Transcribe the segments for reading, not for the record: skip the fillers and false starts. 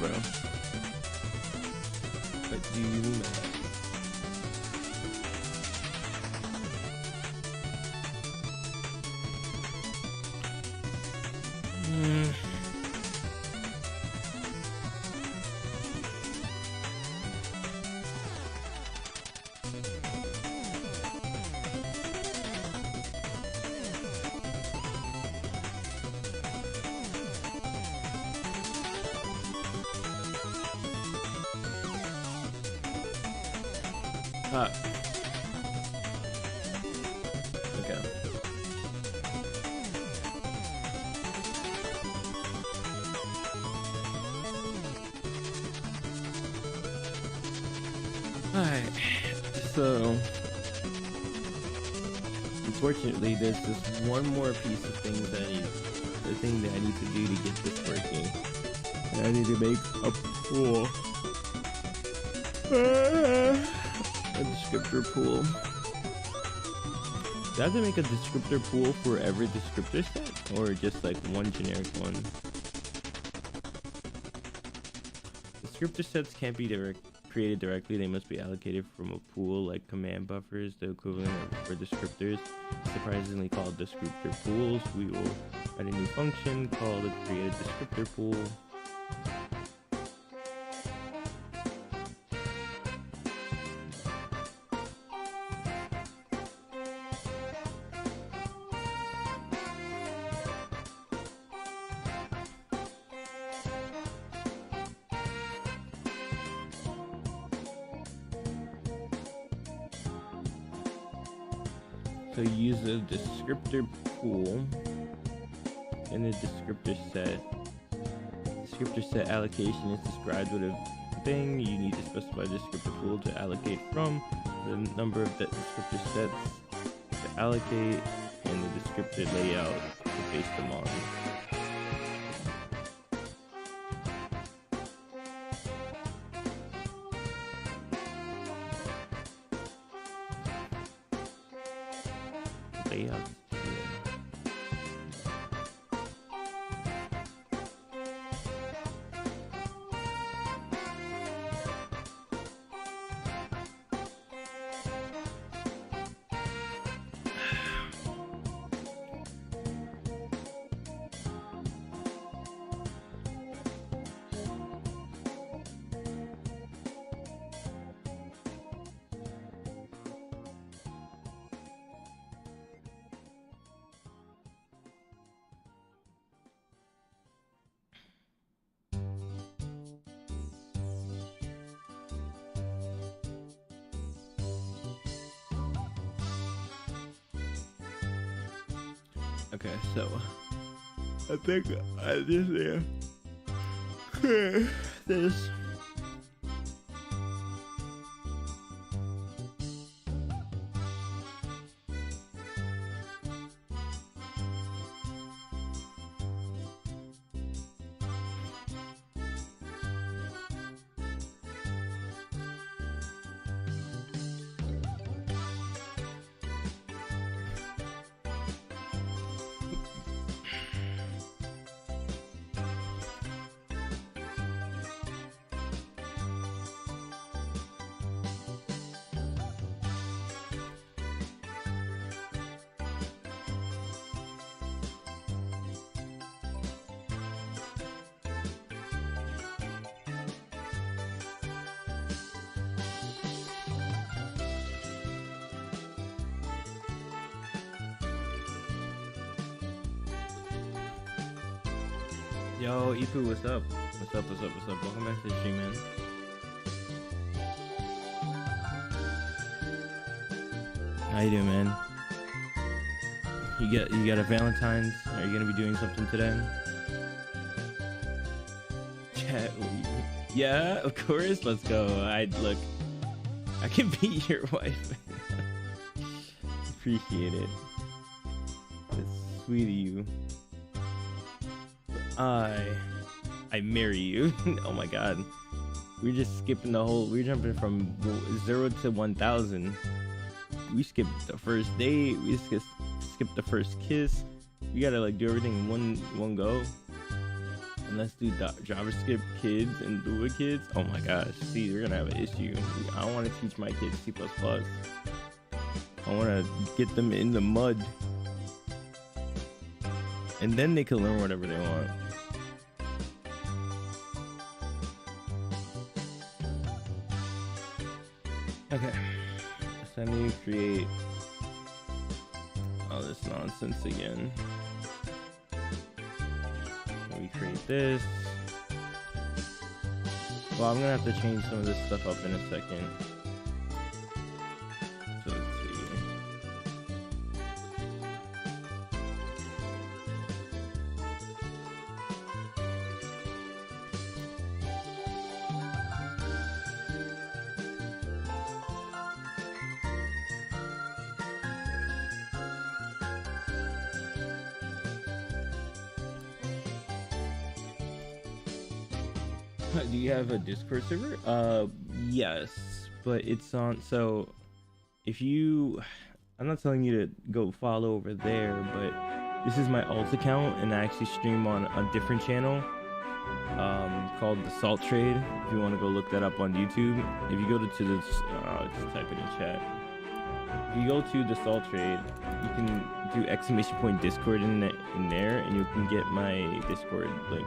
bro. What do you mean? Okay. Alright, so unfortunately there's just one more piece of things that the thing that I need to do to get this working. And I need to make a pool. A descriptor pool. Do I have to make a descriptor pool for every descriptor set, or just like one generic one? Descriptor sets can't be created directly. They must be allocated from a pool like command buffers, the equivalent for descriptors, surprisingly called descriptor pools. We will write a new function called create a descriptor pool. So use a descriptor pool in the descriptor set. Descriptor set allocation is described with a thing. You need to specify the descriptor pool to allocate from, the number of the descriptor sets to allocate, and the descriptor layout to base them on. Layout. Okay, so I think I just this. Yo, Ipu, what's up? What's up? Welcome back to the stream, man. How you doing, man? You got a Valentine's? Are you gonna be doing something today? Yeah, of course. Let's go. I can be your wife. Appreciate it. That's sweet of you. I marry you. Oh my god. We're just skipping the whole, we're jumping from 0 to 1000. We skipped the first date, we skipped the first kiss. We gotta like do everything in one go. let's do JavaScript kids and Lua kids. Oh my gosh, see, we're gonna have an issue. I want to teach my kids C++. I want to get them in the mud, and then they can learn whatever they want. Okay, so I need to create all this nonsense again. We create this. Well, I'm gonna have to change some of this stuff up in a second. So let's see. Do you have a Discord server? Yes, but it's on. So if you, I'm not telling you to go follow over there, but this is my alt account, and I actually stream on a different channel called The Salt Trade. If you want to go look that up on YouTube, if you go to this, just type it in chat. If you go to The Salt Trade, you can do ! Discord in there, and you can get my Discord link.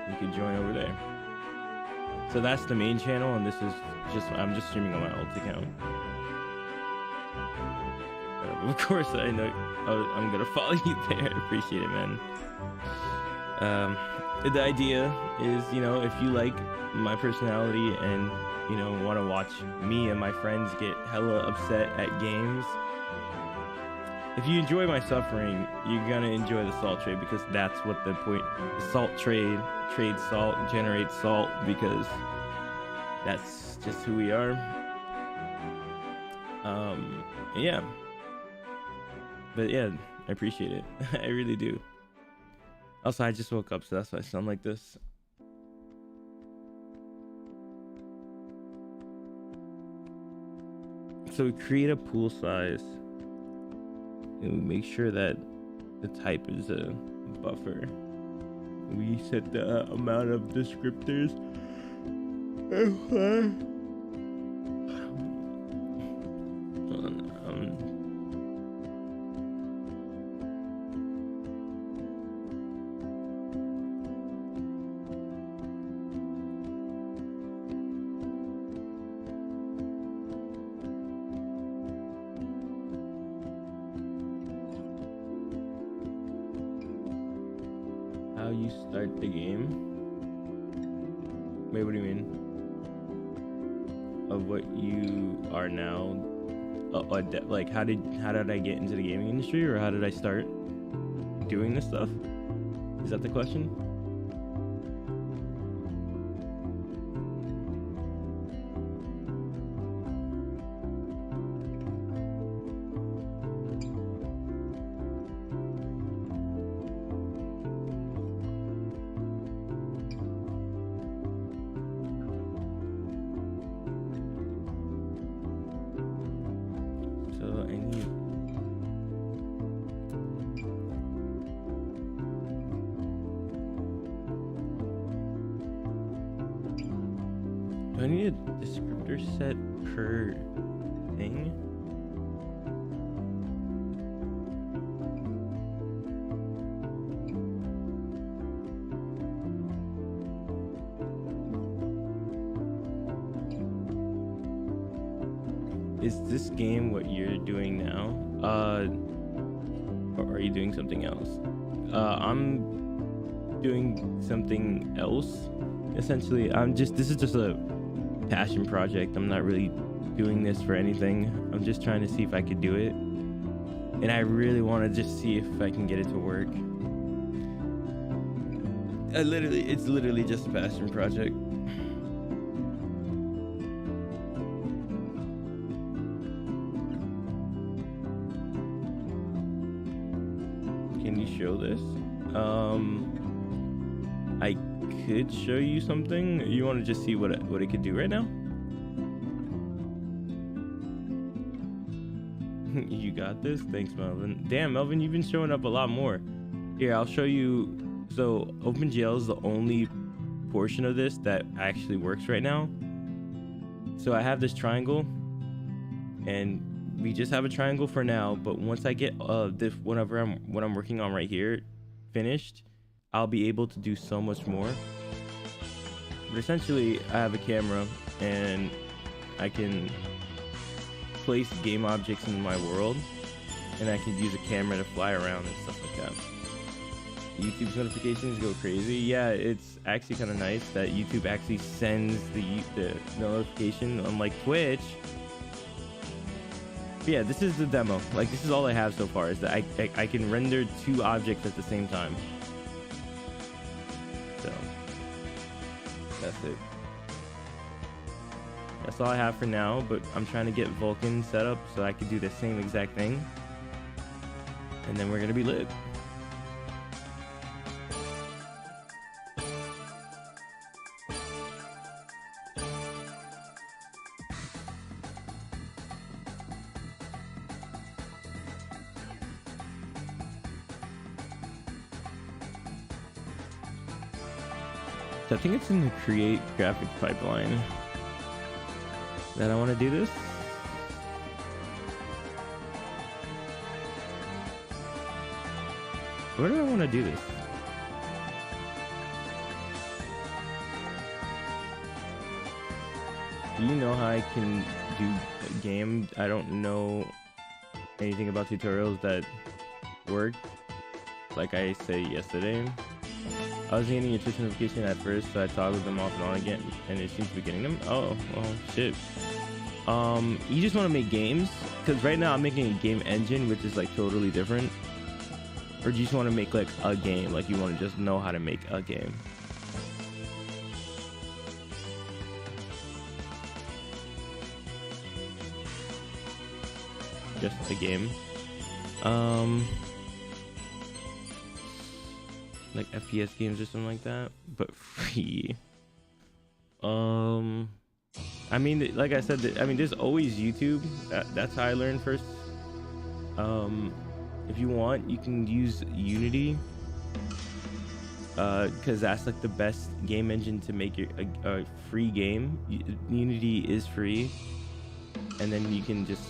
You can join over there. So that's the main channel, and this is I'm just streaming on my alt account. Of course, I know I'm gonna follow you there. Appreciate it, man. The idea is, you know, if you like my personality and, you know, want to watch me and my friends get hella upset at games, if you enjoy my suffering, you're gonna enjoy the salt trade, because that's what the point. The salt trade trades salt, generates salt, because that's just who we are. Yeah. But yeah, I appreciate it. I really do. Also, I just woke up, so that's why I sound like this. So we create a pool size, and we make sure that the type is a buffer. We set the amount of descriptors. How you start the game? Wait, what do you mean? Of what you are now? Like, how did I get into the gaming industry, or how did I start doing this stuff? Is that the question? Do I need a descriptor set per thing? Is this game what you're doing now? Or are you doing something else? I'm doing something else. Essentially, this is just a passion project. I'm not really doing this for anything. I'm just trying to see if I could do it, and I really want to just see if I can get it to work. It's literally just a passion project. Can you show this? I could show you something. You want to just see what it could do right now? You got this? Thanks, Melvin. Damn, Melvin, you've been showing up a lot more. Here, I'll show you. So OpenGL is the only portion of this that actually works right now. So I have this triangle, and we just have a triangle for now. But once I get this what I'm working on right here finished, I'll be able to do so much more. But essentially, I have a camera, and I can place game objects in my world, and I can use a camera to fly around and stuff like that. YouTube's notifications go crazy. Yeah, it's actually kind of nice that YouTube actually sends the notification, unlike Twitch. But yeah, this is the demo. Like, this is all I have so far, is that I can render 2 objects at the same time. So that's it. That's all I have for now, but I'm trying to get Vulkan set up so I can do the same exact thing, and then we're gonna be lit. So I think it's in the create graphics pipeline that I want to do this. Where do I want to do this? Do you know how I can do a game? I don't know anything about tutorials that work, like I said yesterday. I was getting a Twitch notification at first, so I toggled them off and on again, and it seems to be getting them. Oh, well, shit. You just want to make games? Because right now I'm making a game engine, which is like totally different. Or do you just want to make like a game? Like, you want to just know how to make a game? Just a game. Like FPS games or something like that, but free. I mean, like I said, I mean, there's always YouTube. That's how I learned first. If you want, you can use Unity, because that's like the best game engine to make a free game. Unity is free, and then you can just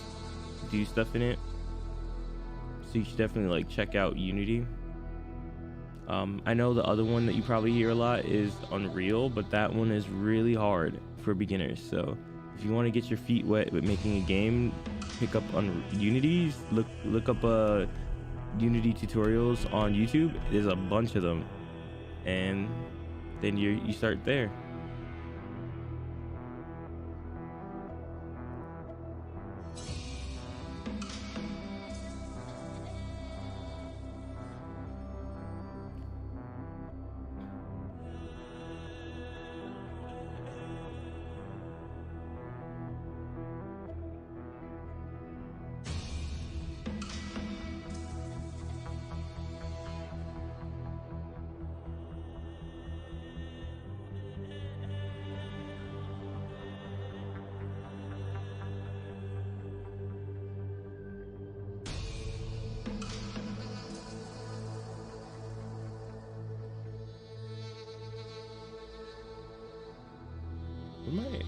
do stuff in it. So you should definitely like check out Unity. I know the other one that you probably hear a lot is Unreal, but that one is really hard for beginners. So if you want to get your feet wet with making a game, pick up on Unity. Look up Unity tutorials on YouTube. There's a bunch of them, and then you start there.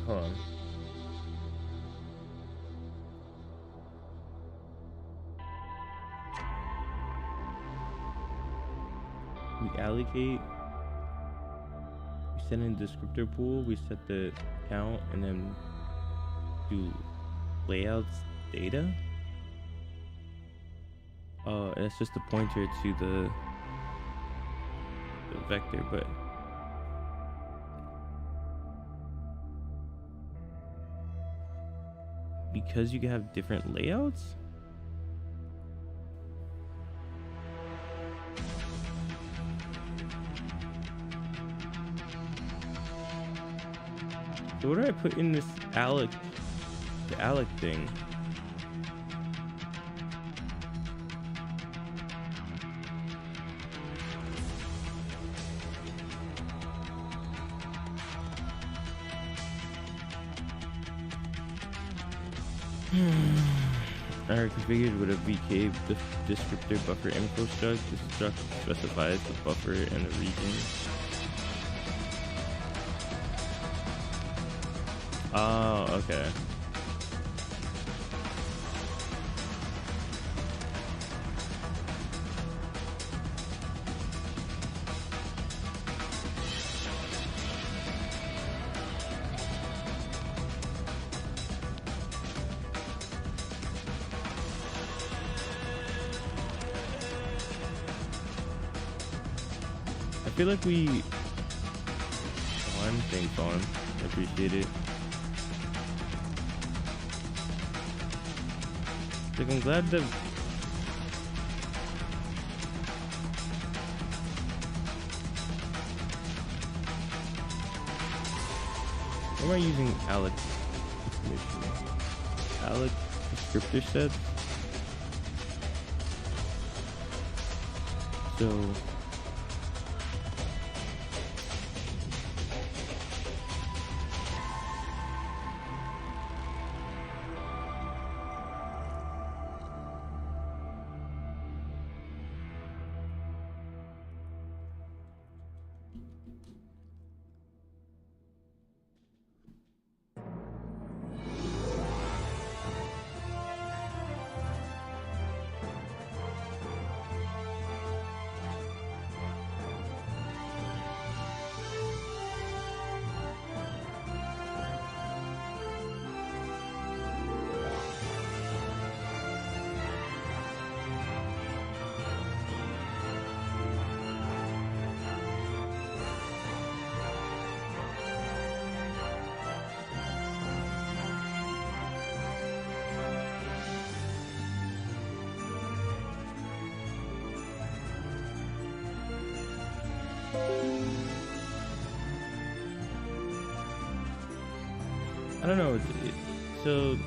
Hold on. We allocate. We set in the descriptor pool. We set the count, and then do layouts data. It's just a pointer to the vector, but. Because you can have different layouts? So what do I put in this the alloc thing? are configured with a VK descriptor buffer info struct. This struct specifies the buffer and the region. Oh, okay. I feel like we won. Thanks, on. I appreciate it. Like, I'm glad that why am I using Alex descriptor sets? So I don't know. So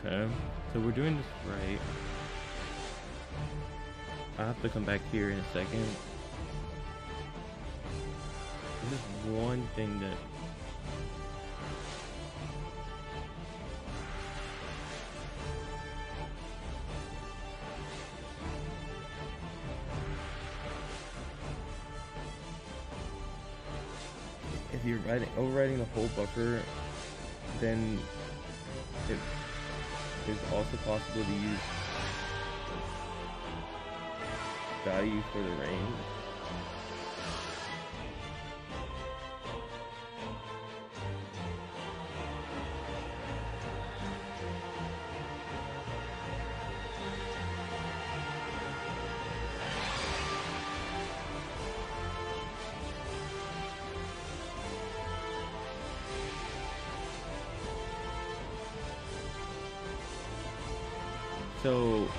okay. So we're doing this right. I'll have to come back here in a second. There's just one thing that if you're overriding the whole buffer, then it is also possible to use value for the range. So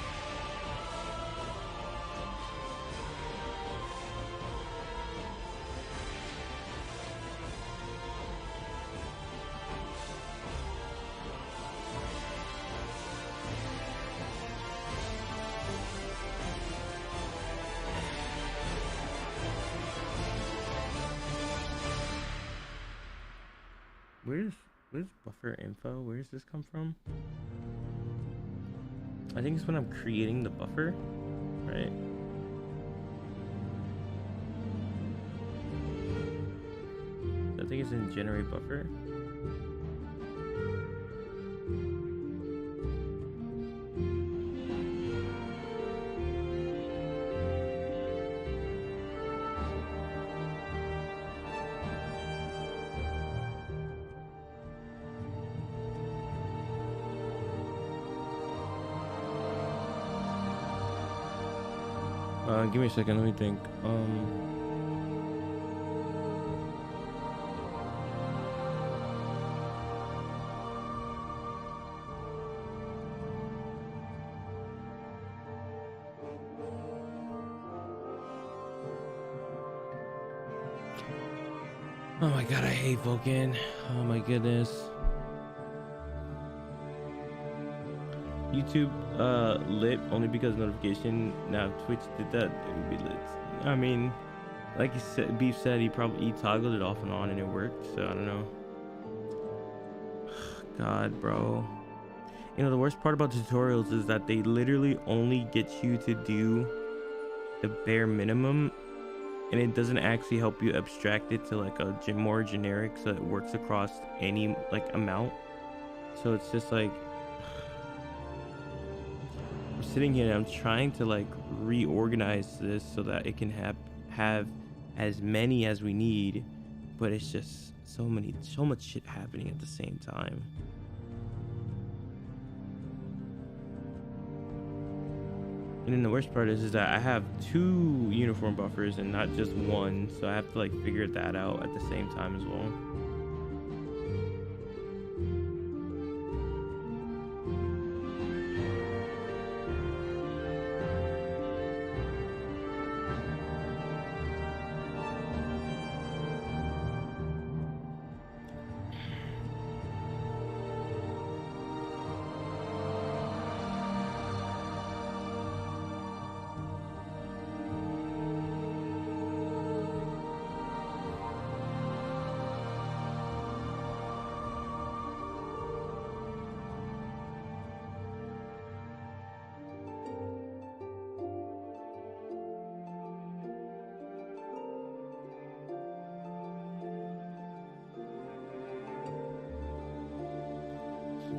where's buffer info? Where does this come from? I think it's when I'm creating the buffer, right? I think it's in generate buffer. Give me a second, let me think. Oh my god, I hate Vulkan. Oh my goodness. YouTube lit only because notification. Now if Twitch did that, it would be lit. I mean, like he said, Beef said he toggled it off and on and it worked, so I don't know. God, bro. You know, the worst part about tutorials is that they literally only get you to do the bare minimum, and it doesn't actually help you abstract it to like a more generic so it works across any like amount. So it's just like I'm sitting here and I'm trying to like reorganize this so that it can have as many as we need, but it's just so much shit happening at the same time. And then the worst part is that I have 2 uniform buffers and not just one, so I have to like figure that out at the same time as well.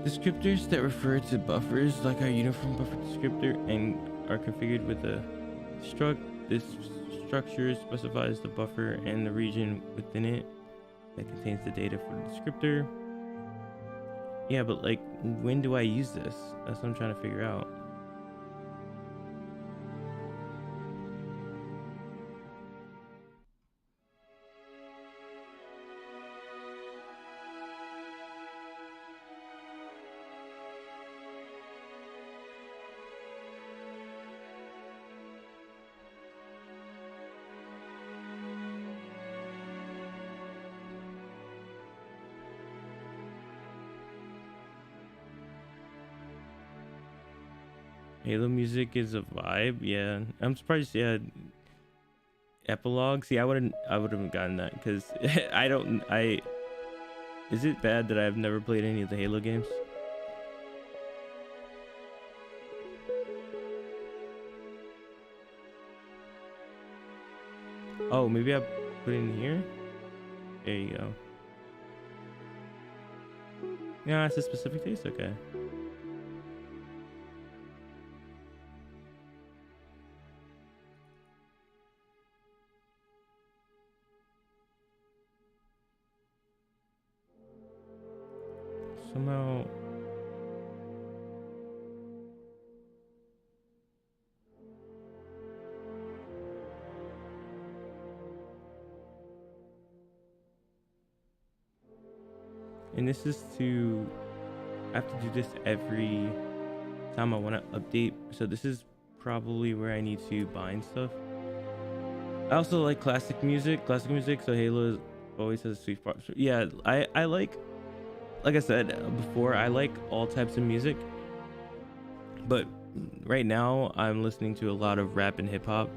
Descriptors that refer to buffers like our uniform buffer descriptor and are configured with a struct. This structure specifies the buffer and the region within it that contains the data for the descriptor. Yeah, but like, when do I use this? That's what I'm trying to figure out. Halo music is a vibe. Yeah, I'm surprised. Yeah, epilogue. See, I wouldn't have gotten that because I don't. Is it bad that I've never played any of the Halo games? Oh, maybe I put it in here. There you go. Yeah, it's a specific taste. Okay. Somehow and this is to I have to do this every time I want to update, so this is probably where I need to bind stuff. I also like classic music, so Halo always has a sweet spot. Yeah, I like I said before, I like all types of music, but right now I'm listening to a lot of rap and hip hop.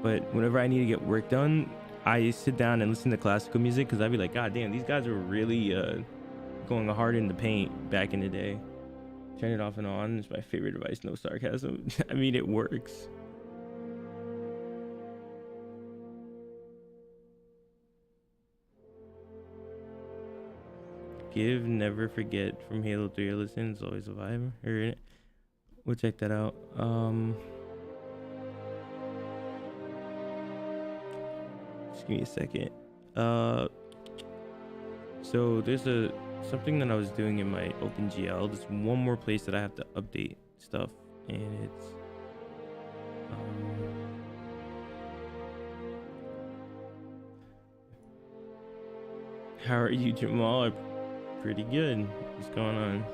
But whenever I need to get work done, I sit down and listen to classical music because I'd be like, God damn, these guys are really going hard in the paint back in the day. Turn it off and on. It's my favorite device. No sarcasm. I mean, it works. Give, never forget from Halo 3. Listen, it's always a vibe. We'll check that out. Just give me a second. So there's something that I was doing in my OpenGL. There's one more place that I have to update stuff, and it's How are you, Jamal? Pretty good. What's going on?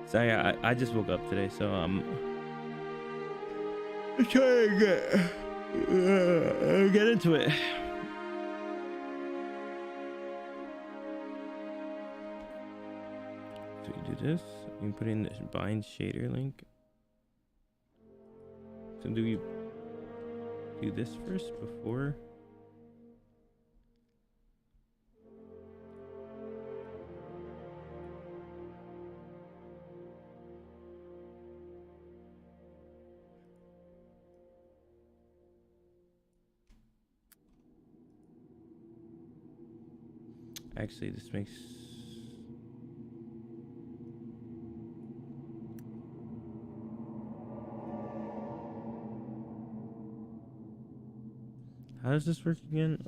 So yeah, I just woke up today, so I'm trying to get into it. So you do this. You can put in this bind shader link. So do we do this first before? Actually, this makes... How does this work again?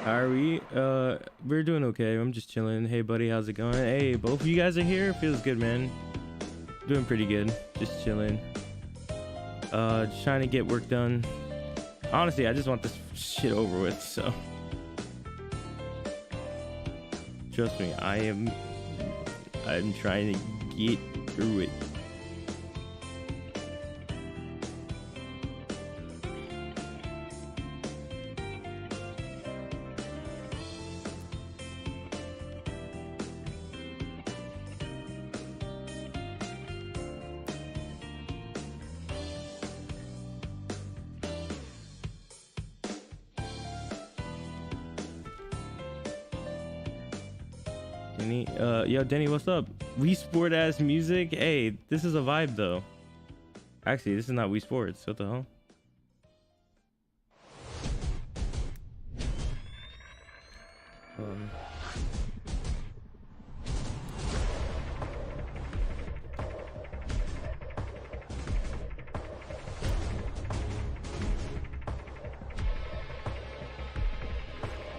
How are we? We're doing okay. I'm just chilling. Hey, buddy, how's it going? Hey, both of you guys are here. Feels good, man. Doing pretty good. Just chilling. Just trying to get work done. Honestly, I just want this shit over with, so. Trust me, I'm trying to get through it. Denny, yo, Denny, what's up? Wii Sport ass music. Hey, this is a vibe though. Actually, this is not Wii Sports. What the hell?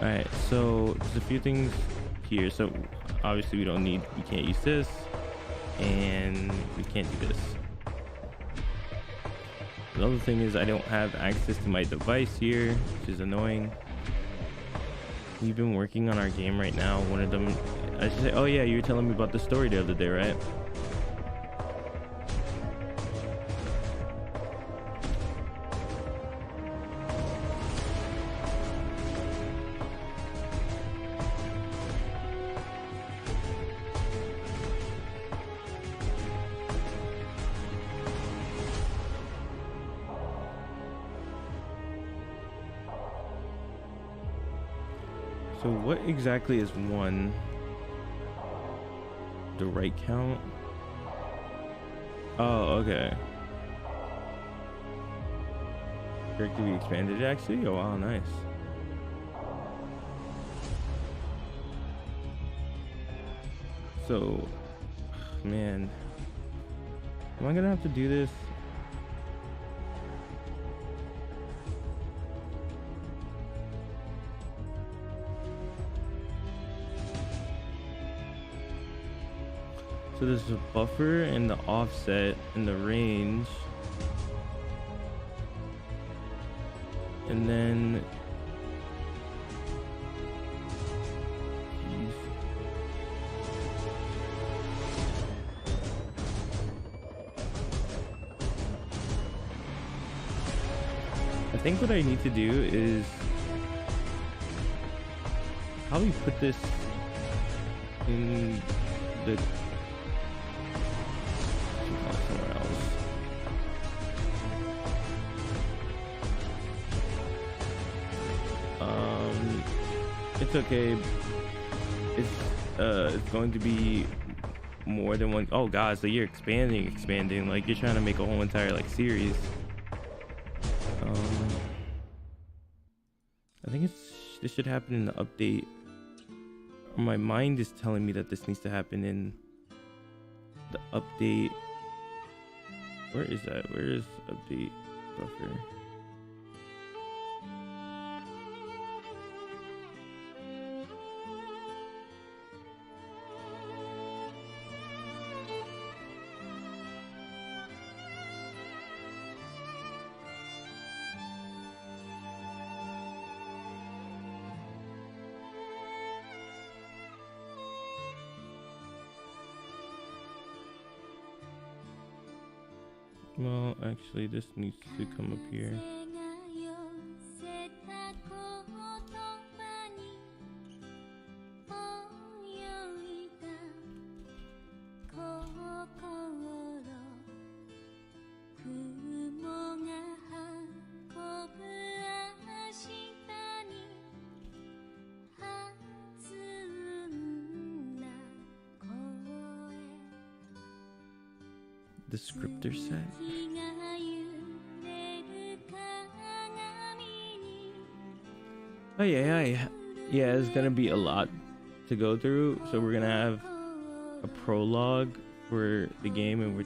All right, so there's a few things here. So obviously we can't use this, and we can't do this. The other thing is I don't have access to my device here, which is annoying. We've been working on our game right now. One of them, I should say, oh yeah, you were telling me about the story the other day, right? So what exactly is one? The right count? Oh, okay. Character we expanded actually? Oh wow, nice. So, man, am I gonna have to do this? So there's a buffer and the offset and the range. And then I think what I need to do is probably put this in the somewhere else. It's okay. It's going to be more than one. Oh god, so you're expanding like you're trying to make a whole entire like series. I think this should happen in the update. My mind is telling me that this needs to happen in the update. Where is that? Where is update buffer? Well, actually, this needs to come up here. Descriptor set. Oh yeah. It's gonna be a lot to go through. So we're gonna have a prologue for the game, and we're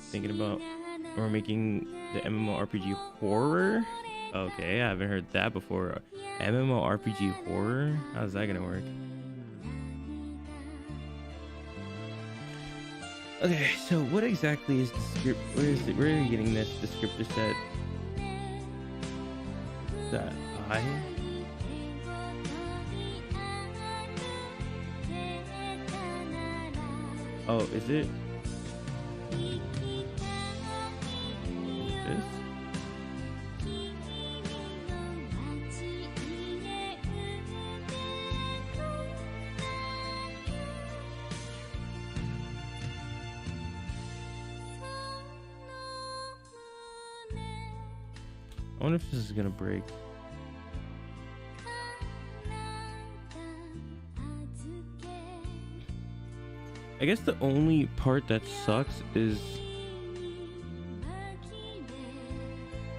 making the MMORPG horror. Okay, I haven't heard that before. MMORPG horror. How's that gonna work? Okay, so what exactly is the script? Where is it? Where are you getting this descriptor set? That I. Oh, is it? This? I wonder if this is gonna break. I guess the only part that sucks is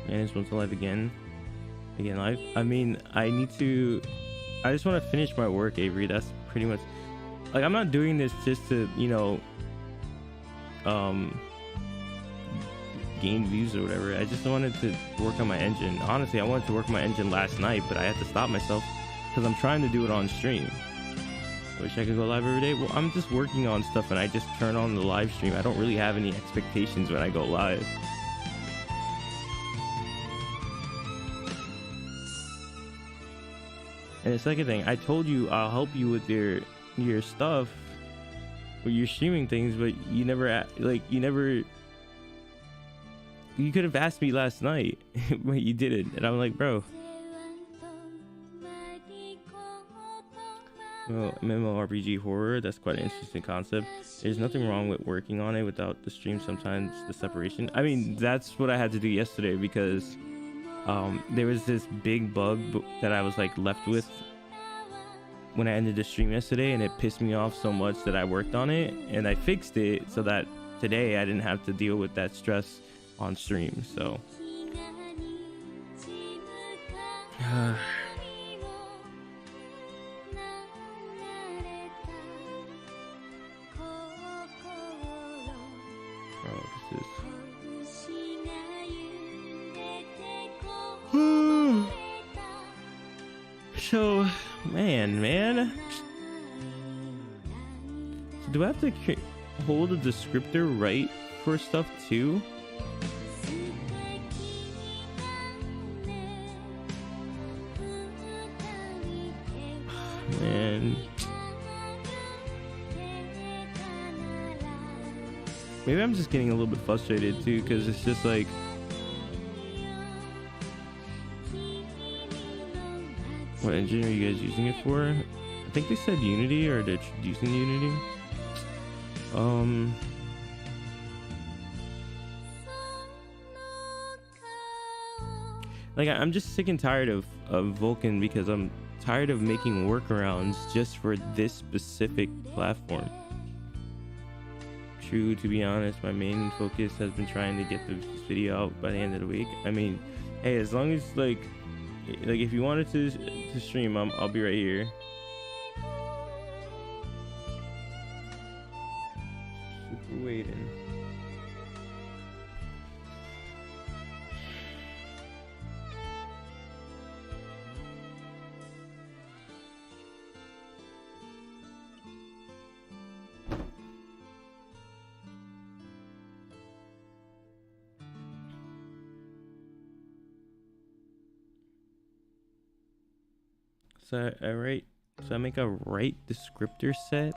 this one's live again live. I mean, I just want to finish my work, Avery. That's pretty much, like, I'm not doing this just to, gain views or whatever. I just wanted to work on my engine. Honestly, I wanted to work on my engine last night, but I had to stop myself because I'm trying to do it on stream. Wish I could go live every day. Well, I'm just working on stuff and I just turn on the live stream. I don't really have any expectations when I go live. And the second thing, I told you I'll help you with your stuff, with your streaming things, but you never you could have asked me last night, but you didn't. And I'm like, bro. Well, MMORPG horror, that's quite an interesting concept. There's nothing wrong with working on it without the stream, sometimes the separation. I mean, that's what I had to do yesterday because there was this big bug that I was like left with when I ended the stream yesterday, and it pissed me off so much that I worked on it and I fixed it so that today I didn't have to deal with that stress on stream. So oh, this is so man. So do I have to hold a descriptor right for stuff too? Man, maybe I'm just getting a little bit frustrated too, because it's just like, what engine are you guys using it for? I think they said Unity, or they're using Unity. Like, I'm just sick and tired of Vulkan, because I'm tired of making workarounds just for this specific platform. True, to be honest, my main focus has been trying to get this video out by the end of the week. I mean, hey, as long as like if you wanted to stream, I'll be right here. Super waiting. So I make a right descriptor set.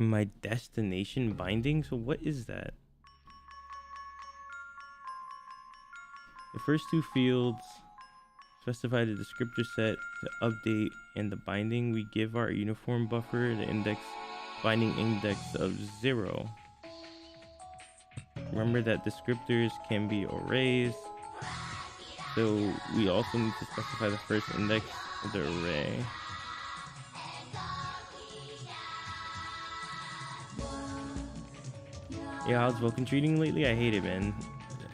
My destination binding? So what is that? The first two fields specify the descriptor set to update, and the binding we give our uniform buffer the index binding index of 0. Remember that descriptors can be arrays, so we also need to specify the first index of the array. Yeah, how's Vulcan treating lately? I hate it, man.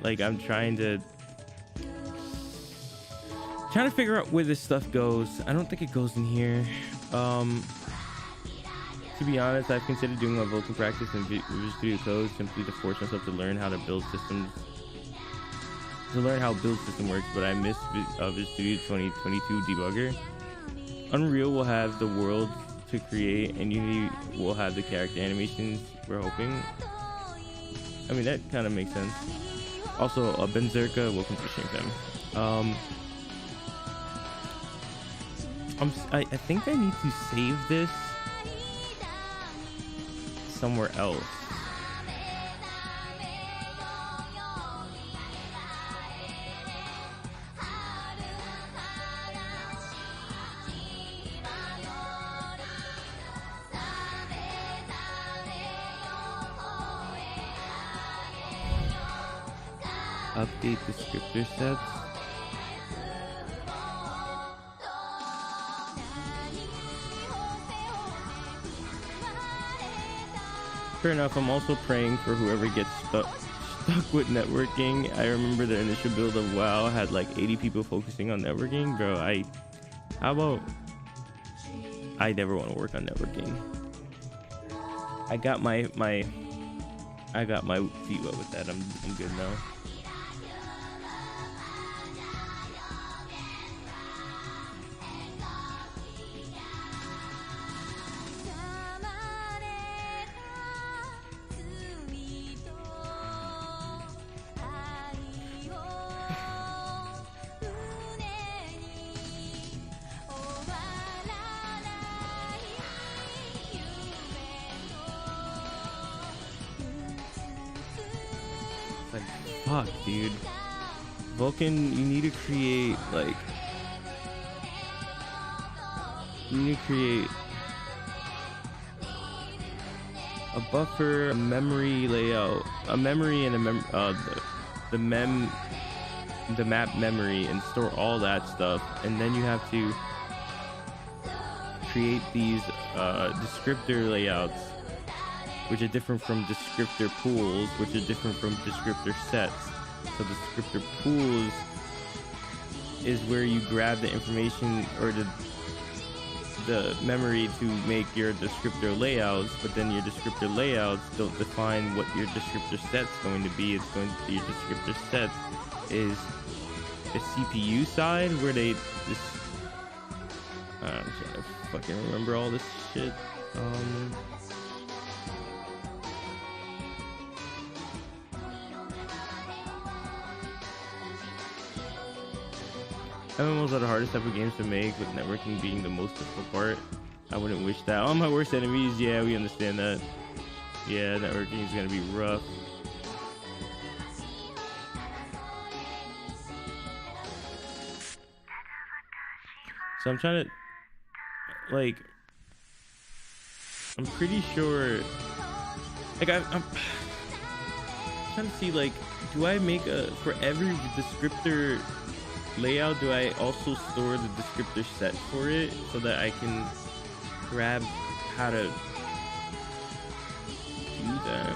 Like, I'm trying to figure out where this stuff goes. I don't think it goes in here. To be honest, I've considered doing my Vulcan practice in Visual Studio Code simply to force myself to learn how to build systems, to learn how build system works, but I miss Visual Studio 2022 debugger. Unreal will have the world to create, and Unity will have the character animations, we're hoping. I mean, that kind of makes sense. Also, Benzerka, welcome to Shame Fam. I think I need to save this somewhere else. Update descriptor sets. Fair enough. I'm also praying for whoever gets stuck with networking. I remember the initial build of WoW had like 80 people focusing on networking. Bro, how about I never want to work on networking. I got my feet wet with that. I'm good now. Fuck, dude. Vulcan, you need to create, like... You need to create... a buffer, a memory layout, a memory and the map memory, and store all that stuff. And then you have to create these descriptor layouts, which are different from descriptor pools, which are different from descriptor sets. So descriptor pools is where you grab the information or the memory to make your descriptor layouts, but then your descriptor layouts don't define what your descriptor set's going to be. It's going to be your descriptor set is the CPU side where they just I'm trying to fucking remember all this shit. MMOs are the hardest type of games to make, with networking being the most difficult part. I wouldn't wish that. Oh, my worst enemies, yeah, we understand that. Yeah, networking is gonna be rough. So I'm trying to, like, I'm pretty sure, like, I'm trying to see, like, do I make for every descriptor layout, do I also store the descriptor set for it so that I can grab how to do that?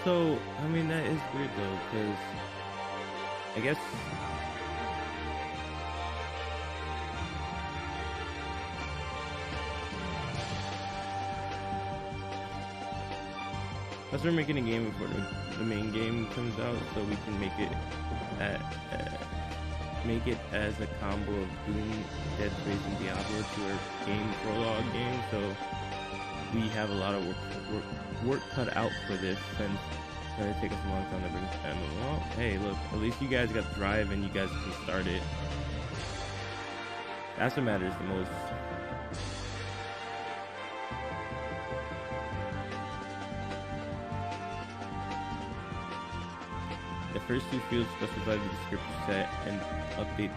So, I mean, that is weird though, because I guess as we're making a game before the main game comes out, so we can make it as a combo of Doom, Dead Space, and Diablo to our game prologue game. So we have a lot of work cut out for this, since it's gonna take us a long time to bring it to. Well, hey, look, at least you guys got the drive and you guys can start it. That's what matters the most. The first two fields specify the descriptor set and update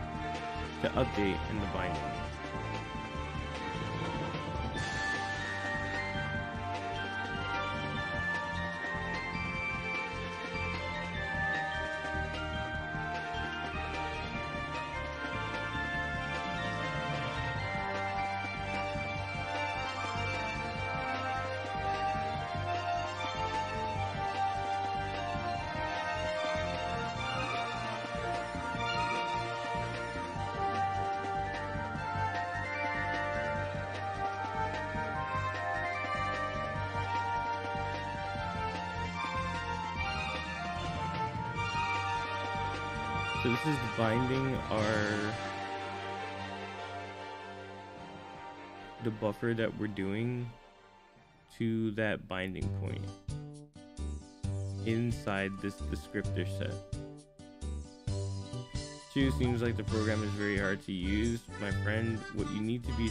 in the binding. So this is binding the buffer that we're doing to that binding point inside this descriptor set. 2, seems like the program is very hard to use. My friend, what you need to be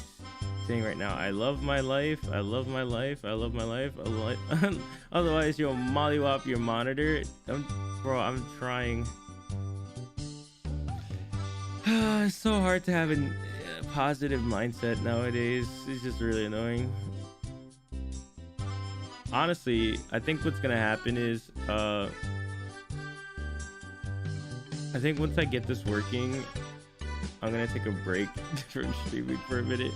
saying right now, I love my life, I love my life, I love my life. Otherwise you'll mollywop your monitor. Bro, I'm trying. It's so hard to have a positive mindset nowadays. It's just really annoying. Honestly, I think what's gonna happen is I think once I get this working, I'm gonna take a break from streaming for a minute,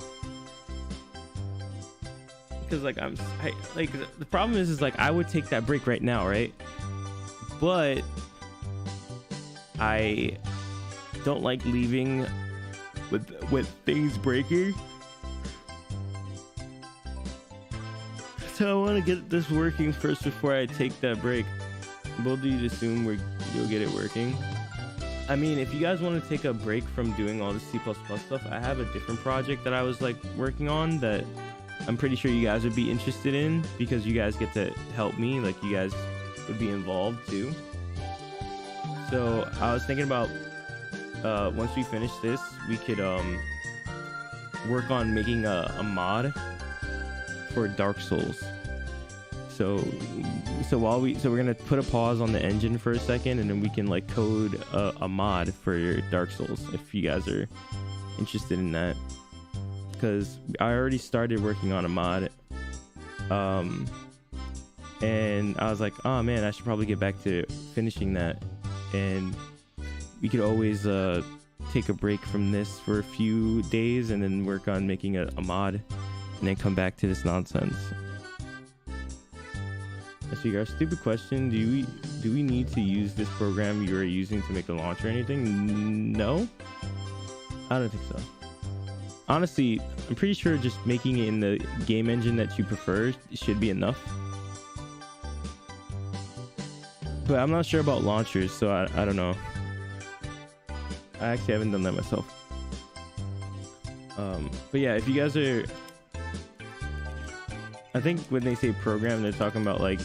because like the problem is like I would take that break right now, right? But I don't like leaving with things breaking, so I want to get this working first before I take that break. Both of you assume you'll get it working. I mean, if you guys want to take a break from doing all the C++ stuff, I have a different project that I was like working on that I'm pretty sure you guys would be interested in, because you guys get to help me, like you guys would be involved too. So I was thinking about once we finish this, we could work on making a mod for Dark Souls. So we're gonna put a pause on the engine for a second, and then we can like code a mod for your Dark Souls if you guys are interested in that. Because I already started working on a mod, and I was like, oh man, I should probably get back to finishing that. And we could always take a break from this for a few days and then work on making a mod, and then come back to this nonsense. So you got a stupid question. Do we need to use this program you are using to make a launch or anything? No, I don't think so. Honestly, I'm pretty sure just making it in the game engine that you prefer should be enough. But I'm not sure about launchers, so I don't know. I actually haven't done that myself. But yeah, if you guys are, I think when they say program, they're talking about like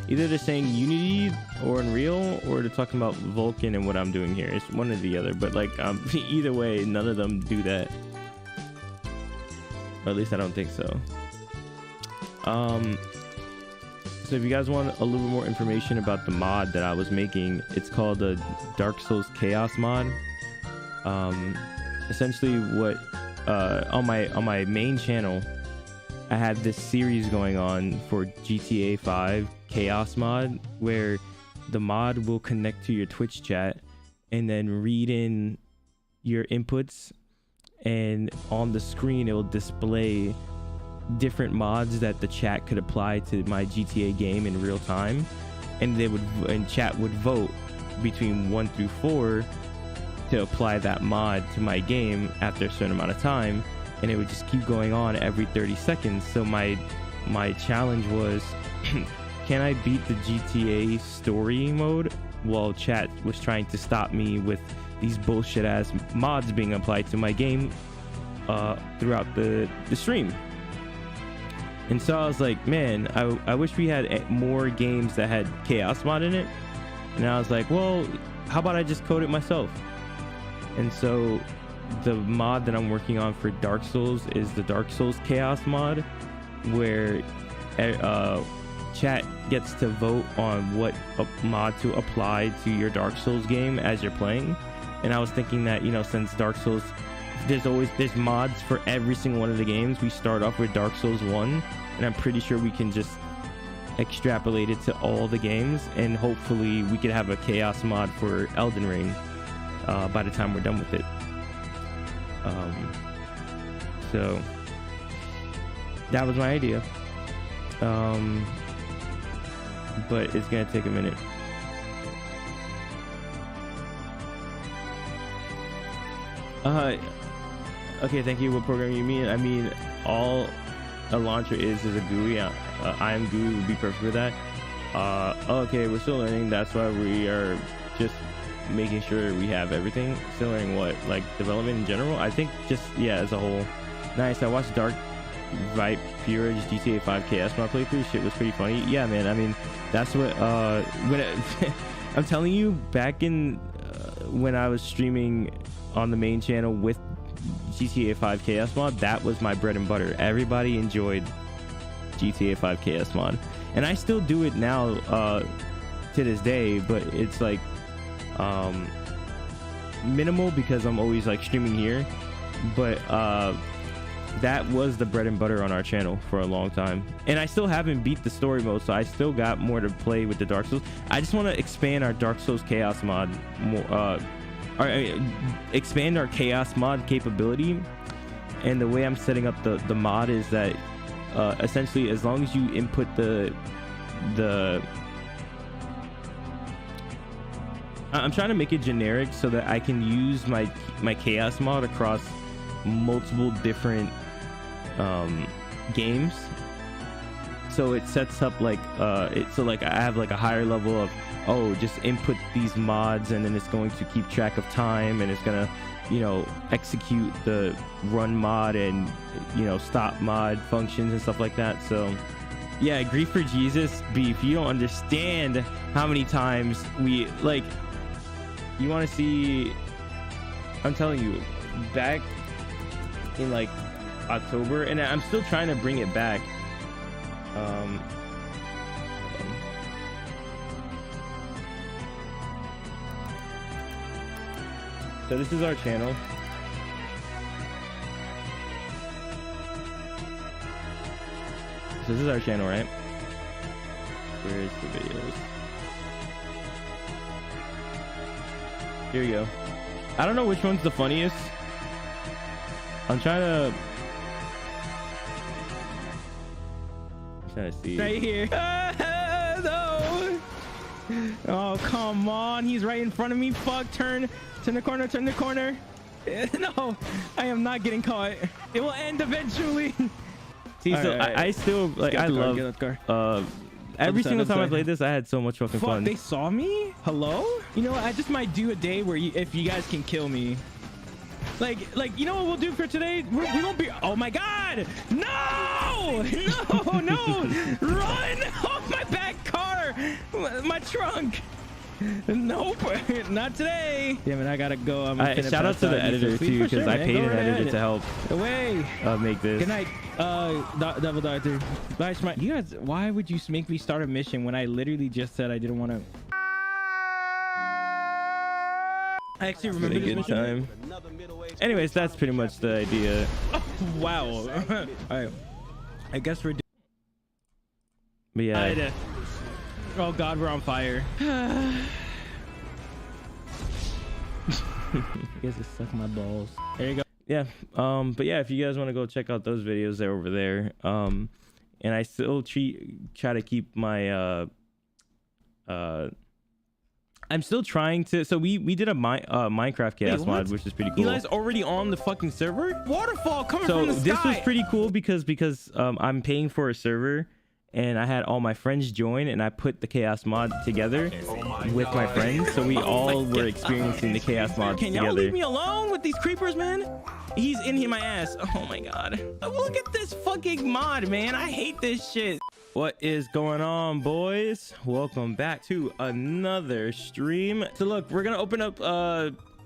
either they're saying Unity or Unreal, or they're talking about Vulkan and what I'm doing here. It's one or the other, but like either way, none of them do that. Or at least I don't think so. So if you guys want a little bit more information about the mod that I was making, it's called the Dark Souls Chaos mod. Essentially what on my main channel, I had this series going on for GTA 5 Chaos mod, where the mod will connect to your Twitch chat and then read in your inputs, and on the screen it will display different mods that the chat could apply to my GTA game in real time. and chat would vote between 1 through 4 to apply that mod to my game after a certain amount of time, and it would just keep going on every 30 seconds. So my challenge was can I beat the GTA story mode while chat was trying to stop me with these bullshit ass mods being applied to my game throughout the stream. And so I was like, man, I wish we had more games that had chaos mod in it. And I was like, well, how about I just code it myself? And so the mod that I'm working on for Dark Souls is the Dark Souls chaos mod, where chat gets to vote on what mod to apply to your Dark Souls game as you're playing. And I was thinking that, you know, since Dark Souls, there's mods for every single one of the games. We start off with Dark Souls 1, and I'm pretty sure we can just extrapolate it to all the games, and hopefully we could have a chaos mod for Elden Ring by the time we're done with it. So that was my idea, but it's gonna take a minute. Okay, thank you. What program you mean? I mean, all a launcher is a GUI. I am GUI would be perfect for that. Okay, we're still learning. That's why we are just making sure we have everything. Still learning what? Like development in general? I think just, yeah, as a whole. Nice. I watched Dark Viper's GTA 5 Chaos mod playthrough. Shit was pretty funny. Yeah, man. I mean, that's what, I'm telling you, back in, when I was streaming on the main channel with GTA 5 Chaos mod, that was my bread and butter. Everybody enjoyed GTA 5 Chaos mod, and I still do it now to this day, but it's like minimal because I'm always like streaming here, but that was the bread and butter on our channel for a long time. And I still haven't beat the story mode, so I still got more to play with the Dark Souls. I just want to expand our Dark Souls Chaos mod more, expand our chaos mod capability. And the way I'm setting up the mod is that essentially, as long as you input I'm trying to make it generic so that I can use my chaos mod across multiple different games. So it sets up like so like I have like a higher level of, oh, just input these mods, and then it's going to keep track of time, and it's gonna, you know, execute the run mod and, you know, stop mod functions and stuff like that. So yeah, grief for Jesus, Beef, you don't understand how many times we, like, you want to see, I'm telling you, back in like October, and I'm still trying to bring it back. So this is our channel. So this is our channel, right? Where's the videos? Here we go. I don't know which one's the funniest. I'm trying to see. Right here. No. Oh, come on. He's right in front of me. Fuck. Turn the corner. Turn the corner. No, I am not getting caught. It will end eventually. See, so right. I still, like, I love every single time I played this, I had so much fucking fun. They saw me? Hello? You know what? I just might do a day where if you guys can kill me. Like, you know what we'll do for today? We won't be. Oh my God! No! No! Run! Oh, my back car! My trunk! Nope, not today. Damn it, I gotta go. Shout out to the editor too, because I paid an editor to help make this. Good night, Devil Doctor. Bye, Smite. You guys, why would you make me start a mission when I literally just said I didn't want to? I actually remember this mission. Anyways, that's pretty much the idea. Oh, wow. All right, I guess we're. But yeah. Oh God, we're on fire. You guys just suck my balls. There you go. Yeah. But yeah, if you guys want to go check out those videos, they're over there. And I still try to keep my I'm still trying to. So we did a Minecraft chaos mod, which is pretty cool. Eli's already on the fucking server. Waterfall coming from the sky. So this was pretty cool because I'm paying for a server, and I had all my friends join, and I put the chaos mod together with my friends, so we all were experiencing the chaos mod together. Can y'all leave me alone with these creepers, man? He's in here, my ass. Oh my god. Look at this fucking mod, man. I hate this shit. What is going on, boys? Welcome back to another stream. So look, we're gonna open up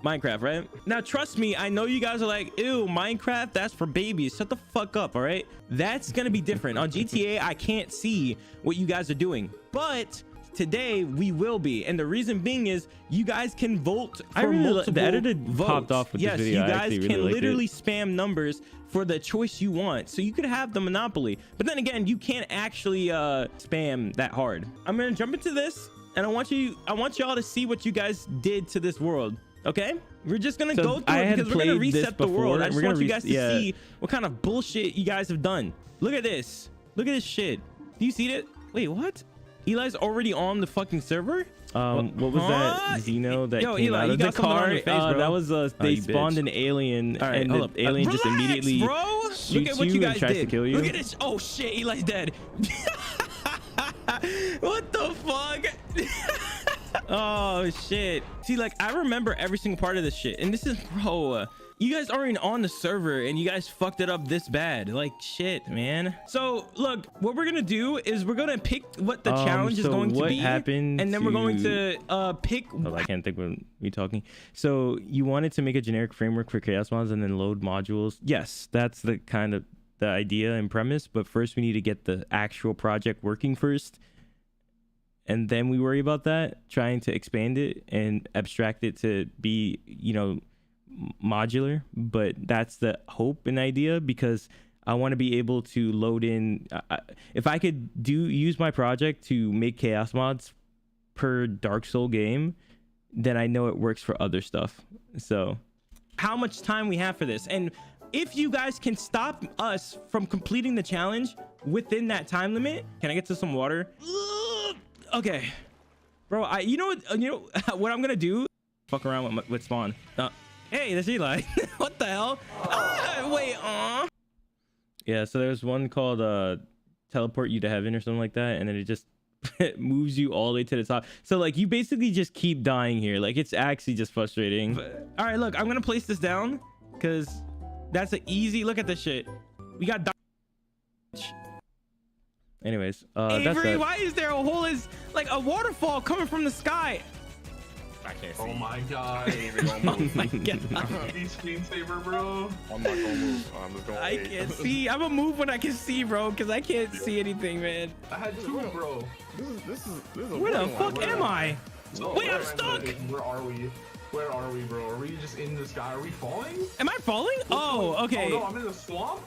Minecraft, right? Now trust me, I know you guys are like, ew, Minecraft, that's for babies. Shut the fuck up, all right? That's gonna be different. On GTA, I can't see what you guys are doing, but today we will be, and the reason being is you guys can vote for multiple the editor votes. popped off with yes, this video. you guys really can literally spam numbers for the choice you want, so you could have the monopoly, but then again, you can't actually spam that hard. I'm gonna jump into this, and I want y'all to see what you guys did to this world. Okay, we're just gonna go through it because we're gonna reset the world. I just want you guys to see what kind of bullshit you guys have done. Look at this. Look at this shit. Do you see it? Wait, what? Eli's already on the fucking server. What was that Zeno that came Eli, out of the car? That was they spawned an alien, right, and the alien just immediately shoots Look at what you guys and tries to did. kill you. Look at this. Oh shit, Eli's dead. What the fuck? Oh shit. See, like, I remember every single part of this shit, and this is, bro, you guys aren't even on the server and you guys fucked it up this bad. Like, shit, man. So look, what we're gonna do is we're gonna pick what the challenge is going to be, and then we're going to pick I can't think when we talking. So you wanted to make a generic framework for chaos mods and then load modules. Yes, that's the kind of the idea and premise, but first we need to get the actual project working first, and then we worry about that, trying to expand it and abstract it to be, you know, modular. But that's the hope and idea, because I want to be able to load in, if I could use my project to make chaos mods per Dark Soul game, then I know it works for other stuff. So how much time we have for this, and if you guys can stop us from completing the challenge within that time limit. Can I get to some water? Okay, bro, you know what I'm gonna do? Fuck around with spawn. Hey, that's Eli. What the hell? Wait, yeah, so there's one called teleport you to heaven or something like that, and then it just it moves you all the way to the top. So like you basically just keep dying here. Like, it's actually just frustrating. All right, look, I'm gonna place this down because that's an easy look at this shit. We got anyways, Avery, why is there a hole, is like a waterfall coming from the sky? I can't see. Oh my god. Oh my god. Screensaver, bro. I'm not gonna move. I'm just gonna I wait. can't see. I'm gonna move when I can see, bro, because I can't see anything, man. I had two, bro. This is Where the fuck am I? No, Wait, I'm stuck. Where are we? Where are we, bro? Are we just in the sky? Are we falling? Am I falling? Oh, okay. Oh no, I'm in the swamp.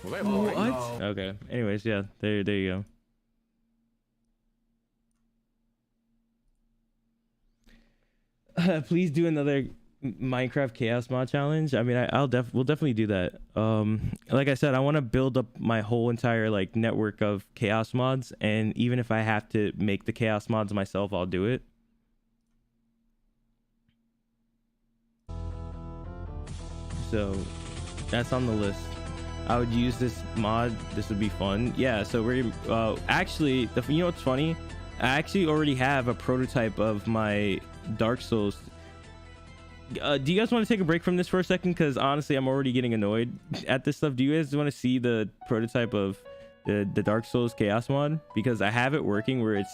Was that What? No. okay. Anyways, yeah, there you go. Please do another Minecraft chaos mod challenge. I mean, we'll definitely do that. Like I said, I want to build up my whole entire like network of chaos mods, and even if I have to make the chaos mods myself, I'll do it. So that's on the list. I would use this mod. This would be fun. Yeah, so we're actually, you know what's funny? I actually already have a prototype of my Dark Souls. Do you guys want to take a break from this for a second? Because honestly, I'm already getting annoyed at this stuff. Do you guys want to see the prototype of the Dark Souls Chaos mod? Because I have it working where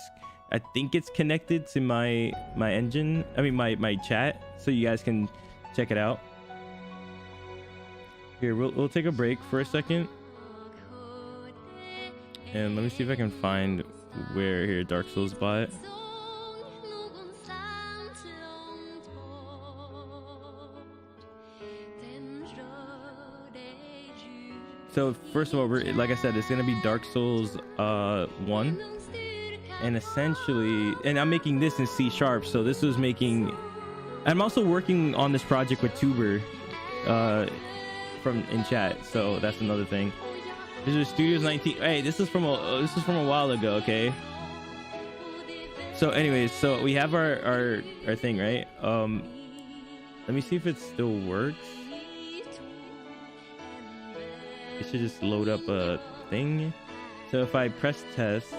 I think it's connected to my engine. I mean, my chat, so you guys can check it out. Here, we'll take a break for a second. And let me see if I can find where here Dark Souls bot. So first of all, like I said, it's gonna be Dark Souls 1, and essentially, and I'm making this in C#. So this was making. I'm also working on this project with Tuber, from in chat. So that's another thing. This is Studios 19. Hey, this is from a while ago. Okay. So anyways, so we have our thing, right? Let me see if it still works. It should just load up a thing. So if I press test,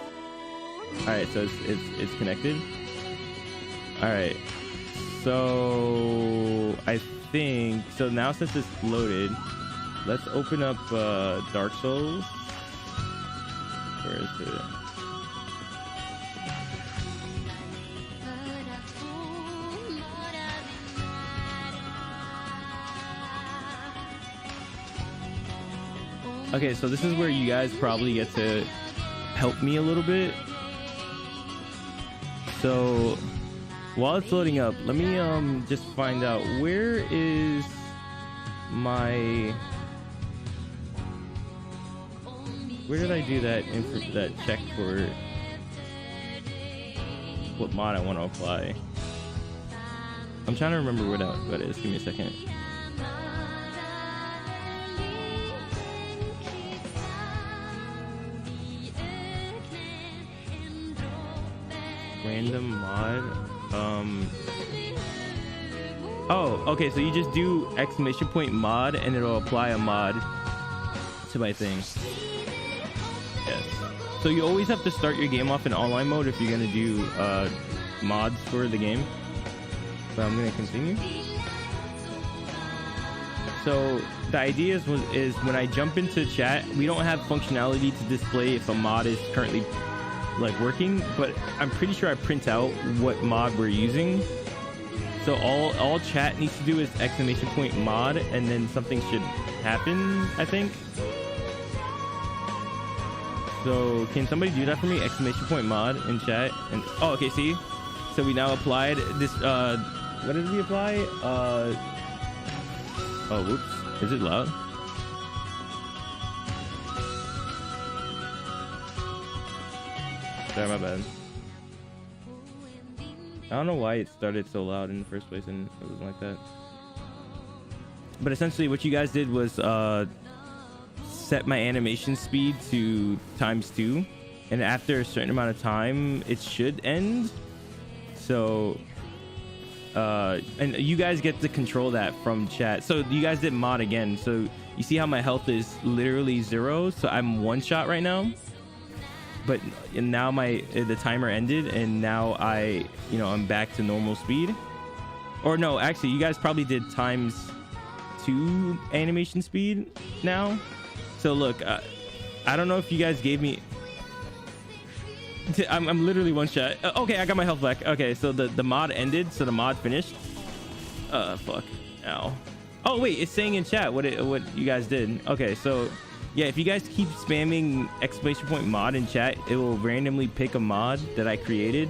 all right, so it's connected. All right, so I think so now since it's loaded, let's open up Dark Souls. Where is it? Okay, so this is where you guys probably get to help me a little bit. So while it's loading up, let me just find out where is my, where did I do that that check for what mod I want to apply? I'm trying to remember what that is. Give me a second. Random mod. Oh, okay, so you just do ! mod and it'll apply a mod to my thing. Yes. So you always have to start your game off in online mode if you're gonna do mods for the game. So I'm gonna continue. So the idea is when I jump into chat, we don't have functionality to display if a mod is currently like working, but I'm pretty sure I print out what mod we're using. So all chat needs to do is ! mod, and then something should happen, I think. So can somebody do that for me? ! mod in chat. And oh, okay, see, so we now applied this what did we apply? Oh, whoops, is it loud? Sorry, my bad. I don't know why it started so loud in the first place and it wasn't like that. But essentially what you guys did was set my animation speed to ×2, and after a certain amount of time it should end. So and you guys get to control that from chat. So you guys did mod again, so you see how my health is literally 0, so I'm 1 shot right now. But now the timer ended, and now I'm back to normal speed. Or no, actually you guys probably did ×2 animation speed now. So look, I don't know if you guys gave me I'm literally 1 shot. Okay, I got my health back. Okay, so the mod ended, so the mod finished. Fuck. Ow. Oh wait, it's saying in chat what you guys did. Okay, so yeah, if you guys keep spamming ! mod in chat, it will randomly pick a mod that I created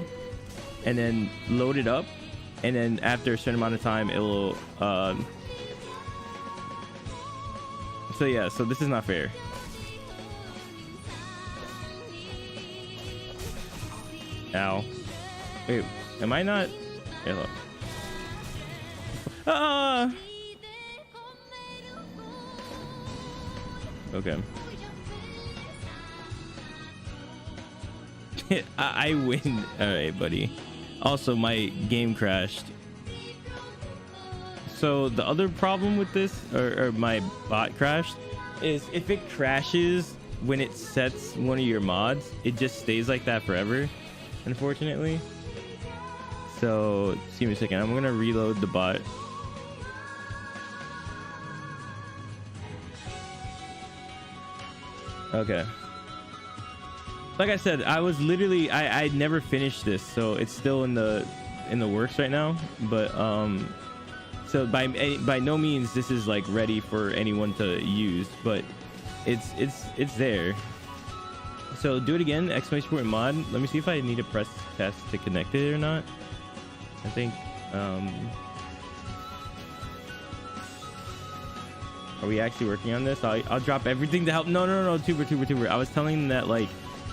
and then load it up, and then after a certain amount of time it will so yeah, so this is not fair. Ow. Wait, am I not? Hello. Okay. I win. All right, buddy. Also, my game crashed. So the other problem with this, or my bot crashed, is if it crashes when it sets one of your mods, it just stays like that forever, unfortunately. So just give me a second. I'm gonna reload the bot. Okay. Like I said, I was literally I never finished this, so it's still in the works right now. But so by no means this is like ready for anyone to use, but it's there. So do it again, !mod. Let me see if I need to press test to connect it or not. I think are we actually working on this? I'll drop everything to help. No, tuber. I was telling them that like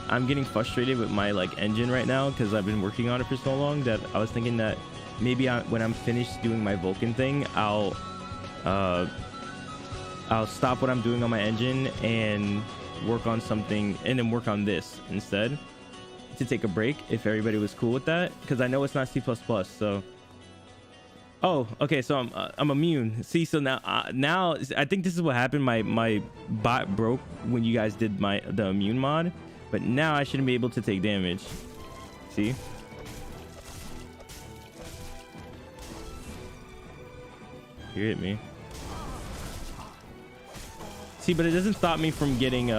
I'm getting frustrated with my like engine right now because I've been working on it for so long that I was thinking that maybe when I'm finished doing my Vulcan thing, I'll stop what I'm doing on my engine and work on something, and then work on this instead. to take a break if everybody was cool with that, because I know it's not C++. So, oh, okay. So I'm immune. See, so now I think this is what happened. My bot broke when you guys did the immune mod, but now I shouldn't be able to take damage. See? You hit me. See, but it doesn't stop me from getting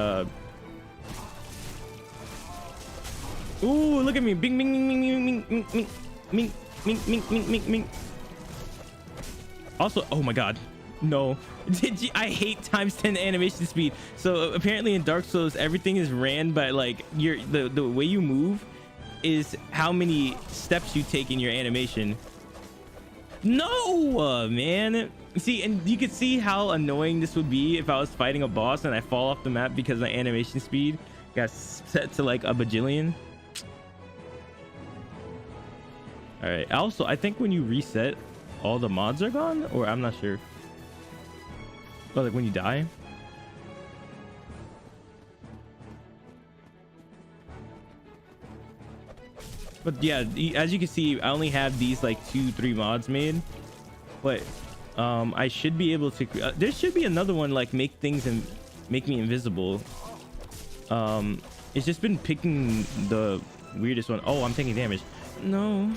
Ooh, look at me. Bing, bing, bing, bing, bing, bing, bing, bing, bing, bing, bing, bing, bing. Also, oh my god. No. I hate ×10 animation speed. So apparently in Dark Souls, everything is ran by like the way you move is how many steps you take in your animation. No, man. See, and you could see how annoying this would be if I was fighting a boss and I fall off the map because my animation speed got set to like a bajillion. All right. Also, I think when you reset, all the mods are gone, or I'm not sure. Oh, like when you die. But yeah, as you can see, I only have these like 2-3 mods made, but I should be able to there should be another one like make things and make me invisible. It's just been picking the weirdest one. Oh, I'm taking damage. No.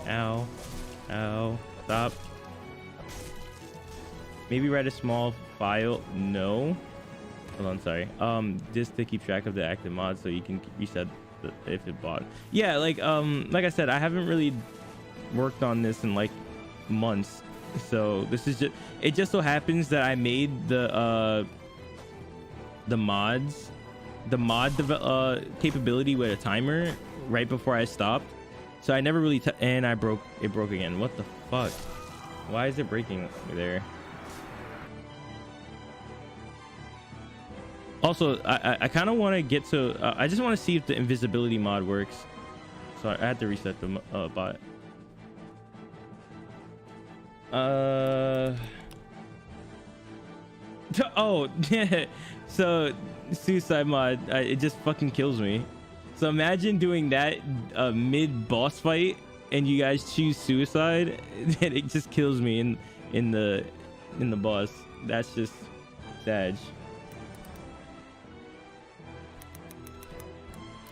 Ow. Ow. Stop. Maybe write a small file. No. Hold on, sorry. Just to keep track of the active mods so you can reset if it bought. Yeah, like I said, I haven't really worked on this in like months. So this is just, it just so happens that I made the mod capability with a timer right before I stopped. So I never really and it broke again. What the fuck? Why is it breaking there? Also, I kind of want to get to I just want to see if the invisibility mod works. So I had to reset the bot. Oh, so suicide mod, it just fucking kills me. So imagine doing that mid boss fight and you guys choose suicide and it just kills me in the boss. That's just sad.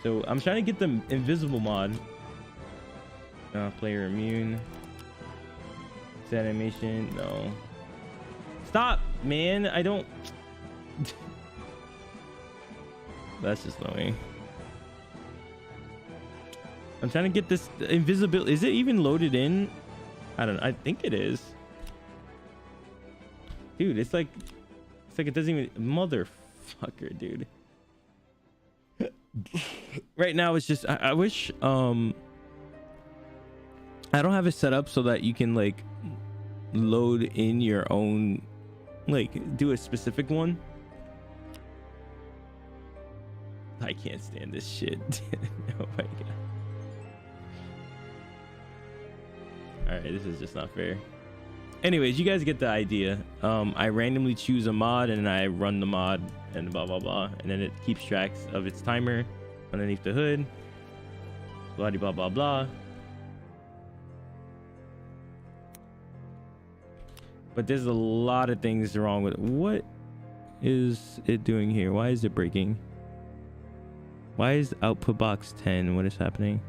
So I'm trying to get the invisible mod. Player immune. Set animation. No. Stop, man. I don't. That's just annoying. I'm trying to get this invisibility. Is it even loaded in? I don't know. I think it is. Dude, it's like it doesn't even. Motherfucker, dude. Right now it's just I wish I don't have it set up so that you can like load in your own, like do a specific one. I can't stand this shit. Oh my god. All right, this is just not fair. Anyways, you guys get the idea. I randomly choose a mod and I run the mod and blah blah blah, and then it keeps track of its timer underneath the hood. Blah blah blah blah. But there's a lot of things wrong with it. What is it doing here? Why is it breaking? Why is output box 10? What is happening?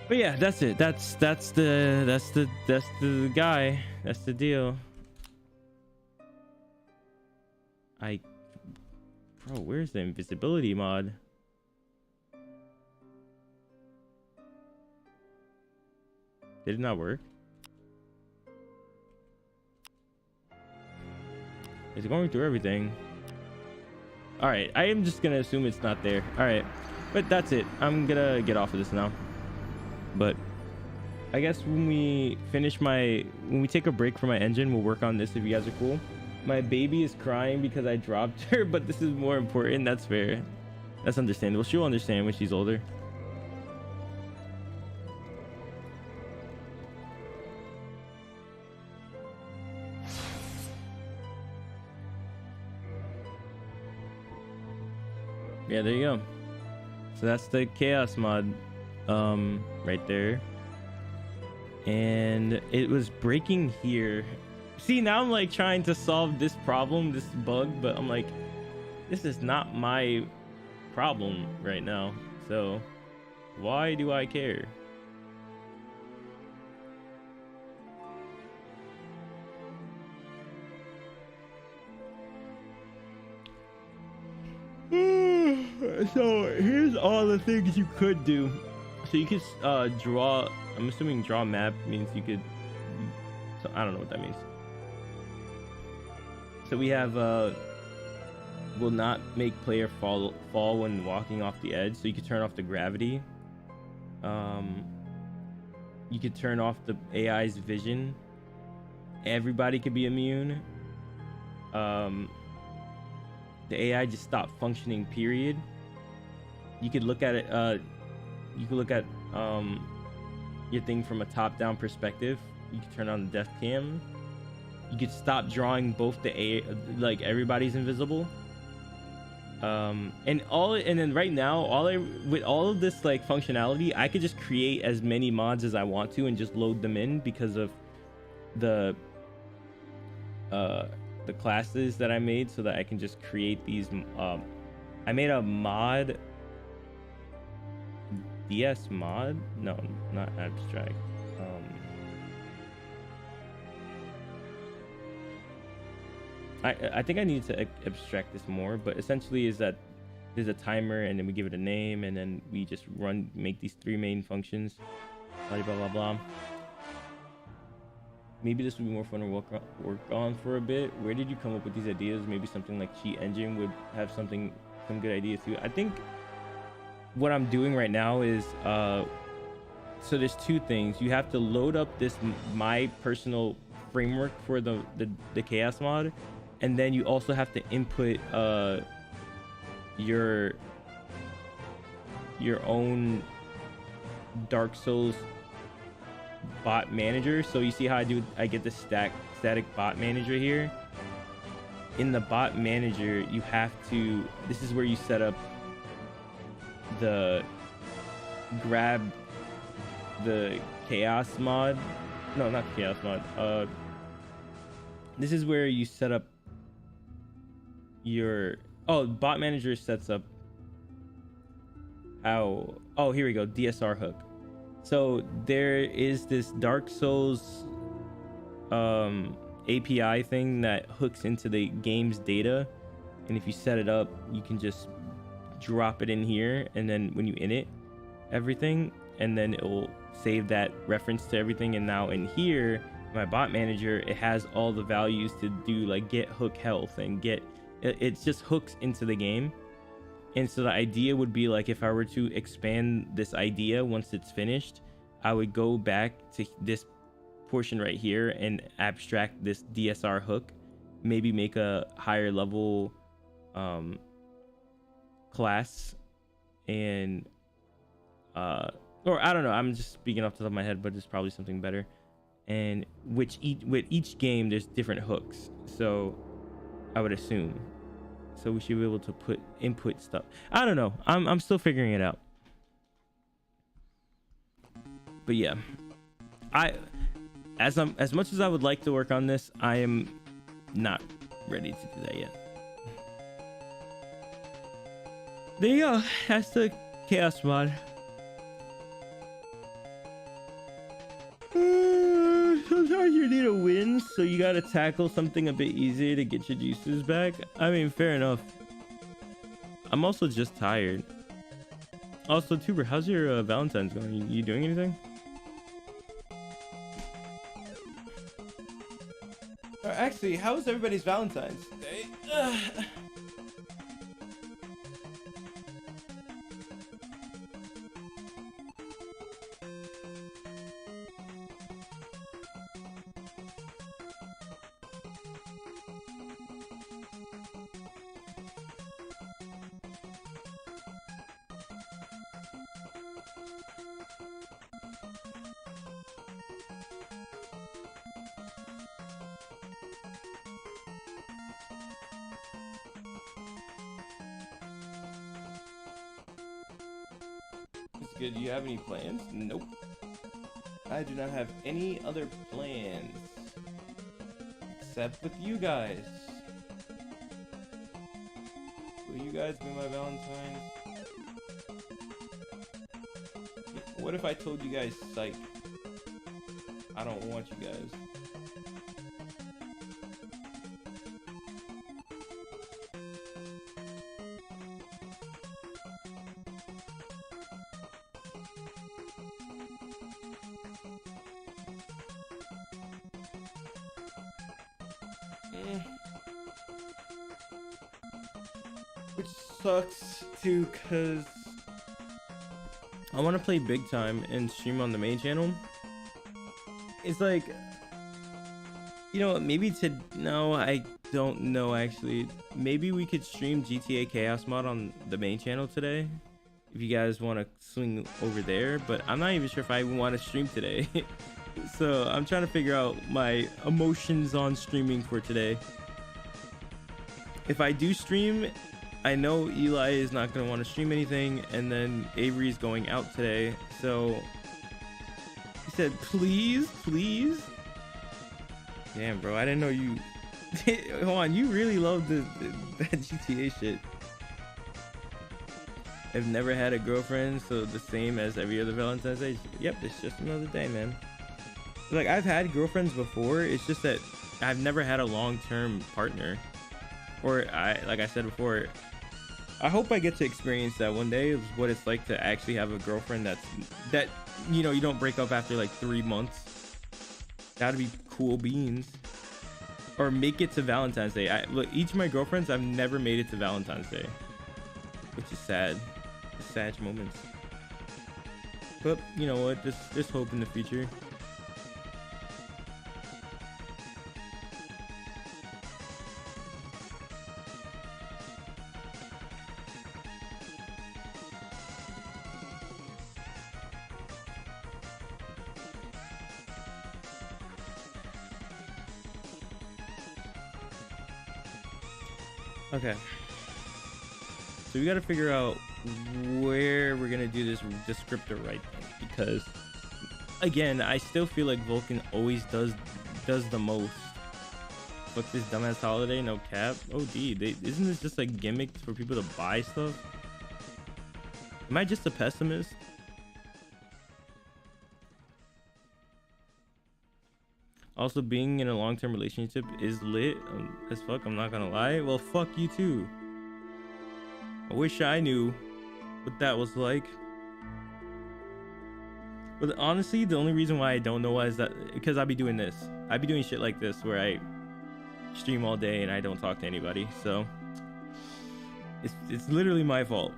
But yeah, that's it. That's the guy. That's the deal. Bro, where's the invisibility mod? Did it not work? It's going through everything. All right, I am just gonna assume it's not there. All right, but that's it. I'm gonna get off of this now. But I guess when we take a break for my engine, we'll work on this if you guys are cool. My baby is crying because I dropped her, but this is more important. That's fair. That's understandable. She'll understand when she's older. Yeah, there you go. So that's the chaos mod right there. And it was breaking here. See, now I'm like trying to solve this problem, this bug, but I'm like, this is not my problem right now. So why do I care? So here's all the things you could do. So you could draw, I'm assuming draw map means you could, so I don't know what that means. So we have will not make player fall when walking off the edge. So you could turn off the gravity. You could turn off the AI's vision. Everybody could be immune. The AI just stopped functioning, period. You could look at it, you could look at your thing from a top-down perspective. You could turn on the depth cam. You could stop drawing both the AI, like everybody's invisible. And then right now, with all of this like functionality, I could just create as many mods as I want to and just load them in because of the classes that I made, so that I can just create these. I made a mod, DS mod. No, not abstract. I think I need to abstract this more, but essentially is that there's a timer and then we give it a name and then we just make these 3 main functions. Blah blah blah blah. Maybe this would be more fun to work on for a bit. Where did you come up with these ideas? Maybe something like Cheat Engine would have some good ideas too. I think what I'm doing right now is so there's 2 things. You have to load up this my personal framework for the chaos mod, and then you also have to input your own Dark Souls bot manager. So you see how I get the static bot manager here. In the bot manager, you have to, this is where you set up grab the chaos mod. No, not the chaos mod. This is where you set up your, bot manager sets up how, here we go, DSR hook. So there is this Dark Souls API thing that hooks into the game's data, and if you set it up, you can just drop it in here, and then when you init everything, and then it will save that reference to everything. And now in here, my bot manager, it has all the values to do like get hook health and it just hooks into the game. And so the idea would be like, if I were to expand this idea once it's finished, I would go back to this portion right here and abstract this DSR hook, maybe make a higher level class, and or I don't know, I'm just speaking off the top of my head, but it's probably something better. And with each game there's different hooks, so I would assume, so we should be able to input stuff. I don't know, I'm still figuring it out. But yeah, as much as I would like to work on this, I am not ready to do that yet. There you go, that's the chaos mod. Sometimes you need a win, so you gotta tackle something a bit easier to get your juices back. I mean, fair enough. I'm also just tired. Also, Tuber, how's your Valentine's going? You doing anything? Actually, how's everybody's Valentine's Day? good. Do you have any plans? Nope. I do not have any other plans. Except with you guys. Will you guys be my Valentines? What if I told you guys, psych? I don't want you guys. Which sucks too, cause I want to play big time and stream on the main channel. It's like, you know, maybe no, I don't know actually. Maybe we could stream GTA Chaos Mod on the main channel today, if you guys want to swing over there. But I'm not even sure if I want to stream today. So I'm trying to figure out my emotions on streaming for today. If I do stream, I know Eli is not going to want to stream anything, and then Avery's going out today, so he said please. Damn, bro, I didn't know you hold on, you really love that GTA shit. I've never had a girlfriend, so the same as every other Valentine's Day. Yep, it's just another day, man. Like, I've had girlfriends before, it's just that I've never had a long-term partner. Or like I said before, I hope I get to experience that one day, is what it's like to actually have a girlfriend that you know, you don't break up after like 3 months. That'd be cool beans. Or make it to Valentine's Day. Look, each of my girlfriends, I've never made it to Valentine's Day, which is sad. Sad moments. But you know what? Just hope in the future. Okay, so we got to figure out where we're gonna do this descriptor right thing, because again, I still feel like Vulcan always does the most. Fuck this dumbass holiday, no cap. OD, isn't this just like gimmicks for people to buy stuff? Am I just a pessimist? Also, being in a long-term relationship is lit as fuck, I'm not gonna lie. Well, fuck you too. I wish I knew what that was like. But honestly, the only reason why I don't know why is that because I be doing this. I be doing shit like this where I stream all day and I don't talk to anybody. So it's literally my fault.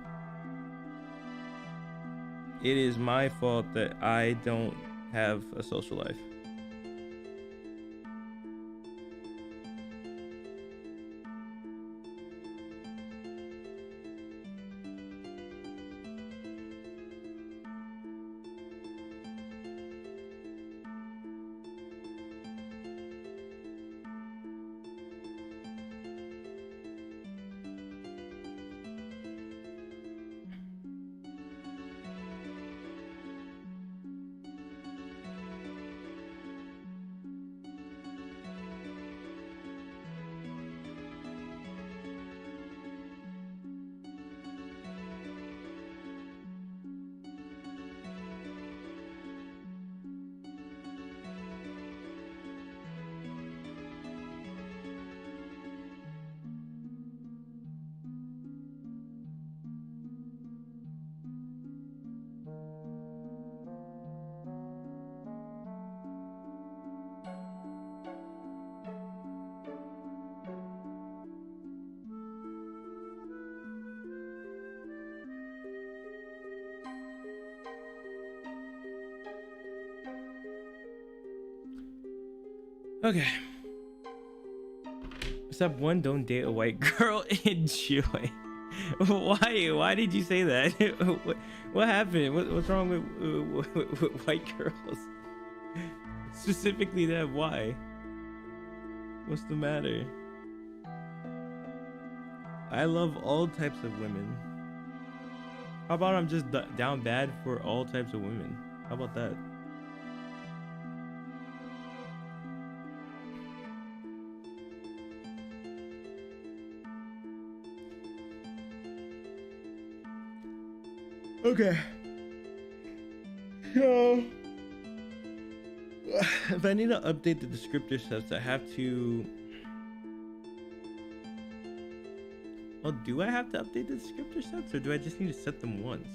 It is my fault that I don't have a social life. Okay. Step 1, don't date a white girl. Enjoy. Why did you say that? What happened? What's wrong with white girls? Specifically that, why? What's the matter? I love all types of women. How about I'm just down bad for all types of women? How about that? Okay. So if I need to update the descriptor sets, I have to. Well, do I have to update the descriptor sets, or do I just need to set them once?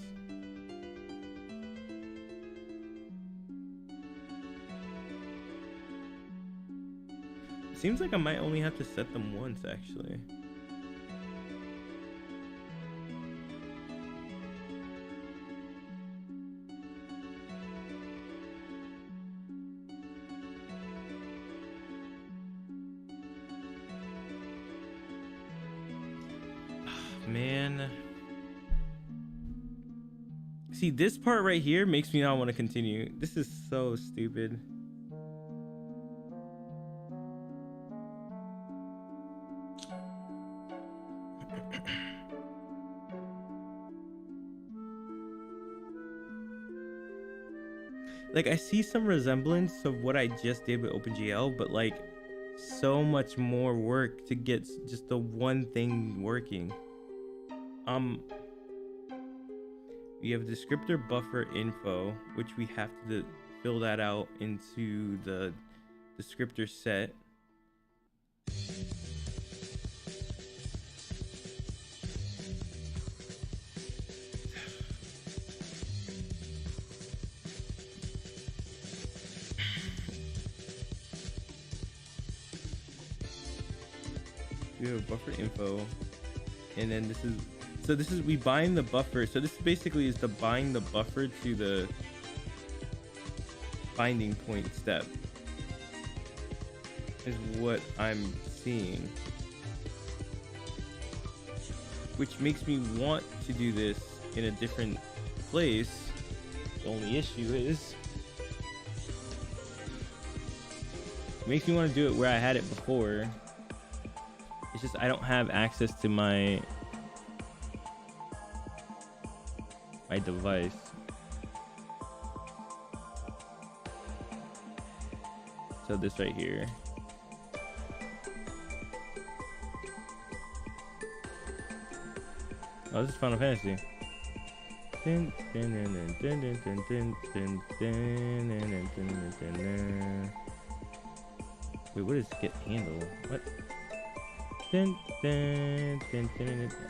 Seems like I might only have to set them once, actually. Man, see, this part right here makes me not want to continue. This is so stupid. Like, I see some resemblance of what I just did with OpenGL, but like so much more work to get just the one thing working. We have descriptor buffer info, which we have to fill that out into the descriptor set. We have buffer info, and then this is we bind the buffer. So this basically is to bind the buffer to the binding point step, is what I'm seeing, which makes me want to do this in a different place. The only issue is it makes me want to do it where I had it before. It's just I don't have access to my device. So this right here. Oh, this is Final Fantasy. Wait, what is get handle? What?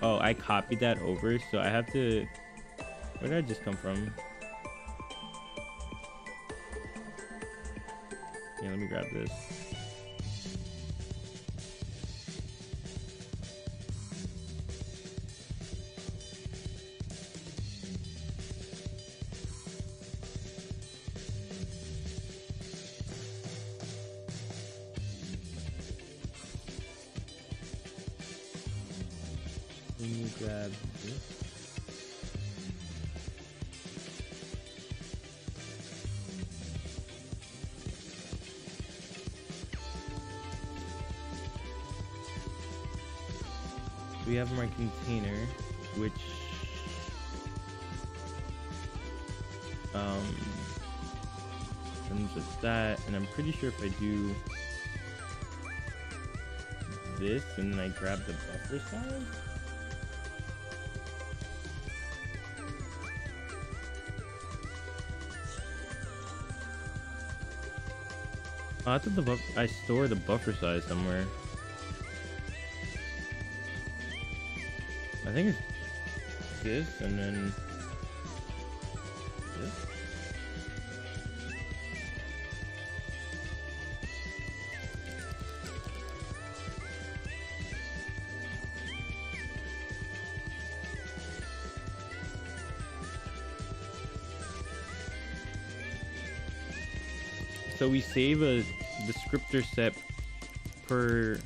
Oh, I copied that over, so I have to. Where did I just come from? Yeah, let me grab this. Let me grab this. We have my container, which comes with that, and I'm pretty sure if I do this and then I grab the buffer size, oh, I thought I store the buffer size somewhere. I think it's this and then this. So we save a descriptor set per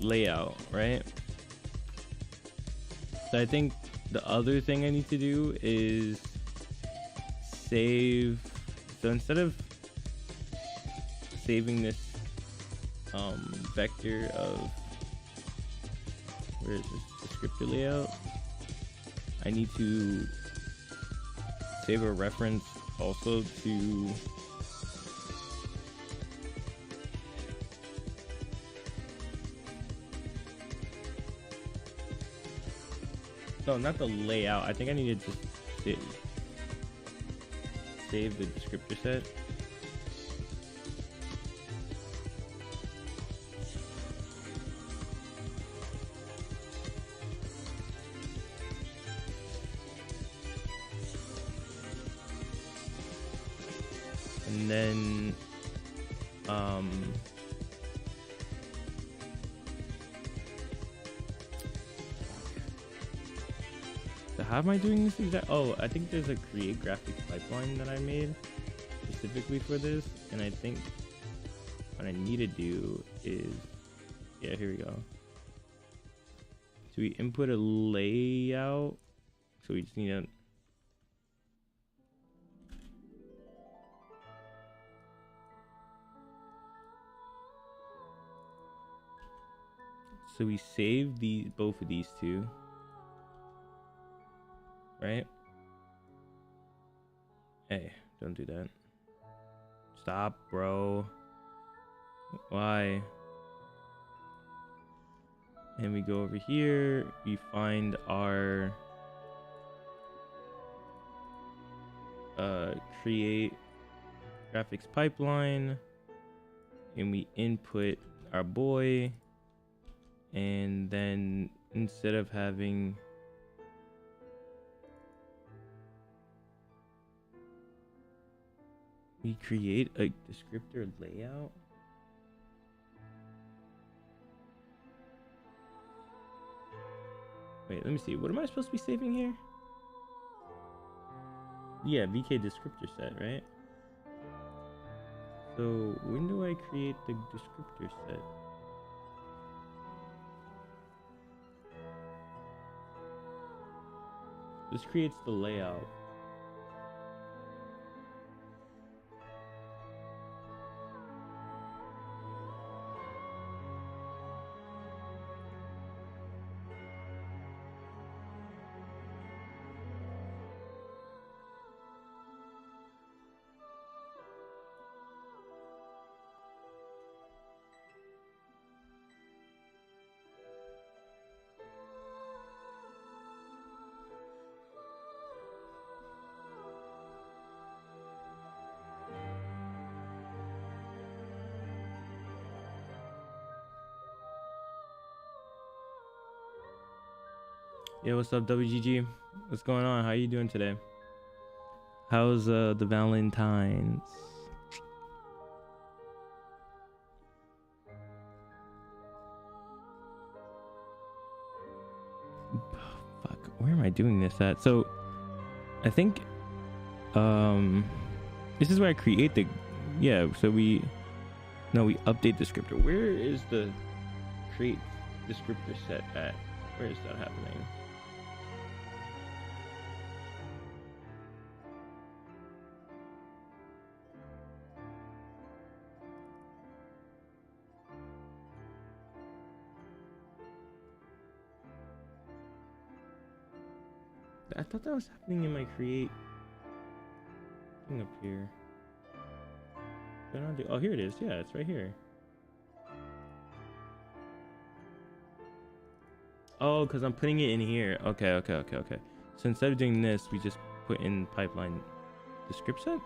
layout, right? So I think the other thing I need to do is save. So instead of saving this vector of, where is this descriptor layout? I need to save a reference also to no, not the layout. I think I need to just save the descriptor set. And then so how am I doing this exact? Oh, I think there's a create graphics pipeline that I made specifically for this, and I think what I need to do is, yeah, here we go. So we input a layout, so we just need to so we save these, both of these two, right? Hey, don't do that. Stop, bro. Why? And we go over here, we find our create graphics pipeline, and we input our boy, and then instead of having we create a descriptor layout. Wait, let me see. What am I supposed to be saving here? Yeah, VK descriptor set, right? So when do I create the descriptor set? This creates the layout. Yeah, what's up, WGG? What's going on? How you doing today? How's the Valentines? Fuck, where am I doing this at? So I think this is where I create the, yeah, so we update descriptor. Where is the create descriptor set at? Where is that happening? I thought that was happening in my create thing up here. Oh, here it is. Yeah, it's right here. Oh, because I'm putting it in here. Okay. So instead of doing this, we just put in pipeline the script set?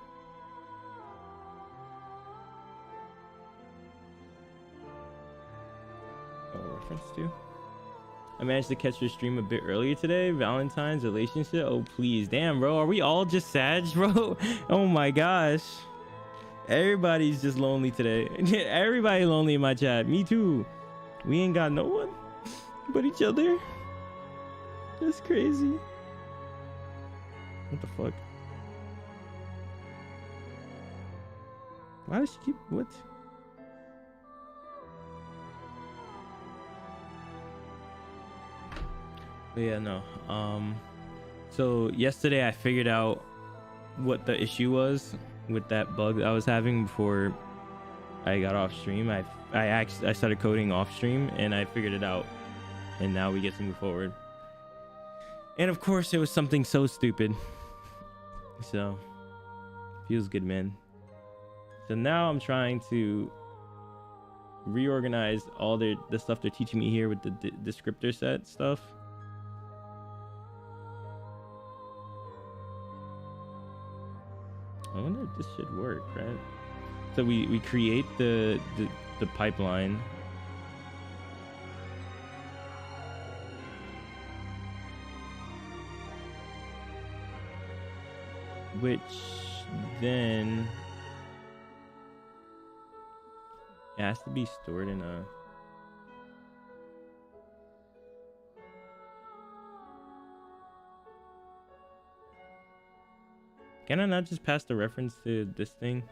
Oh, reference to? I managed to catch your stream a bit earlier today. Valentine's relationship. Oh, please. Damn, bro. Are we all just sad, bro? Oh my gosh. Everybody's just lonely today. Everybody lonely in my chat. Me too. We ain't got no one but each other. That's crazy. What the fuck? Why does she keep what? But yeah, no. So yesterday I figured out what the issue was with that bug that I was having before I got off stream. I started coding off stream and I figured it out, and now we get to move forward. And of course it was something so stupid. So feels good, man. So now I'm trying to reorganize all the stuff they're teaching me here with the descriptor set stuff. I wonder if this should work, right? So we create the pipeline. Which then it has to be stored in a Can I not just pass the reference to this thing?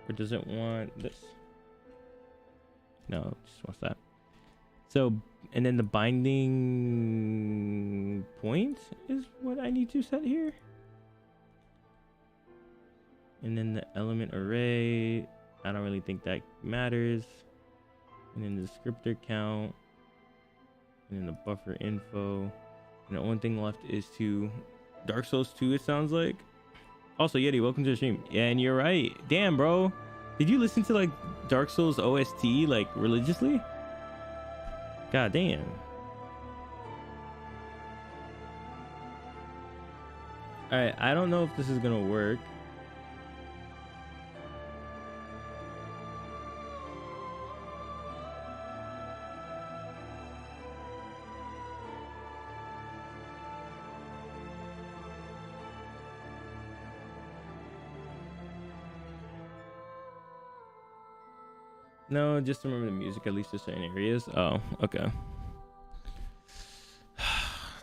Or does it want this? No, it just wants that. So, and then the binding point is what I need to set here. And then the element array, I don't really think that matters. And then the descriptor count. And then the buffer info. And the only thing left is to Dark Souls 2, it sounds like. Also, Yeti, welcome to the stream. Yeah, and you're right. Damn, bro. Did you listen to like Dark Souls OST like religiously? God damn. Alright, I don't know if this is gonna work. No, just remember the music, at least to certain areas. Oh, okay.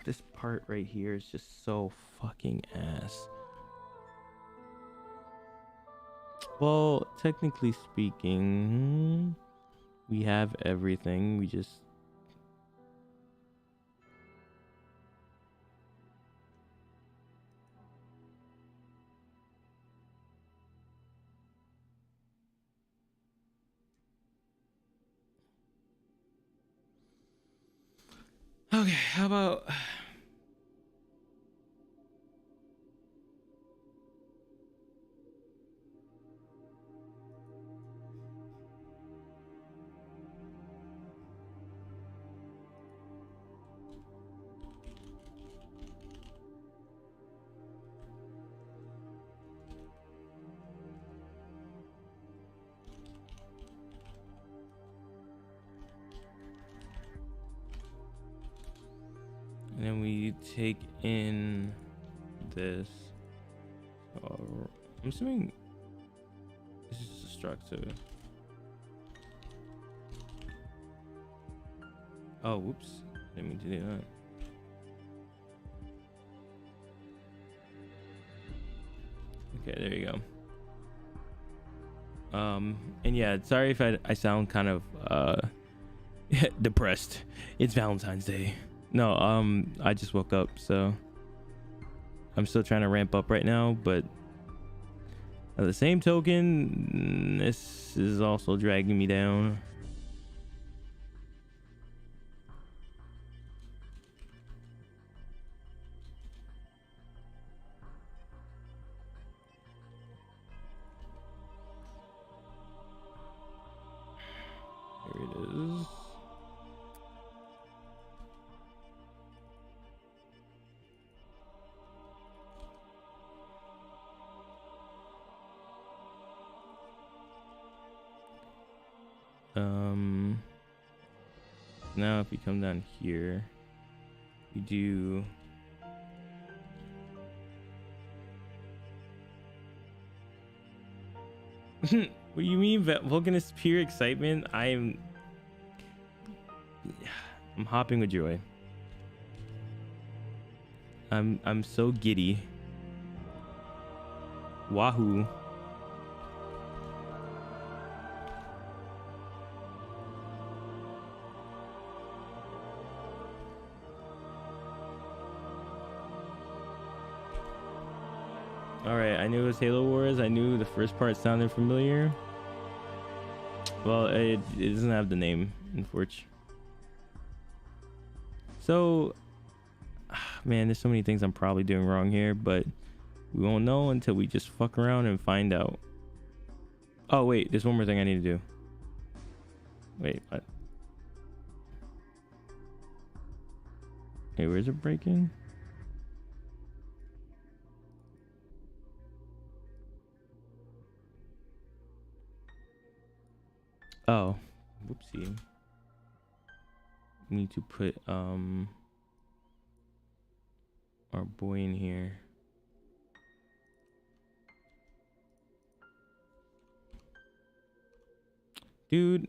This part right here is just so fucking ass. Well, technically speaking, we have everything. We just... Okay, how about... And then we take in this. I'm assuming this is a structure. Oh, whoops. Didn't mean to do that. Okay, there you go. And yeah, sorry if I sound kind of depressed. It's Valentine's Day. No, I just woke up, so I'm still trying to ramp up right now, but at the same token, this is also dragging me down. Here it is. Now if you come down here, you do what do you mean Vulcan is pure excitement? I'm hopping with joy. I'm so giddy. Wahoo. All right, I knew it was Halo Wars. I knew the first part sounded familiar. Well, it doesn't have the name, unfortunately. So, man, there's so many things I'm probably doing wrong here, but we won't know until we just fuck around and find out. Oh, wait, there's one more thing I need to do. Wait, what? Hey, where's it breaking? Oh, whoopsie. We need to put our boy in here. Dude.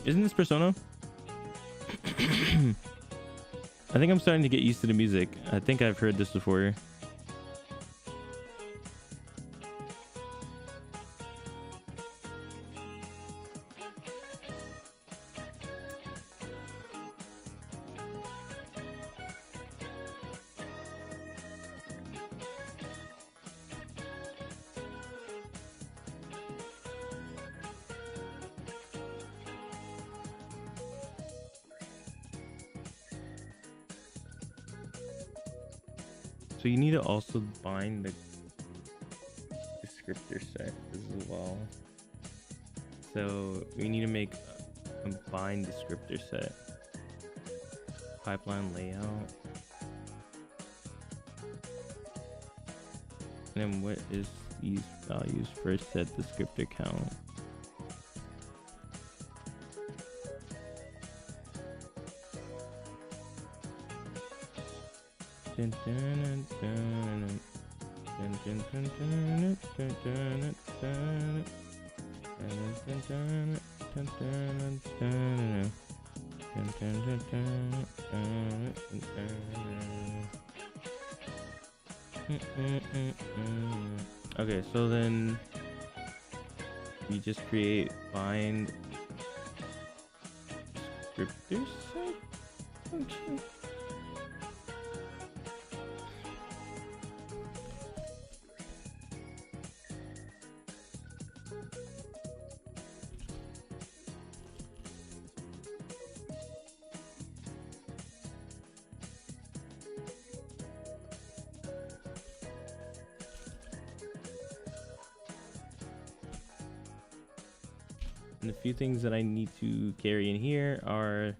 Isn't this Persona? I think I'm starting to get used to the music. I think I've heard this before. So you need to also bind the descriptor set as well. So we need to make a bind descriptor set. Pipeline layout. And then what is these values for set descriptor count? Okay, so then we just create bind descriptor set function. And the few things that I need to carry in here are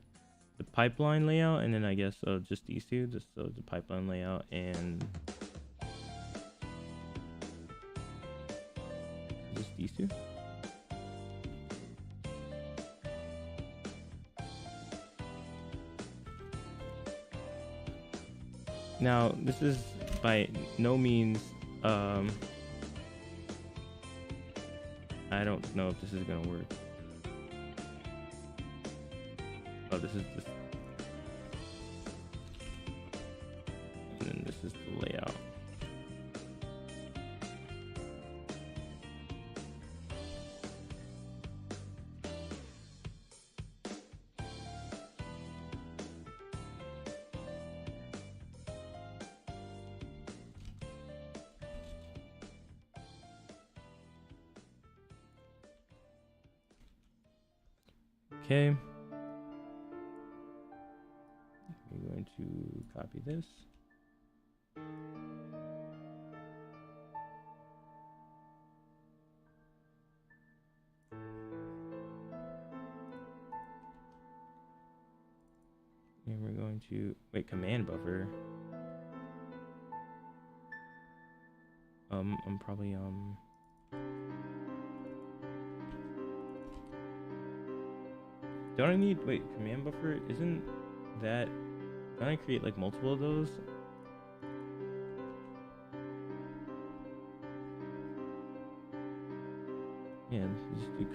the pipeline layout, and then I guess just these two, just so the pipeline layout and just these two. Now, this is by no means, I don't know if this is gonna work. Oh, this is this. And then this is the layout. Okay. I'm going to copy this. And we're going to wait, command buffer. I'm probably don't I need wait, command buffer? Isn't that, don't I create like multiple of those? Yeah, just do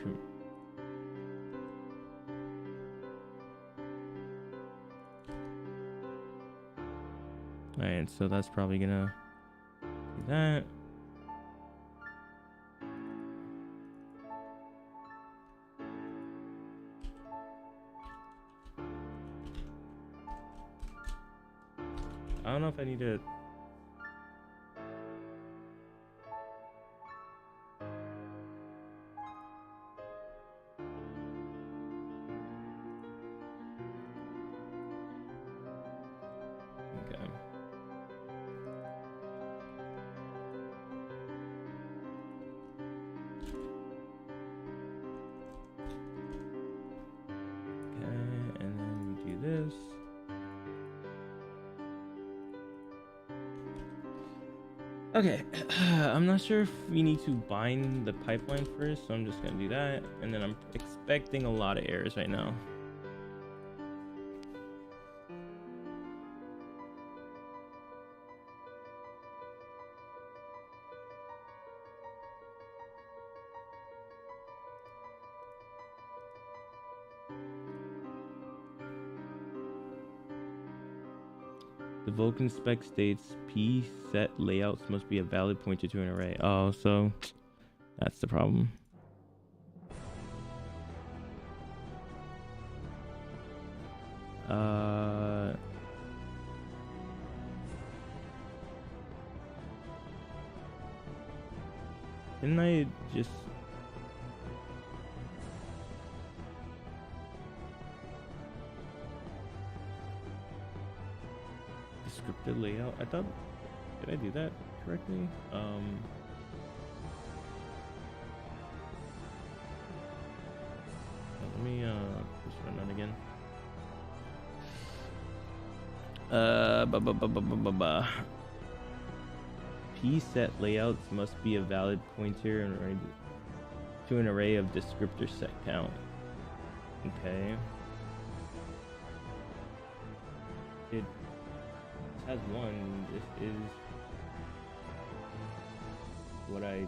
alright, so that's probably gonna do that. I don't know if I need to. Okay. Okay, and then we do this. Okay, I'm not sure if we need to bind the pipeline first, so I'm just gonna do that. And then I'm expecting a lot of errors right now. The Vulkan spec states P set layouts must be a valid pointer to an array. Oh, so that's the problem. Didn't I just... Descriptive layout? I thought... Did I do that correctly? Let me just run that again. P set layouts must be a valid pointer to an array of descriptor set count. Okay. It has one. This is what I...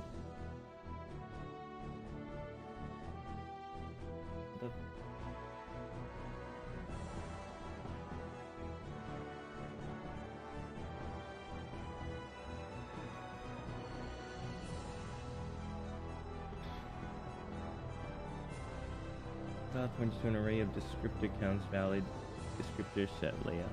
points to an array of descriptor counts, valid descriptor set layout.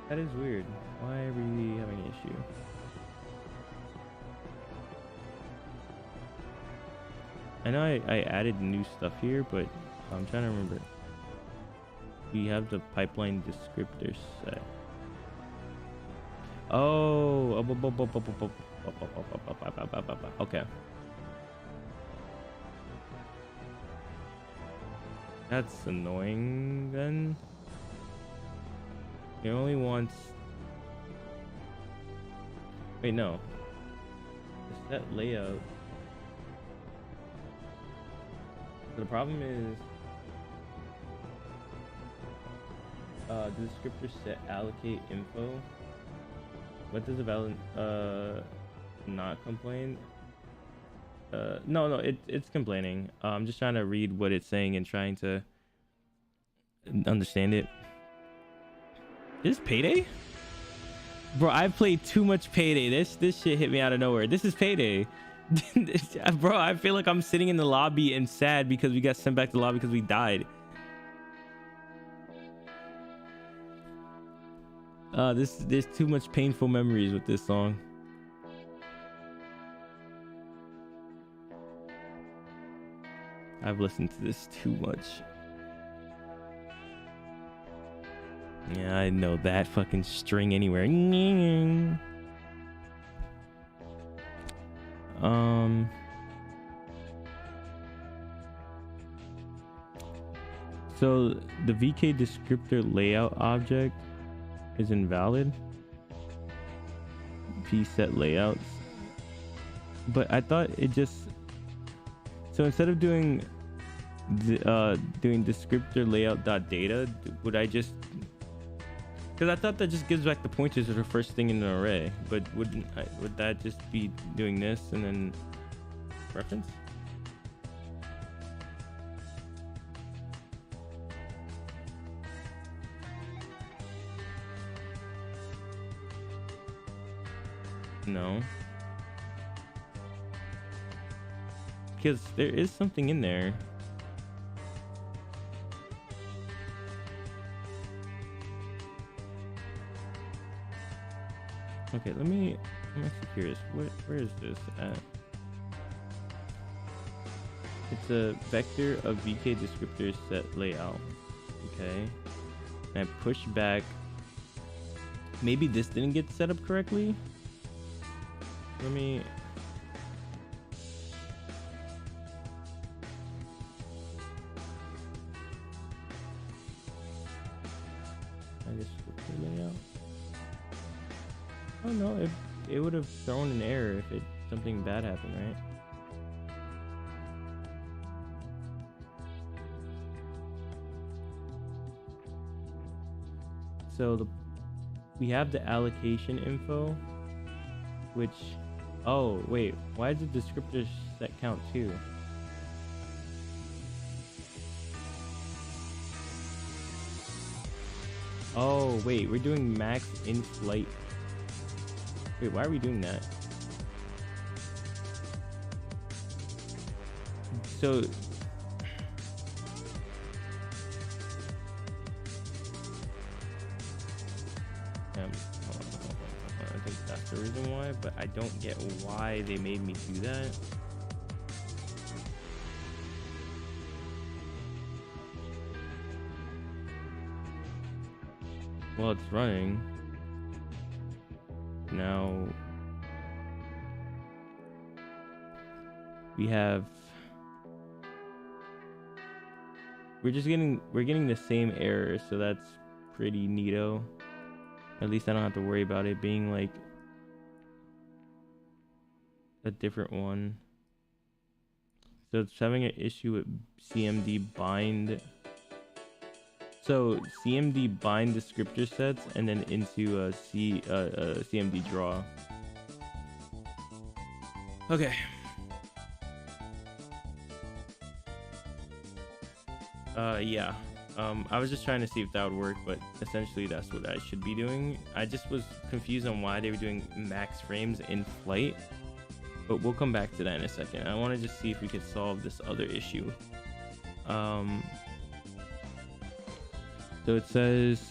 That is weird. Why are we having an issue? I know I added new stuff here, but I'm trying to remember. We have the pipeline descriptor set. Oh, okay. That's annoying then. It only wants... Wait, no. The set layout. The problem is the descriptor set allocate info. What does a valid not complain? No, it's complaining. I'm just trying to read what it's saying and trying to understand it. Is this Payday? Bro, I've played too much Payday. This shit hit me out of nowhere. This is Payday. Bro, I feel like I'm sitting in the lobby and sad because we got sent back to the lobby because we died. There's too much painful memories with this song. I've listened to this too much. Yeah, I know that fucking string anywhere. So the VK descriptor layout object is invalid. P set layouts. But I thought it just... So instead of doing descriptor layout dot data, would I just... Because I thought that just gives back the pointers to the first thing in an array, but would that just be doing this and then reference? No. Because there is something in there. Okay, I'm actually curious. Where is this at? It's a vector of VK descriptor set layout. Okay. And I push back. Maybe this didn't get set up correctly. Let me. I just descriptor layout. Oh no, it would have thrown an error if something bad happened, right? So we have the allocation info, which, oh wait, why does the descriptor set count too? Oh wait, we're doing max in flight. Wait, why are we doing that? So I think that's the reason why, but I don't get why they made me do that. Well, it's running. Now we have we're getting the same error, so that's pretty neato. At least I don't have to worry about it being like a different one. So it's having an issue with CMD bind. So CMD bind descriptor sets and then into a CMD draw. Okay. Yeah. I was just trying to see if that would work, but essentially that's what I should be doing. I just was confused on why they were doing max frames in flight, but we'll come back to that in a second. I want to just see if we could solve this other issue. So it says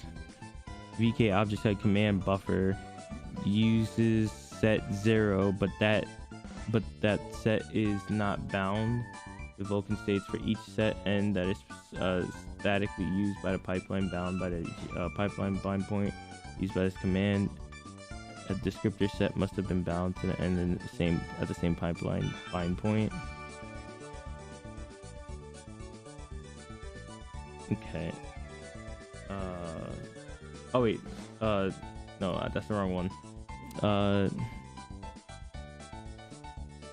VK object side command buffer uses set 0, but that set is not bound. The Vulkan states for each set and that is statically used by the pipeline bound by the pipeline bind point used by this command. A descriptor set must have been bound to the end in at the same pipeline bind point. Okay. Oh wait. No, that's the wrong one.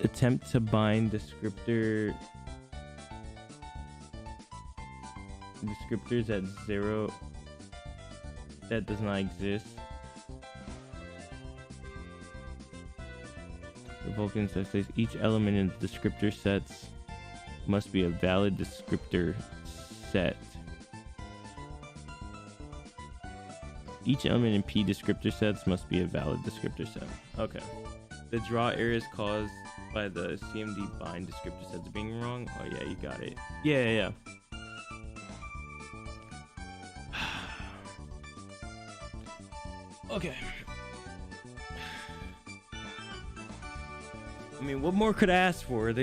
Attempt to bind descriptors at 0. That does not exist. The Vulkan says each element in the descriptor sets must be a valid descriptor set. Each element in P descriptor sets must be a valid descriptor set. Okay. The draw error is caused by the CMD bind descriptor sets being wrong. Oh yeah, you got it. Yeah. Okay. I mean, what more could I ask for?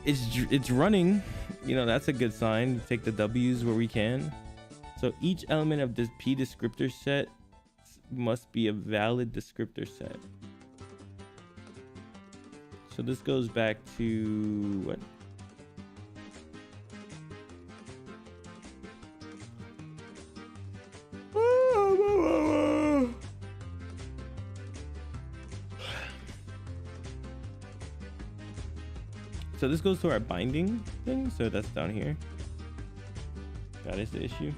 It's running. You know, that's a good sign. Take the W's where we can. So each element of this P descriptor set must be a valid descriptor set. So this goes back to what? So this goes to our binding thing. So that's down here. That is the issue.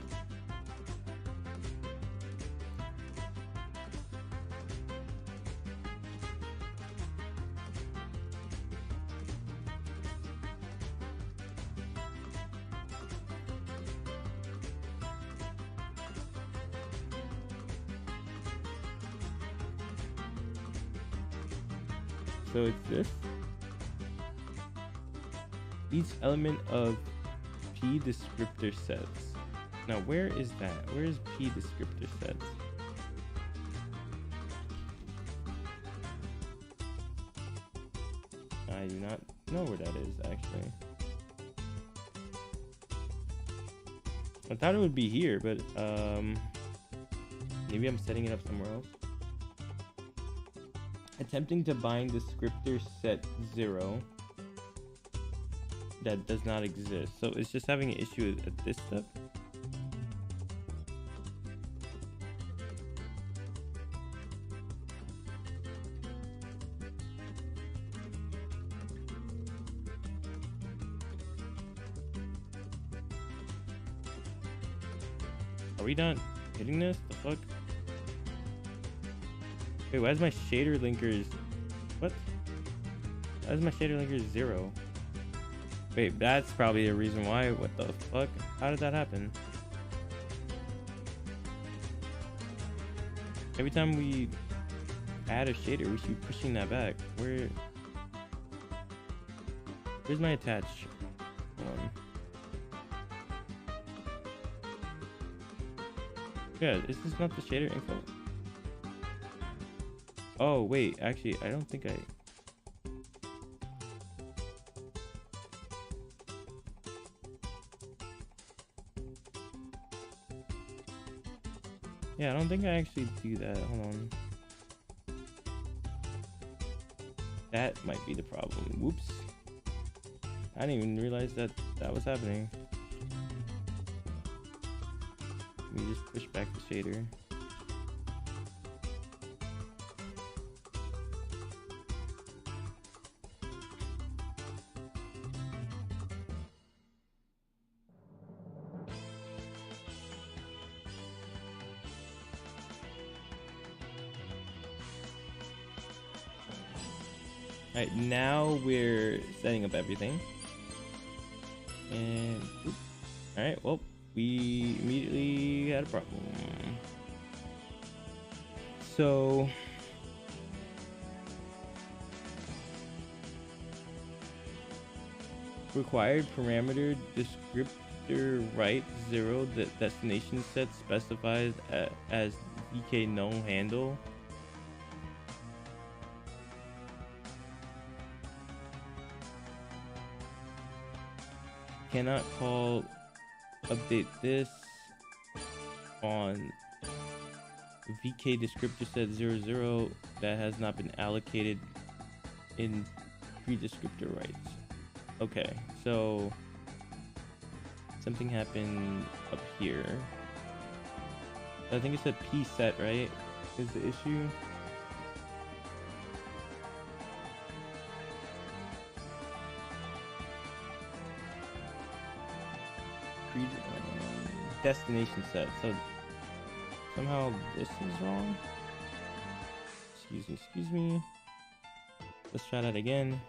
So it's this. Each element of P descriptor sets. Now where is that? Where is P descriptor sets? I do not know where that is actually. I thought it would be here, but maybe I'm setting it up somewhere else. Attempting to bind descriptor set 0 that does not exist. So it's just having an issue at this step. Are we not hitting this? The fuck? Wait, why is my shader linkers... What? Why is my shader linkers 0? Wait, that's probably the reason why. What the fuck? How did that happen? Every time we add a shader, we should be pushing that back. Where's my attach? Hold on. Yeah, is this not the shader info? Oh, wait, actually, I don't think I... Yeah, I don't think I actually do that. Hold on. That might be the problem. Whoops. I didn't even realize that that was happening. Let me just push back the shader. Alright, now we're setting up everything. And alright, well, we immediately had a problem. So required parameter descriptor right 0 the destination set specifies as VK no handle. Cannot call update this on VK descriptor set 00 that has not been allocated in pre-descriptor rights. Okay, so something happened up here. I think it's a P set, right? Is the issue? Destination set. So somehow this is wrong. Excuse me. Let's try that again.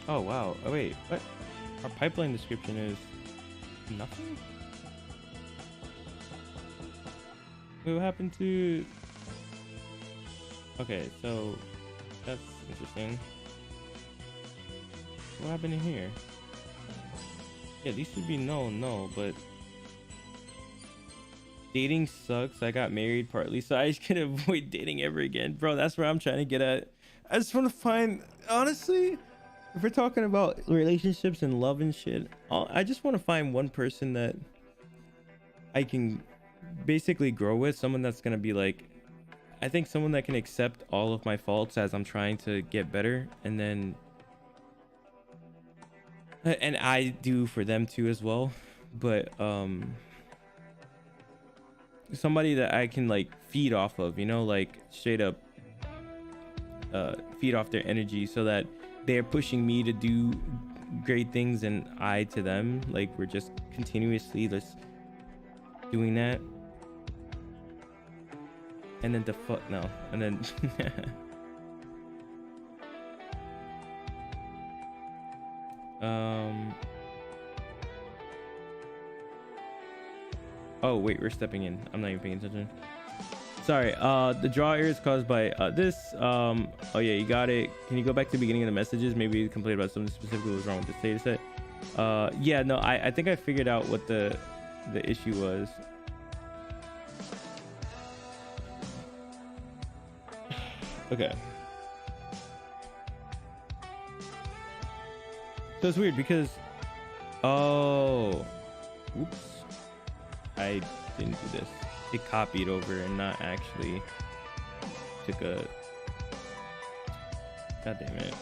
Oh wow. Oh wait, what? Our pipeline description is nothing? Wait, what happened to... Okay, so that's interesting. What happened in here? Yeah, these should be no, but dating sucks. I got married partly, so I just can avoid dating ever again. Bro, that's where I'm trying to get at. I just want to find, honestly, if we're talking about relationships and love and shit, I just want to find one person that I can basically grow with, someone that's gonna be like, I think someone that can accept all of my faults as I'm trying to get better, and then and I do for them too as well, but somebody that I can like feed off of, you know, like straight up feed off their energy so that they're pushing me to do great things and I to them, like we're just continuously just doing that. And then and then Oh wait, we're stepping in. I'm not even paying attention. Sorry. The draw error is caused by this. Oh yeah, you got it. Can you go back to the beginning of the messages? Maybe complain about something specifically was wrong with this data set. Yeah, no, I think I figured out what the issue was. Okay. So it's weird because, oh, oops, I didn't do this. It copied over and not actually took a, god damn it.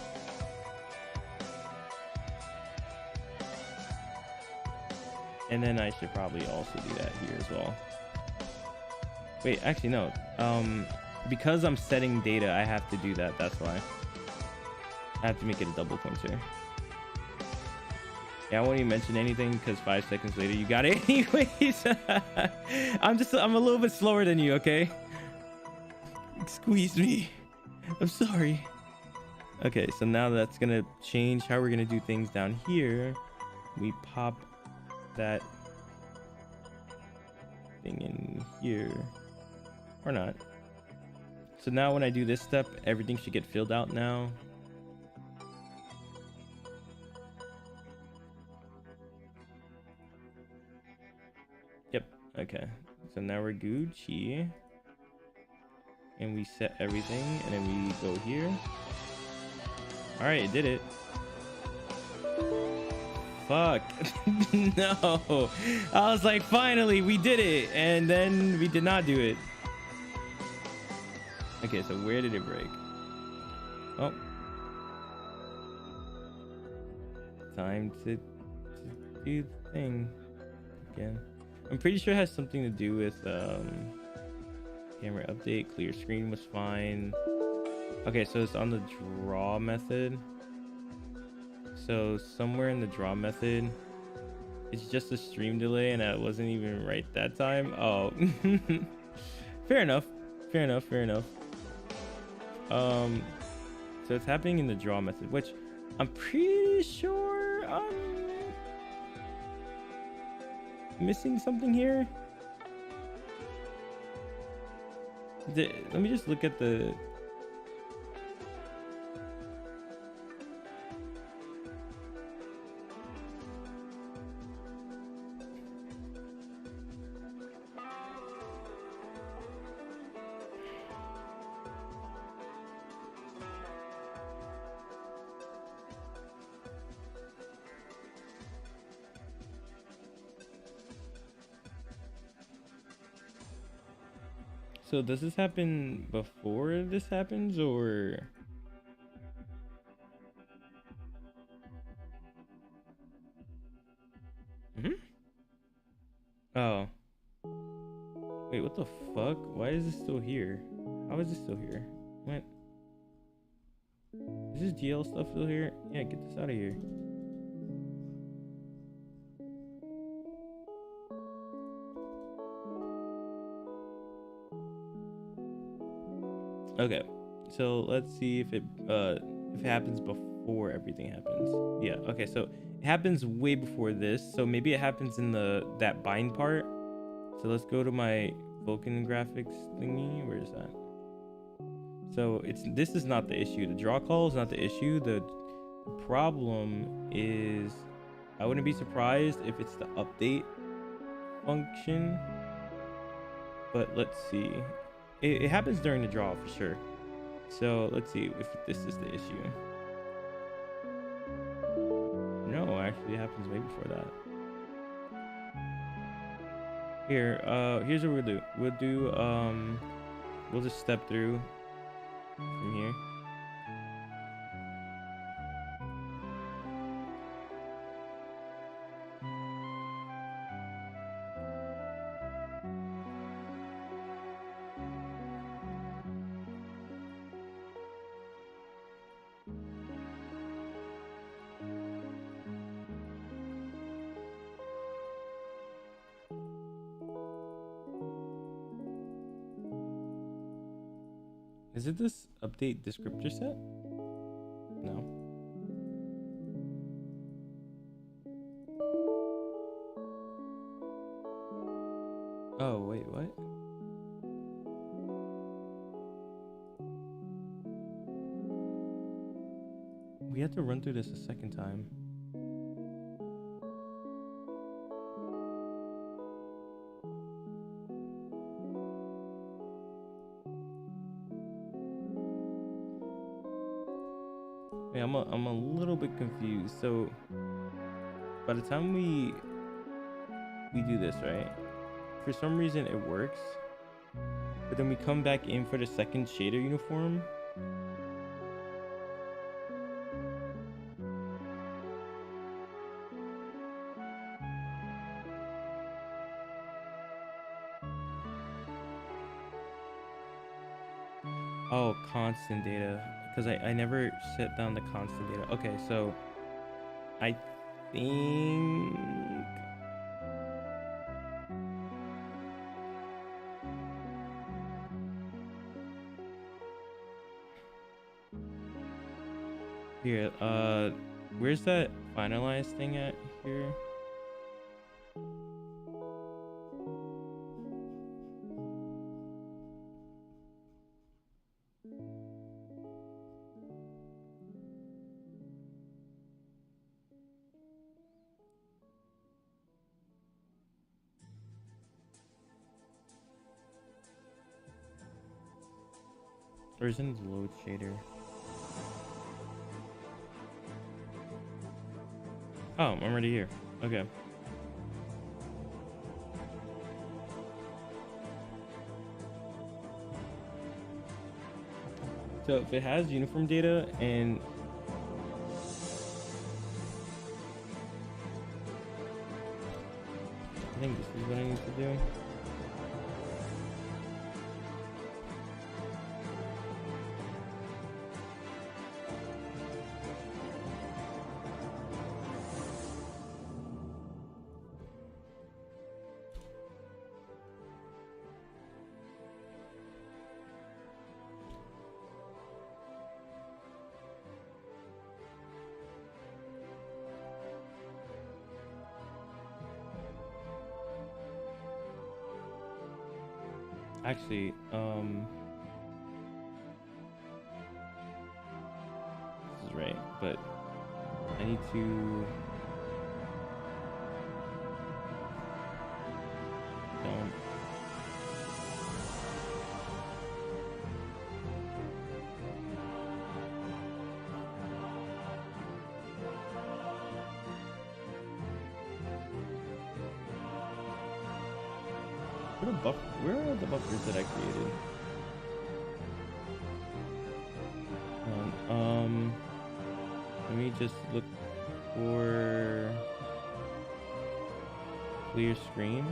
And then I should probably also do that here as well. Wait, actually no. Because I'm setting data, I have to do that. That's why. I have to make it a double pointer. Yeah, I won't even mention anything because 5 seconds later you got it anyways. I'm a little bit slower than you, okay? Squeeze me. I'm sorry. Okay, so now that's gonna change how we're gonna do things down here. We pop that thing in here. Or not. So now when I do this step, everything should get filled out now. Yep. Okay. So now we're Gucci. And we set everything. And then we go here. Alright, it did it. Fuck. No. I was like, finally, we did it. And then we did not do it. Okay, so where did it break? Oh. Time to do the thing again. I'm pretty sure it has something to do with camera update. Clear screen was fine. Okay, so it's on the draw method. So somewhere in the draw method, it's just a stream delay and I wasn't even right that time. Oh. Fair enough. Fair enough. Fair enough. So it's happening in the draw method, which I'm pretty sure I'm missing something here. Let me just look at the So does this happen before this happens or? Oh. Wait, what the fuck? Why is this still here? How is this still here? What? Is this GL stuff still here? Yeah, get this out of here. Okay, so let's see if it happens before everything happens. Yeah, okay, so it happens way before this, so maybe it happens in that bind part. So let's go to my Vulkan graphics thingy. Where is that? So this is not the issue. The draw call is not the issue. The problem is, I wouldn't be surprised if it's the update function, but let's see. It happens during the draw for sure. So let's see if this is the issue. No, actually it happens way before that. Here, here's what we'll do. We'll just step through from here. Is it this update descriptor set? No. Oh, wait, what? We have to run through this a second time. Yeah, I'm a little bit confused. So by the time we do this, right? For some reason it works, but then we come back in for the second shader uniform. Oh, constant data, because I never set down the constant data. Okay, so I think here, where's that finalized thing at here? Or is it the load shader? Oh, I'm already here. Okay. So if it has uniform data and I think this is what I need to do. Actually, this is right, but I need to don't. Where are the buffers that I created? Let me just look for clear screen.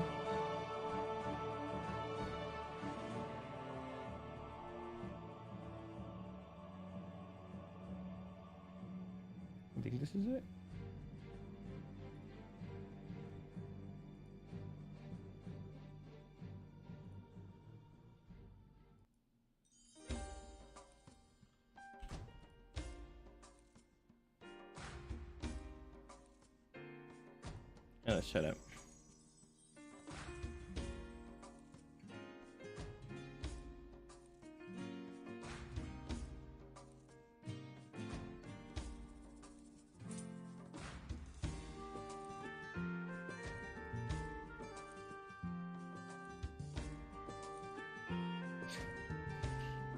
I think this is it. Oh, shut up.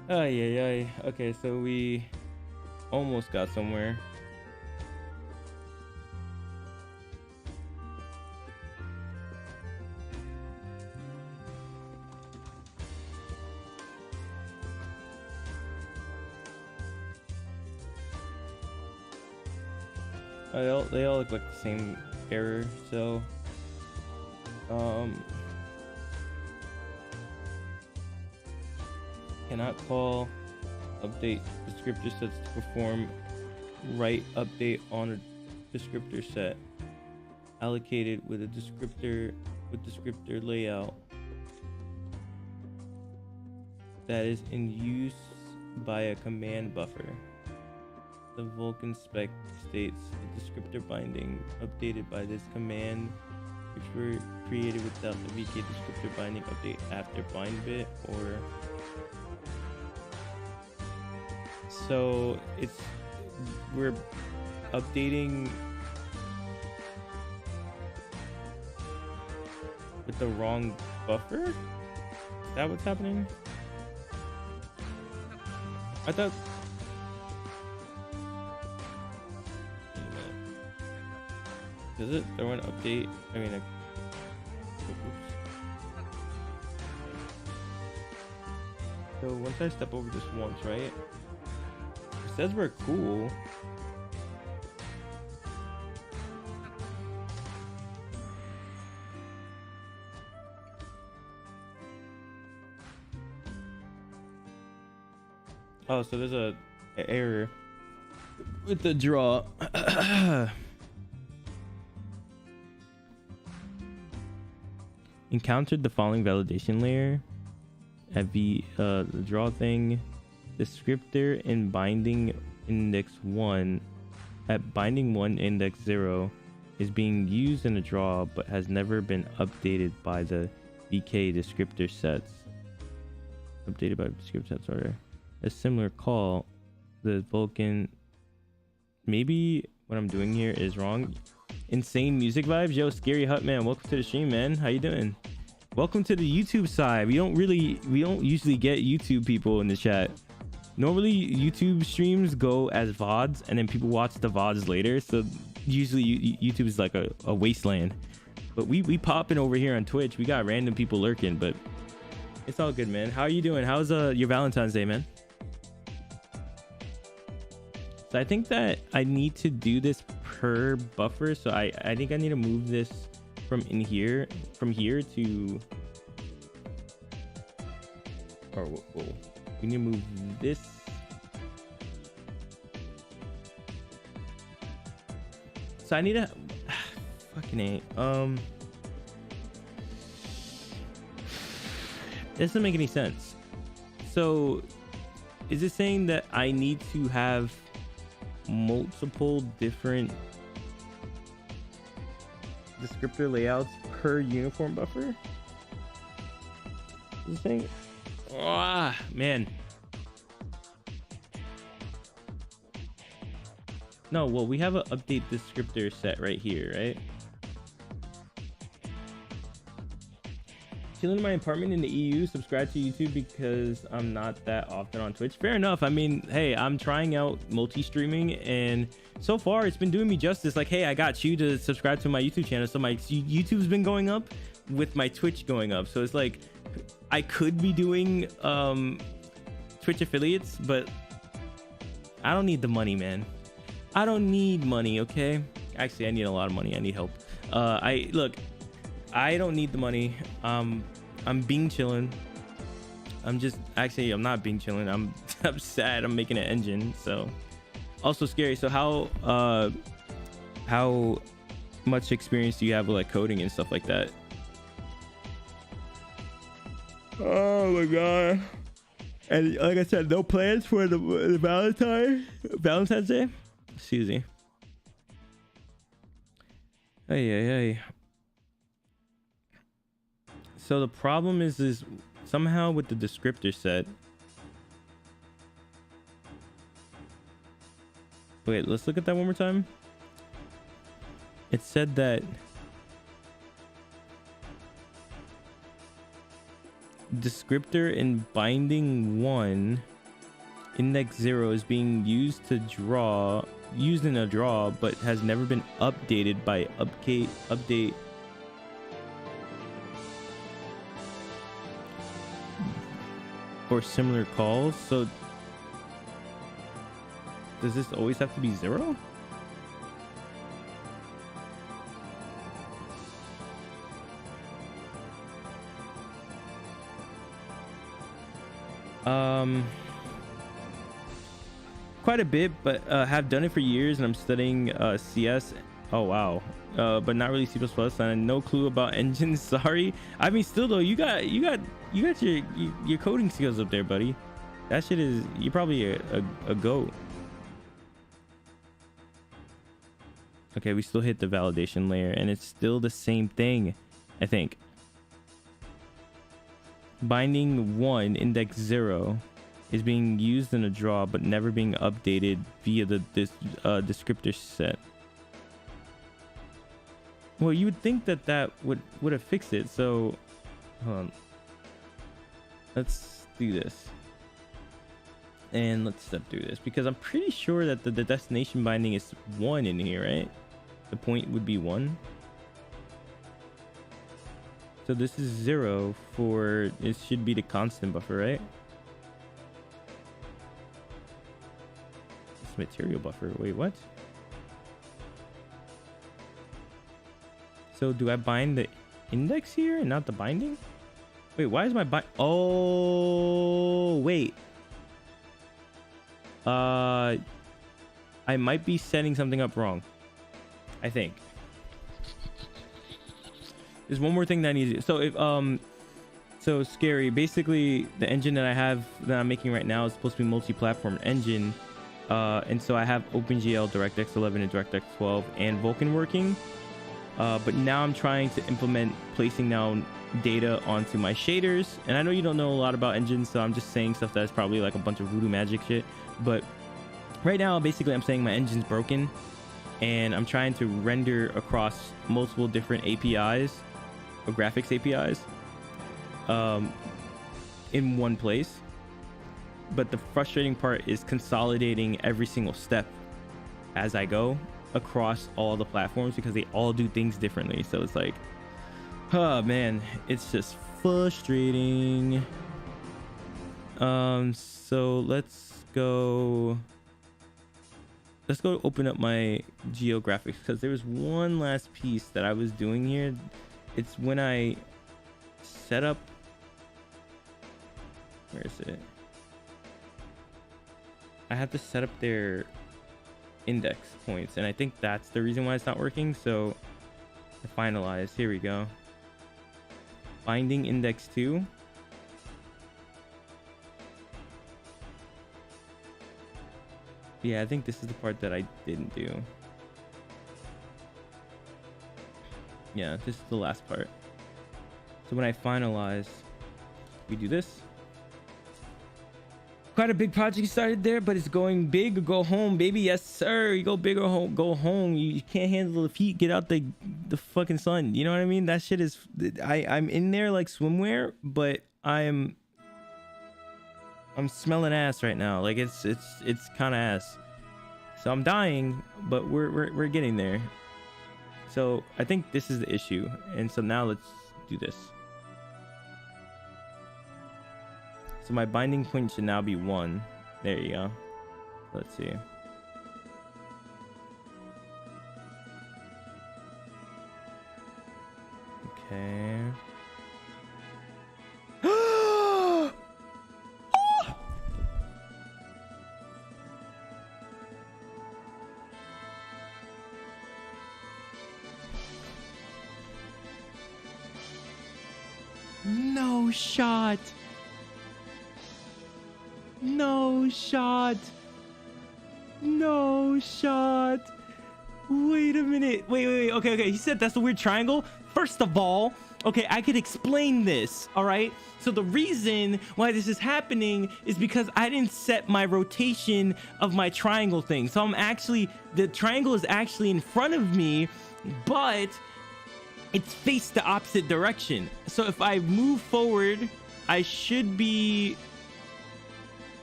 Oh, yeah. Okay, so we almost got somewhere. They all look like the same error, so cannot call update descriptor sets to perform write update on a descriptor set allocated with a descriptor layout that is in use by a command buffer. The Vulkan spec states the descriptor binding updated by this command which were created without the VK descriptor binding update after bind bit, or so we're updating with the wrong buffer? Is that what's happening? I thought. Does it throw an update? I mean, oops. So once I step over this once, right? It says we're cool. Oh, so there's a error with the draw. Encountered the following validation layer at the draw thing. Descriptor in binding index 1 at binding 1 index 0 is being used in a draw but has never been updated by the VK descriptor sets. Updated by descriptor sets order. A similar call, the Vulcan. Maybe what I'm doing here is wrong. Insane music vibes. Yo, Scary Hut Man, welcome to the stream, man. How you doing? Welcome to the YouTube side. We don't usually get YouTube people in the chat. Normally YouTube streams go as VODs and then people watch the VODs later. So usually YouTube is like a wasteland. But we popping over here on Twitch. We got random people lurking, but it's all good, man. How are you doing? How's your Valentine's Day, man? So I think that I need to do this per buffer. So I think I need to move this from here to, or whoa, we need to move this. So I need to fucking A. This doesn't make any sense. So is it saying that I need to have multiple different descriptor layouts per uniform buffer? Is it saying? Ah, man. No, well, we have an update descriptor set right here, right? Chilling in my apartment in the EU. Subscribe to YouTube because I'm not that often on Twitch. Fair enough. I mean, hey, I'm trying out multi-streaming and so far it's been doing me justice. Like, hey, I got you to subscribe to my YouTube channel, so my YouTube's been going up with my Twitch going up. So it's like I could be doing Twitch affiliates, but I don't need the money, man. I don't need money, okay? Actually, I need a lot of money. I need help. I don't need the money. I'm being chillin'. I'm not being chillin'. I'm sad. I'm making an engine. So also Scary. So how much experience do you have with like coding and stuff like that? Oh my god. And like I said, no plans for the Valentine's Day. Excuse me. Hey. So the problem is somehow with the descriptor set. Wait, let's look at that one more time. It said that descriptor in binding 1 index 0 is being used in a draw but has never been updated by update or similar calls. So does this always have to be 0? Quite a bit, but have done it for years, and I'm studying CS. Oh wow, but not really C++. And no clue about engines. Sorry. I mean, still though, you got your coding skills up there, buddy. That shit is, you're probably a goat. Okay, we still hit the validation layer and it's still the same thing, I think. Binding 1, index 0 is being used in a draw but never being updated via this descriptor set. Well, you would think that that would have fixed it. So, hold on. Let's do this. And let's step through this because I'm pretty sure that the destination binding is 1 in here, right? The point would be 1. So this is 0 for, it should be the constant buffer, right? It's material buffer. Wait, what? So do I bind the index here and not the binding? Wait, why is my oh, wait. I might be setting something up wrong. I think. There's one more thing that I need to do. So if so scary. Basically, the engine that I have that I'm making right now is supposed to be multi-platform engine. And so I have OpenGL, DirectX 11 and DirectX 12 and Vulkan working. But now I'm trying to implement placing down data onto my shaders. And I know you don't know a lot about engines, so I'm just saying stuff that's probably like a bunch of voodoo magic shit. But right now, basically, I'm saying my engine's broken. And I'm trying to render across multiple different APIs, or graphics APIs, in one place. But the frustrating part is consolidating every single step as I go across all the platforms because they all do things differently. So it's like, oh man, it's just frustrating. So let's go open up my geographics because there was one last piece that I was doing here. It's when I set up, where is it? I have to set up their index points, and I think that's the reason why it's not working. So to finalize, here we go. Binding index 2. Yeah, I think this is the part that I didn't do. Yeah, this is the last part. So when I finalize, we do this. Quite a big project started there, but it's going big or go home, baby. Yes, sir. You go big or go home. You can't handle the heat. Get out the fucking sun. You know what I mean? That shit is. I'm in there like swimwear, but I'm smelling ass right now. Like it's kind of ass. So I'm dying, but we're getting there. So I think this is the issue, and so now let's do this. So my binding point should now be 1. There you go. Let's see. Okay. No shot. No shot. No shot. Wait a minute. Wait. Okay. He said that's a weird triangle. First of all, okay, I could explain this. All right. So the reason why this is happening is because I didn't set my rotation of my triangle thing. So the triangle is actually in front of me, but it's faced the opposite direction. So if I move forward, I should be...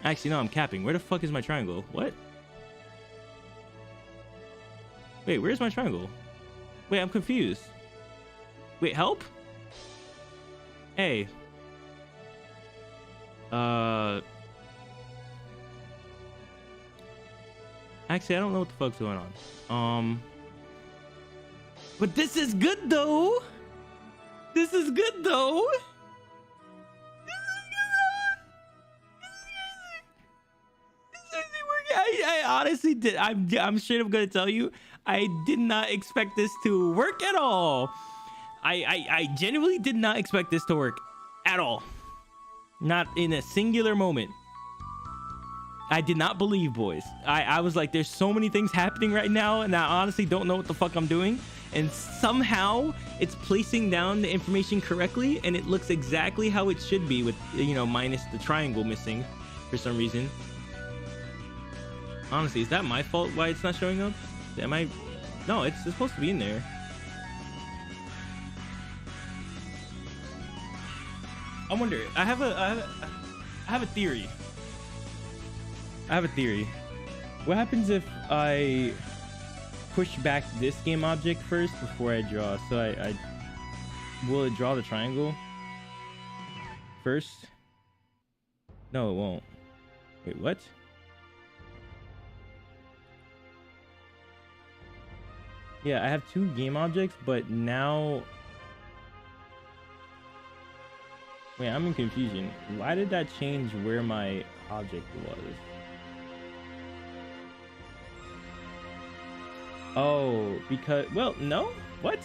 Actually, no, I'm capping. Where the fuck is my triangle? What? Wait, where's my triangle? Wait, I'm confused. Wait, help? Hey. Actually, I don't know what the fuck's going on. But this is good though. This is good though. I honestly did. I'm straight up gonna tell you, I did not expect this to work at all. I genuinely did not expect this to work at all. Not in a singular moment. I did not believe, boys. I was like, there's so many things happening right now, and I honestly don't know what the fuck I'm doing. And somehow it's placing down the information correctly, and it looks exactly how it should be with, you know, minus the triangle missing for some reason. Honestly, is that my fault why it's not showing up? Am I? No, it's supposed to be in there. I wonder. I have a theory. I have a theory. What happens if I push back this game object first before I draw? So I will it draw the triangle first? No, it won't. Wait, what? Yeah, I have two game objects, but now... Wait, I'm in confusion. Why did that change where my object was? Oh, because... Well, no? What?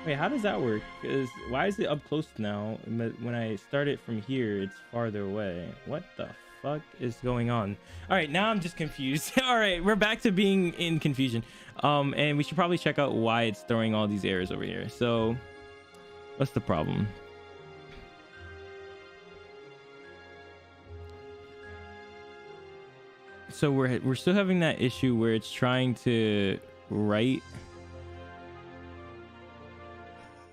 Wait, how does that work? Because why is it up close now? But when I start it from here, it's farther away. What the fuck is going on? All right, now I'm just confused. All right, we're back to being in confusion. And we should probably check out why it's throwing all these errors over here. So, what's the problem? So we're still having that issue where it's trying to write.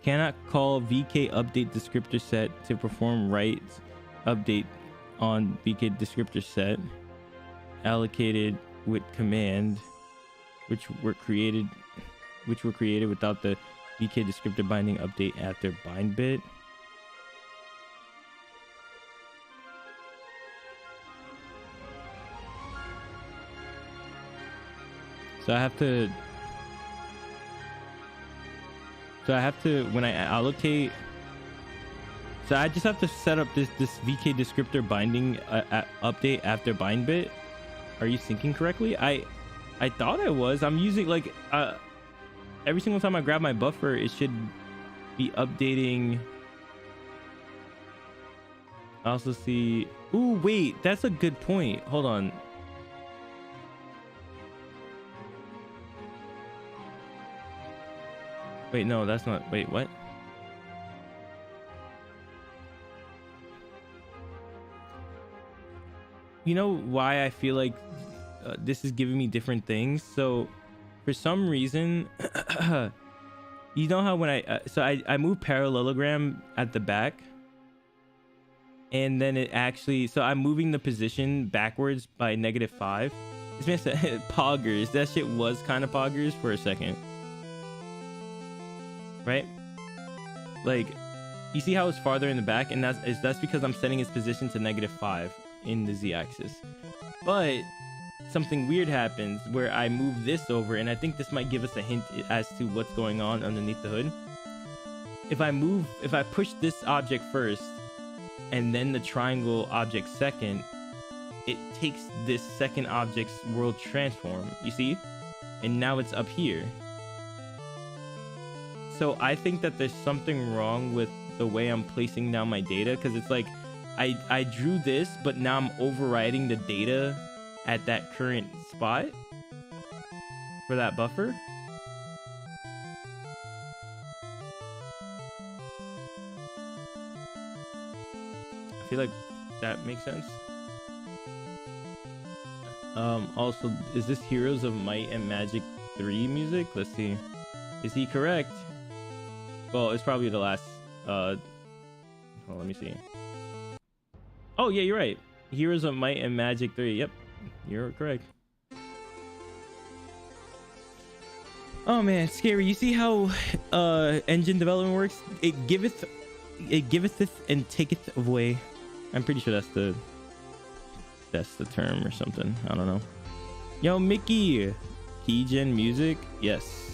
Cannot call VK update descriptor set to perform write update on VK descriptor set allocated with command, which were created without the VK descriptor binding update after bind bit. So I have to when I allocate, so I just have to set up this VK descriptor binding update after bind bit. Are you syncing correctly? I thought I was. I'm using like every single time I grab my buffer, it should be updating. I also see, ooh, wait, that's a good point. Hold on. Wait, no, that's not. Wait, what? You know why I feel like this is giving me different things? So, for some reason, you know how when I move parallelogram at the back, and then it actually, so I'm moving the position backwards by -5. This man said poggers. That shit was kind of poggers for a second. Right? Like, you see how it's farther in the back, and that's because I'm setting its position to -5 in the z-axis. But something weird happens where I move this over, and I think this might give us a hint as to what's going on underneath the hood. If I push this object first and then the triangle object second, it takes this second object's world transform, you see? And now it's up here. So I think that there's something wrong with the way I'm placing down my data, because it's like I drew this, but now I'm overriding the data at that current spot for that buffer. I feel like that makes sense. Also, is this Heroes of Might and Magic 3 music? Let's see. Is he correct? Well, it's probably the last, oh, let me see. Oh, yeah, you're right. Heroes of Might and Magic 3. Yep, you're correct. Oh, man, it's scary. You see how engine development works? It giveth and taketh away. I'm pretty sure that's the term or something. I don't know. Yo, Mickey. Keygen music? Yes.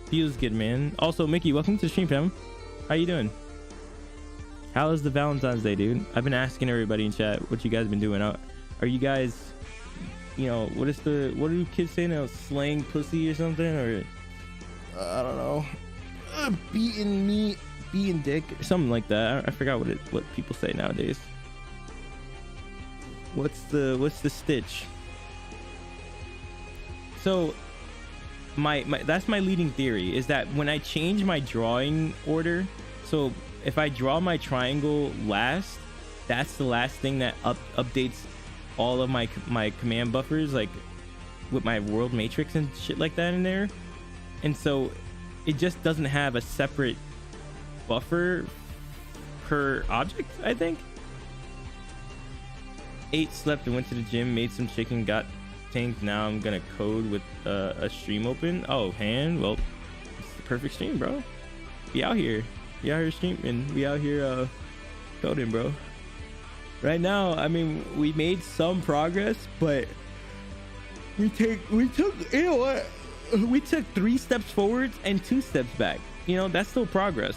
Feels good, man. Also, Mickey, welcome to the stream, fam. How you doing? How is the Valentine's Day, dude? I've been asking everybody in chat what you guys been doing. Are you guys, you know, what do kids say now? Slaying pussy or something? Or I don't know, beating dick or something like that. I forgot what people say nowadays. What's the stitch? So my that's my leading theory, is that when I change my drawing order, so if I draw my triangle last, that's the last thing that updates all of my command buffers, like with my world matrix and shit like that in there. And so it just doesn't have a separate buffer per object, I think. 8 slept and went to the gym, made some chicken, got tanked. Now I'm gonna code with a stream open. Oh, hand. Well, it's the perfect stream, bro. We out here streaming. We out here coding, bro. Right now, I mean, we made some progress, but we took, you know what? We took 3 steps forwards and 2 steps back. You know, that's still progress.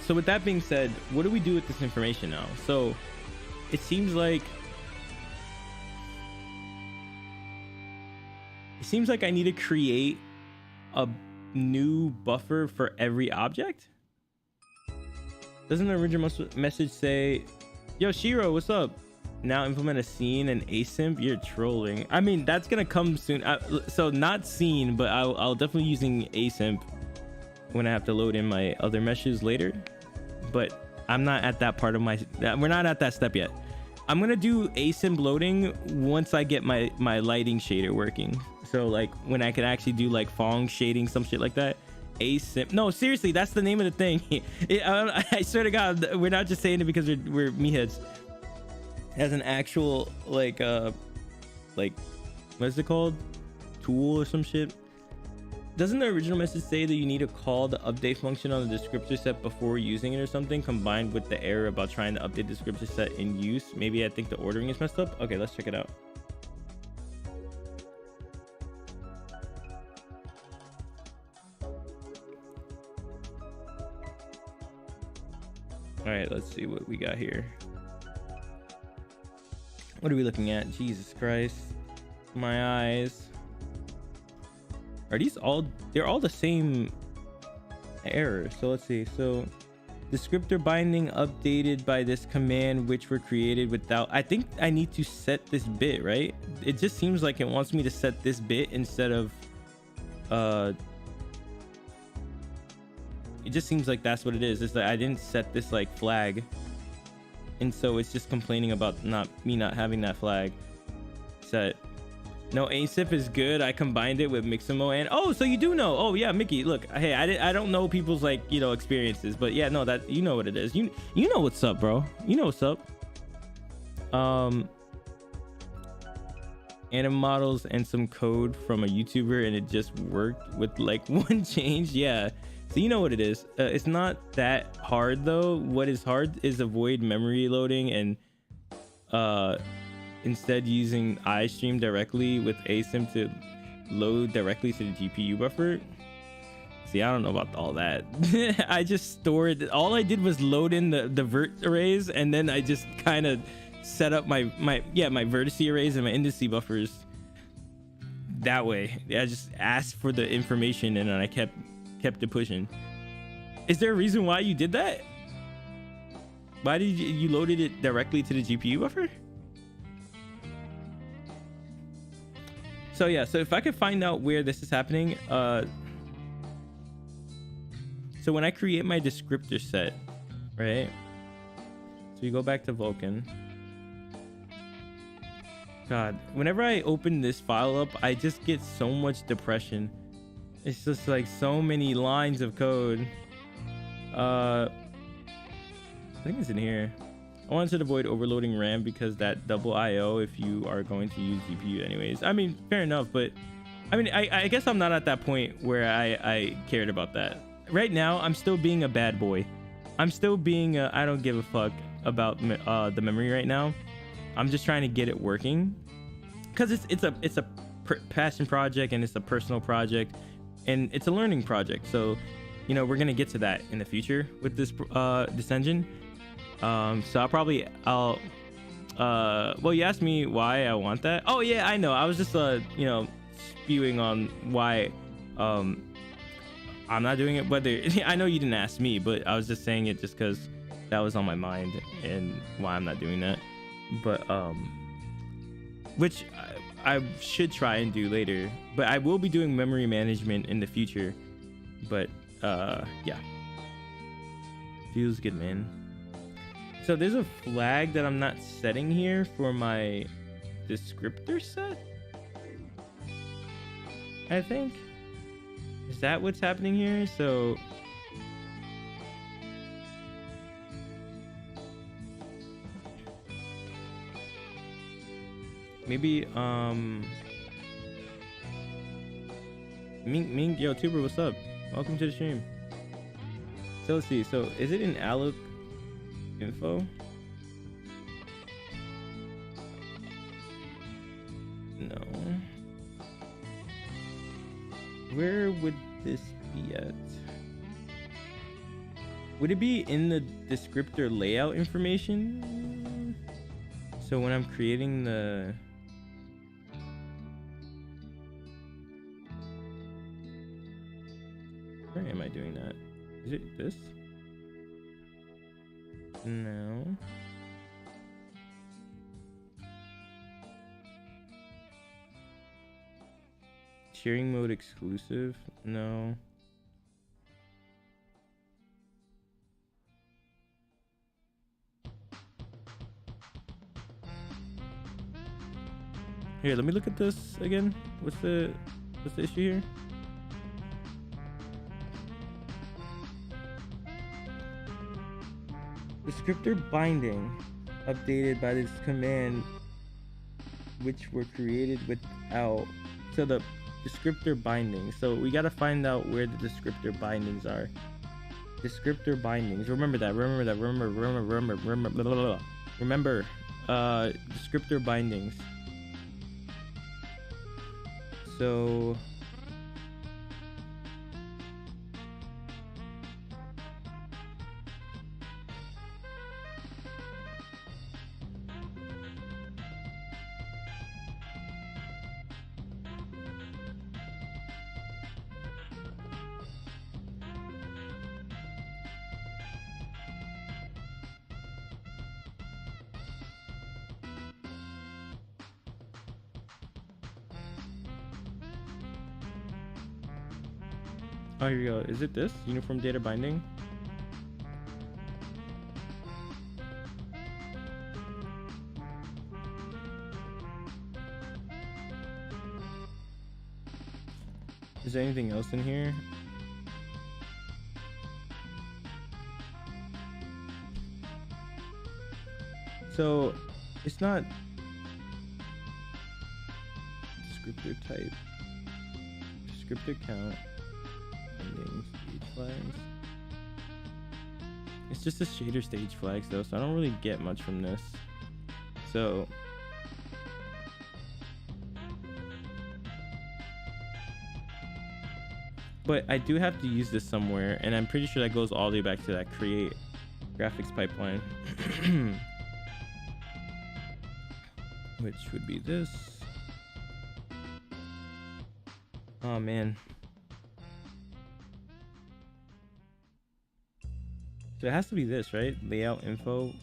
So with that being said, what do we do with this information now? So it seems like I need to create a new buffer for every object. Doesn't the original message say, yo, Shiro, what's up? Now implement a scene and async? You're trolling. I mean, that's gonna come soon. So not scene, but I'll definitely using async when I have to load in my other meshes later. But I'm not at that part of we're not at that step yet. I'm gonna do async loading once I get my lighting shader working. So like when I could actually do like Fong shading, some shit like that. Async. No, seriously, that's the name of the thing. I swear to God, we're not just saying it because we're meatheads. It has an actual like what is it called? Tool or some shit. Doesn't the original message say that you need to call the update function on the descriptor set before using it or something, combined with the error about trying to update the descriptor set in use? Maybe I think the ordering is messed up. Okay, let's check it out. All right, let's see what we got here. What are we looking at? Jesus Christ, my eyes. Are these all, they're all the same error? So let's see. So descriptor binding updated by this command, which were created without, I think I need to set this bit, right? It just seems like it wants me to set this bit instead of it just seems like that's what it is. It's that I didn't set this like flag, and so it's just complaining about not having that flag set. No, async is good. I combined it with Mixamo, and oh, so you do know. Oh yeah, Mickey, look, hey, I don't know people's like, you know, experiences, but yeah, no, that you know what it is. You know what's up, bro. You know what's up. Anim models and some code from a YouTuber, and it just worked with like one change. Yeah, so you know what it is. It's not that hard though. What is hard is avoid memory loading and instead using iStream directly with async to load directly to the GPU buffer. See, I don't know about all that. I just stored, all I did was load in the vert arrays, and then I just kind of set up my vertice arrays and my indice buffers that way. I just asked for the information and then I kept it pushing. Is there a reason why you did that? Why did you loaded it directly to the GPU buffer? So yeah, so if I could find out where this is happening, so when I create my descriptor set, right? So you go back to Vulkan. God, whenever I open this file up, I just get so much depression. It's just like so many lines of code. I think it's in here. I wanted to avoid overloading RAM because that double IO if you are going to use GPU anyways. I mean, fair enough, but I mean, I guess I'm not at that point where I cared about that. Right now, I'm still being a bad boy. I'm still being I don't give a fuck about the memory right now. I'm just trying to get it working because it's a passion project and it's a personal project and it's a learning project. So, you know, we're gonna get to that in the future with this engine. So I'll well, you asked me why I want that. Oh yeah, I know. I was just you know, spewing on why I'm not doing it. Whether I know you didn't ask me, but I was just saying it just because that was on my mind. and why I'm not doing that. But which I should try and do later. But I will be doing memory management in the future. But yeah, feels good, man. So there's a flag that I'm not setting here for my descriptor set, I think. Is that what's happening here? So maybe Mink, yo, Tuber, what's up? Welcome to the stream. So let's see. So is it in alloc info? No. Where would this be at? Would it be in the descriptor layout information? So when I'm creating the... Where am I doing that? Is it this? No. Sharing mode exclusive? No. Here, let me look at this again. What's the issue here? Descriptor binding updated by this command, which were created without. So the descriptor bindings. So we got to find out where the descriptor bindings are. Descriptor bindings. Remember that. Remember. Descriptor bindings. So oh, here we go. Is it this? Uniform data binding? Is there anything else in here? So it's not descriptor type, descriptor count. Stage flags. It's just a shader stage flags though, so I don't really get much from this. So but I do have to use this somewhere, and I'm pretty sure that goes all the way back to that create graphics pipeline. Which would be this. Oh man. So it has to be this, right? Layout info.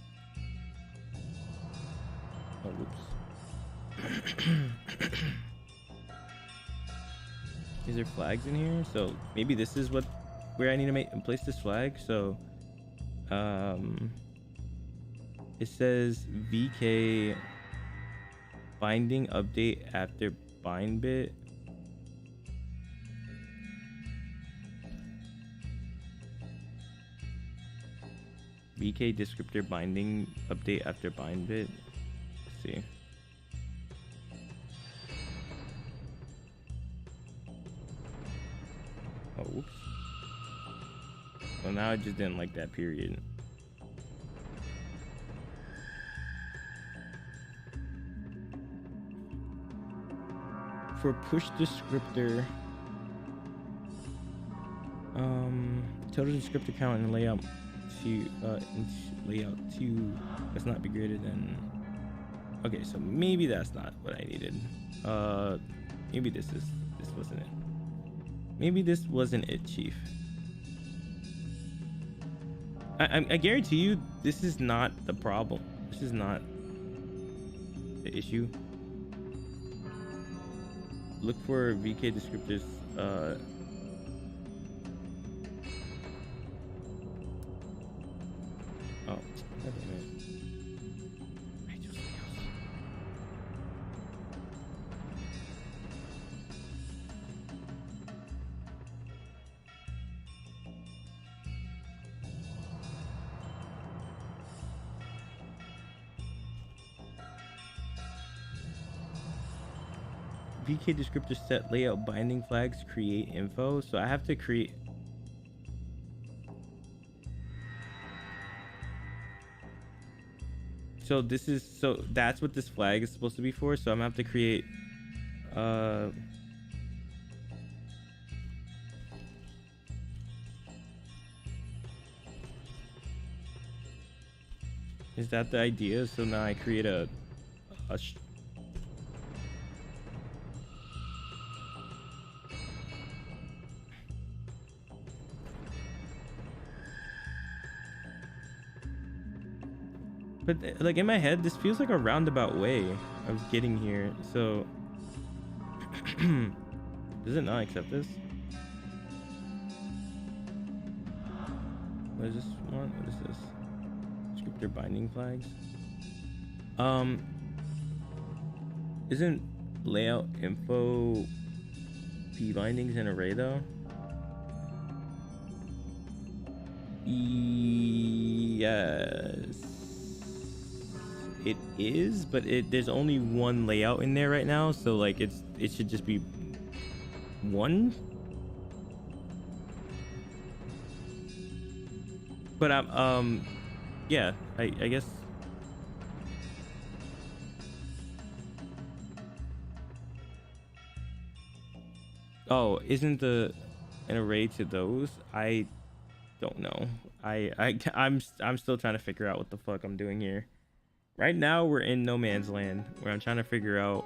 Oh, whoops. Is there flags in here? So maybe this is where I need to place this flag. So it says VK binding update after bind bit. VK descriptor binding update after bind bit. Let's see. Oh, whoops. Well, now I just didn't like that period. For push descriptor, total descriptor count and layout to layout 2 must not be greater than. Okay, so maybe that's not what I needed. Maybe this wasn't it. Maybe this wasn't it, Chief. I guarantee you, this is not the problem. This is not the issue. Look for VK descriptors. Oh, God damn it. Rachel's nails. VK descriptor set layout binding flags create info. So I have to create. So this is, so that's what this flag is supposed to be for. So I'm gonna have to create is that the idea? So now I create a but like in my head, this feels like a roundabout way of getting here. So does it not accept this? What is this one? What is this? Descriptor binding flags. Isn't layout info p bindings an array though? Yes. It is, but there's only one layout in there right now, so like it should just be one. But yeah, I guess. Oh, isn't an array to those? I don't know. I'm still trying to figure out what the fuck I'm doing here. Right now we're in no man's land where I'm trying to figure out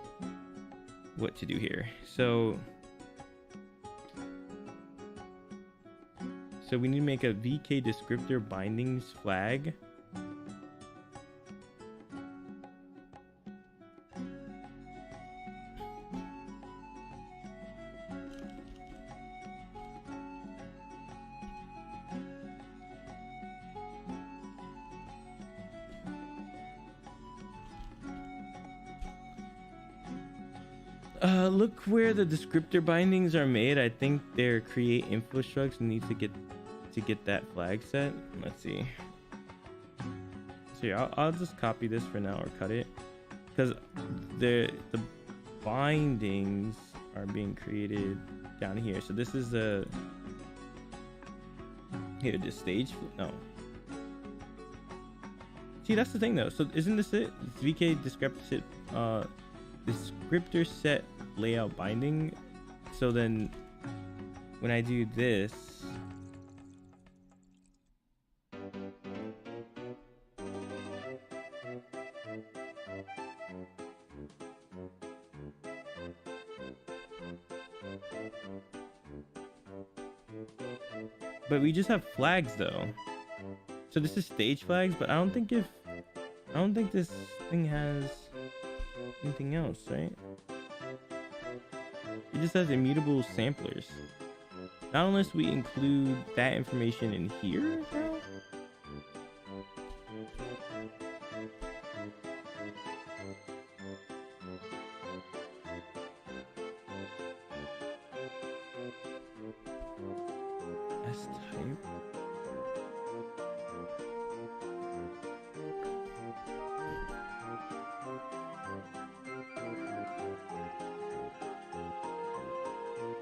what to do here. So we need to make a VK descriptor bindings flag. Look where the descriptor bindings are made. I think their create info structs need to get that flag set. Let's see. So yeah, I'll just copy this for now or cut it, because the bindings are being created down here. So this is the here the stage. No. See, that's the thing though. So isn't this it? It's VK descriptor set layout binding. So then when I do this, but we just have flags though. So this is stage flags, but I don't think this thing has anything else, right? It just has immutable samplers. Not unless we include that information in here now. S-type.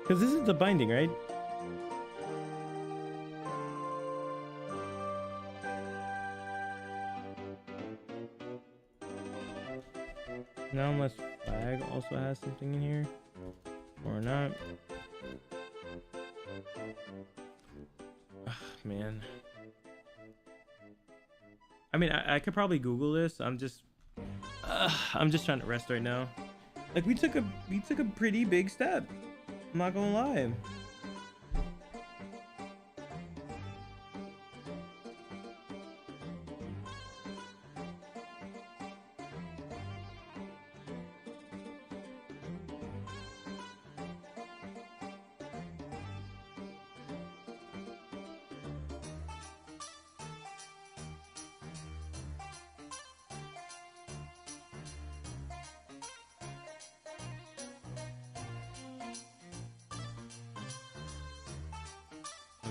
Because this is the binding, right? Now unless flag also has something in here or not. Ugh, man. I mean, I could probably Google this. I'm just trying to rest right now. Like we took a pretty big step. I'm not gonna lie.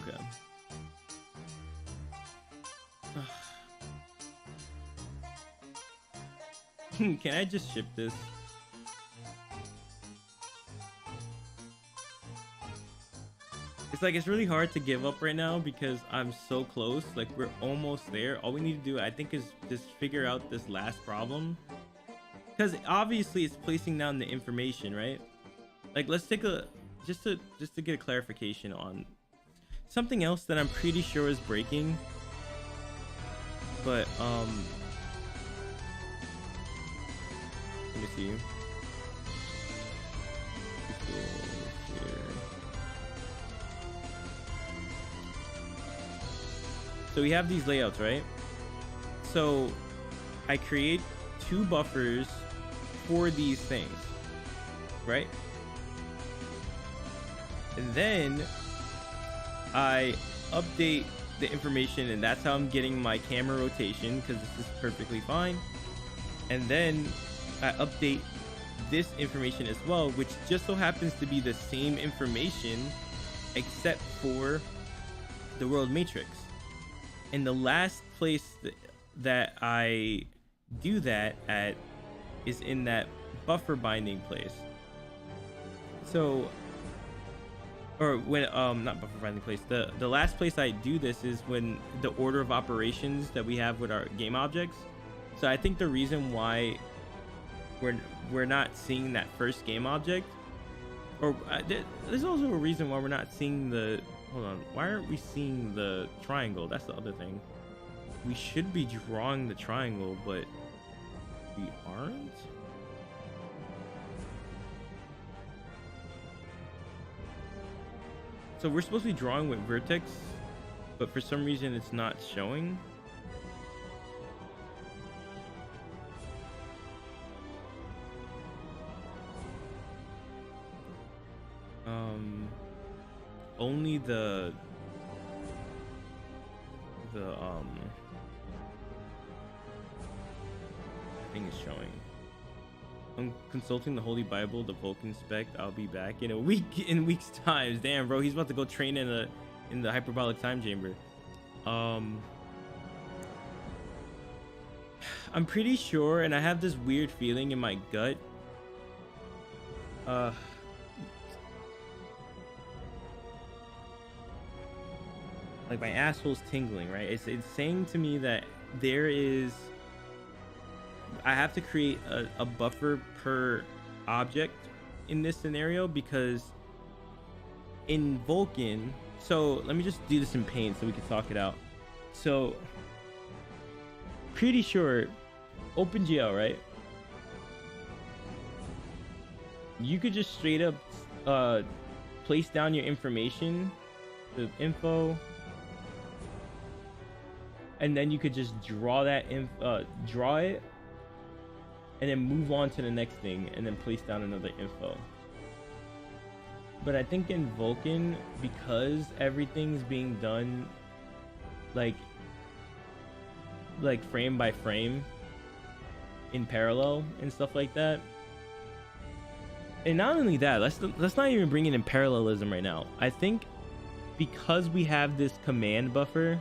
Okay. Can I just ship this? It's like, it's really hard to give up right now because I'm so close. Like, we're almost there. All we need to do, I think, is just figure out this last problem. Because obviously it's placing down the information, right? Like, let's take a just to get a clarification on something else that I'm pretty sure is breaking. But let me see. So we have these layouts, right? So I create 2 buffers for these things, right? And then I update the information, and that's how I'm getting my camera rotation, because this is perfectly fine. And then I update this information as well, which just so happens to be the same information except for the world matrix. And the last place that I do that at is in that buffer binding place. So, or when not buffer binding place, the last place I do this is when the order of operations that we have with our game objects. So I think the reason why we're not seeing that first game object, or there's also a reason why we're not seeing the, hold on, why aren't we seeing the triangle? That's the other thing. We should be drawing the triangle, but we aren't. So we're supposed to be drawing with vertex, but for some reason it's not showing. Only the thing is showing. I'm consulting the Holy Bible, the Vulcan spec. I'll be back in a week, in weeks times. Damn, bro, he's about to go train in the hyperbolic time chamber. I'm pretty sure, and I have this weird feeling in my gut. Like, my asshole's tingling, right? It's saying to me that I have to create a buffer per object in this scenario, because in Vulcan, so let me just do this in Paint so we can talk it out. So pretty sure OpenGL, right? You could just straight up place down your information, the info, and then you could just draw that draw it, and then move on to the next thing, and then place down another info. But I think in Vulcan, because everything's being done like frame by frame in parallel and stuff like that. And not only that, let's not even bring in parallelism right now. I think because we have this command buffer,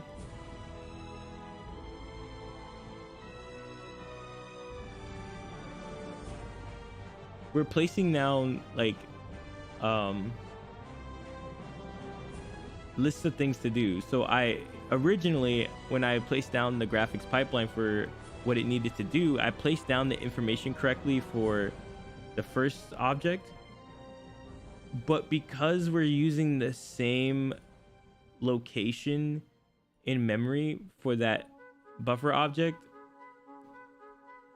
we're placing down like lists of things to do. So I originally, when I placed down the graphics pipeline for what it needed to do, I placed down the information correctly for the first object, but because we're using the same location in memory for that buffer object,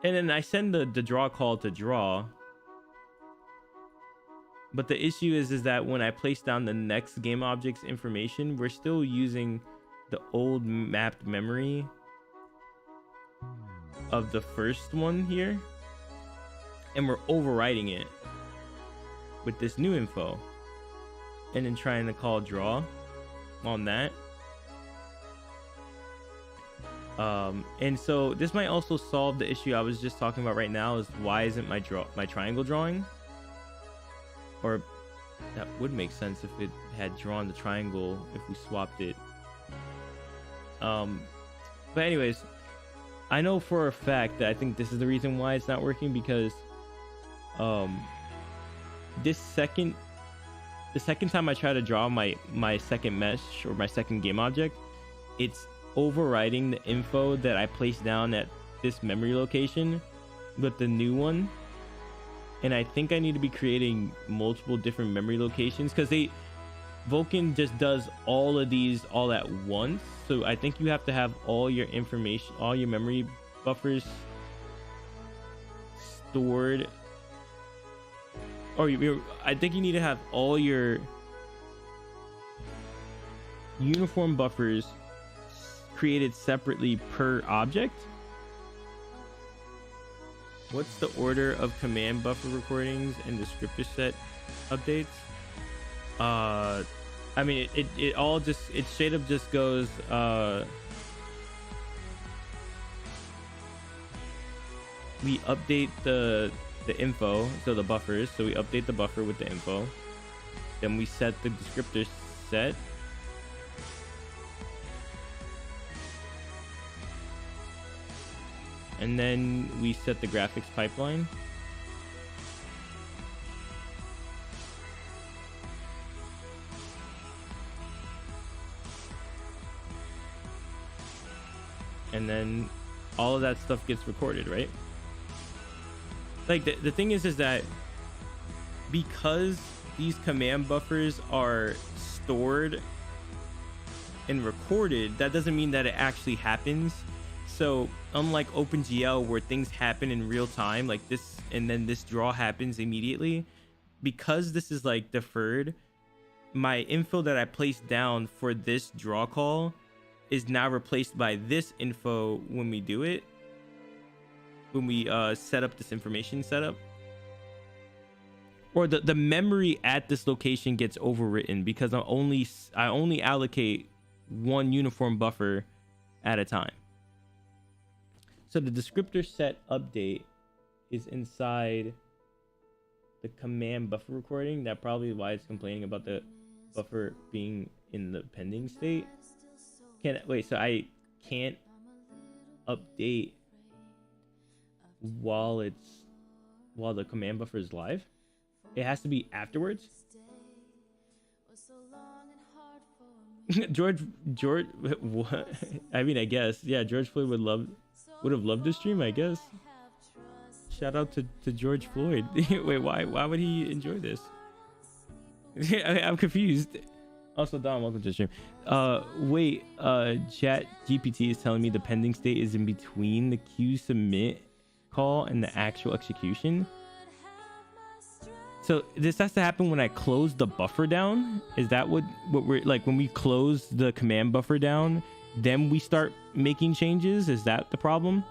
and then I send the draw call to draw. But the issue is that when I place down the next game object's information, we're still using the old mapped memory of the first one here, and we're overriding it with this new info, and then trying to call draw on that. And so this might also solve the issue I was just talking about right now, is why isn't my triangle drawing? Or that would make sense if it had drawn the triangle if we swapped it. But anyways, I know for a fact that I think this is the reason why it's not working, because the second time I try to draw my second mesh or my second game object, it's overriding the info that I placed down at this memory location with the new one. And I think I need to be creating multiple different memory locations, because Vulkan just does all of these all at once. So I think you have to have all your information, all your memory buffers stored, or I think you need to have all your uniform buffers created separately per object. What's the order of command buffer recordings and descriptor set updates? I mean, it all just, it straight up just goes, we update the info, so the buffers. So we update the buffer with the info. Then we set the descriptor set. And then we set the graphics pipeline. And then all of that stuff gets recorded, right? Like the thing is that because these command buffers are stored and recorded, that doesn't mean that it actually happens. So unlike OpenGL, where things happen in real time, like this, and then this draw happens immediately, because this is like deferred, my info that I placed down for this draw call is now replaced by this info when we do it, when we set up this information setup, or the memory at this location gets overwritten, because I only allocate one uniform buffer at a time. So the descriptor set update is inside the command buffer recording. That probably is why it's complaining about the buffer being in the pending state. So I can't update while the command buffer is live. It has to be afterwards. George, what? I mean, I guess, yeah. George Floyd would have loved this stream, I guess. Shout out to George Floyd. Wait, why would he enjoy this? I'm confused. Also, Don, welcome to the stream. Wait, Chat GPT is telling me the pending state is in between the queue submit call and the actual execution. So this has to happen when I close the buffer down. Is that what we're like, when we close the command buffer down, then we start making changes? Is that the problem?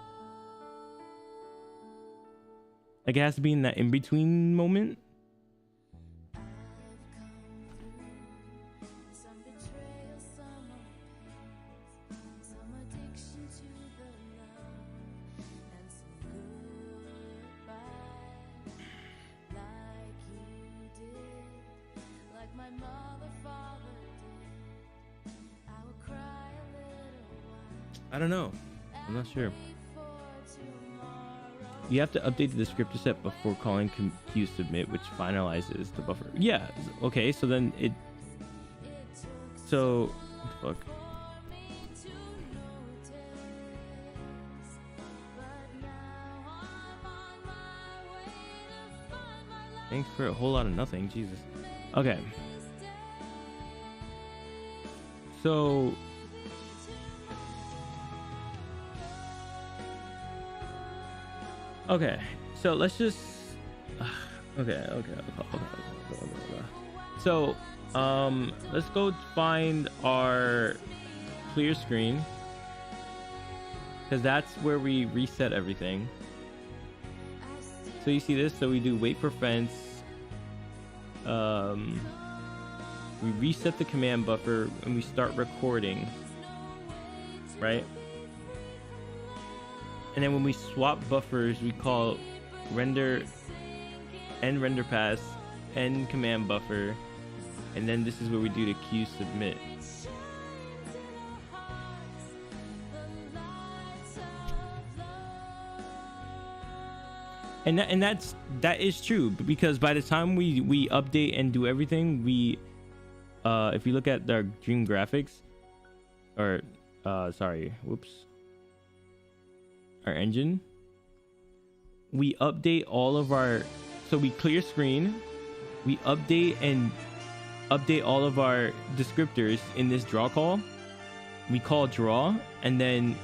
Like, it has to be in that in-between moment. I don't know. I'm not sure. You have to update the descriptor set before calling queue submit, which finalizes the buffer. Yeah. Okay. So then it. So, fuck. Thanks for a whole lot of nothing. Jesus. Okay. So. Okay, so let's just okay. So let's go find our clear screen, because that's where we reset everything. So you see this, so we do wait for fence, we reset the command buffer, and we start recording, right? And then when we swap buffers, we call render end render pass end command buffer, And then this is where we do the queue submit. And that is true, because by the time we update and do everything, we if you look at our dream graphics, or sorry, whoops, our engine, we update all of our, so we clear screen, we update all of our descriptors in this draw call. We call draw, and then,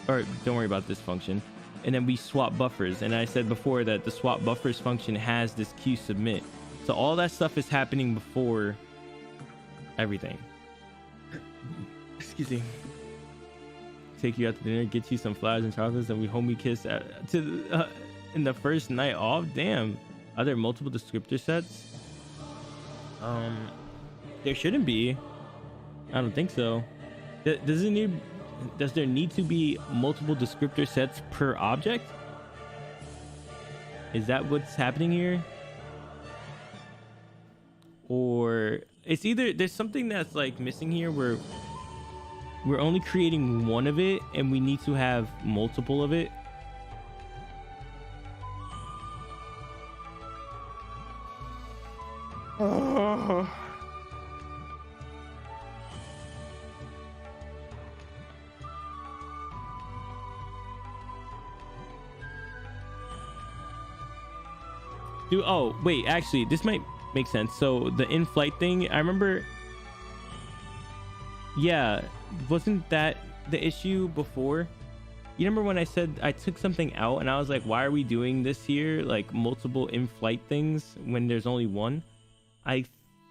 or don't worry about this function, and then we swap buffers. And I said before that the swap buffers function has this queue submit, so all that stuff is happening before everything. Excuse me. Take you out to dinner, get you some flowers and chocolates, and we homie kiss in the first night off. Damn. Are there multiple descriptor sets? There shouldn't be. I don't think so. Does there need to be multiple descriptor sets per object? Is that what's happening here? Or it's either there's something that's like missing here where we're only creating one of it and we need to have multiple of it. Dude, oh wait, actually this might make sense. So the in-flight thing, I remember, yeah, wasn't that the issue before? You remember when I said I took something out and I was like, why are we doing this here, like multiple in-flight things when there's only one? I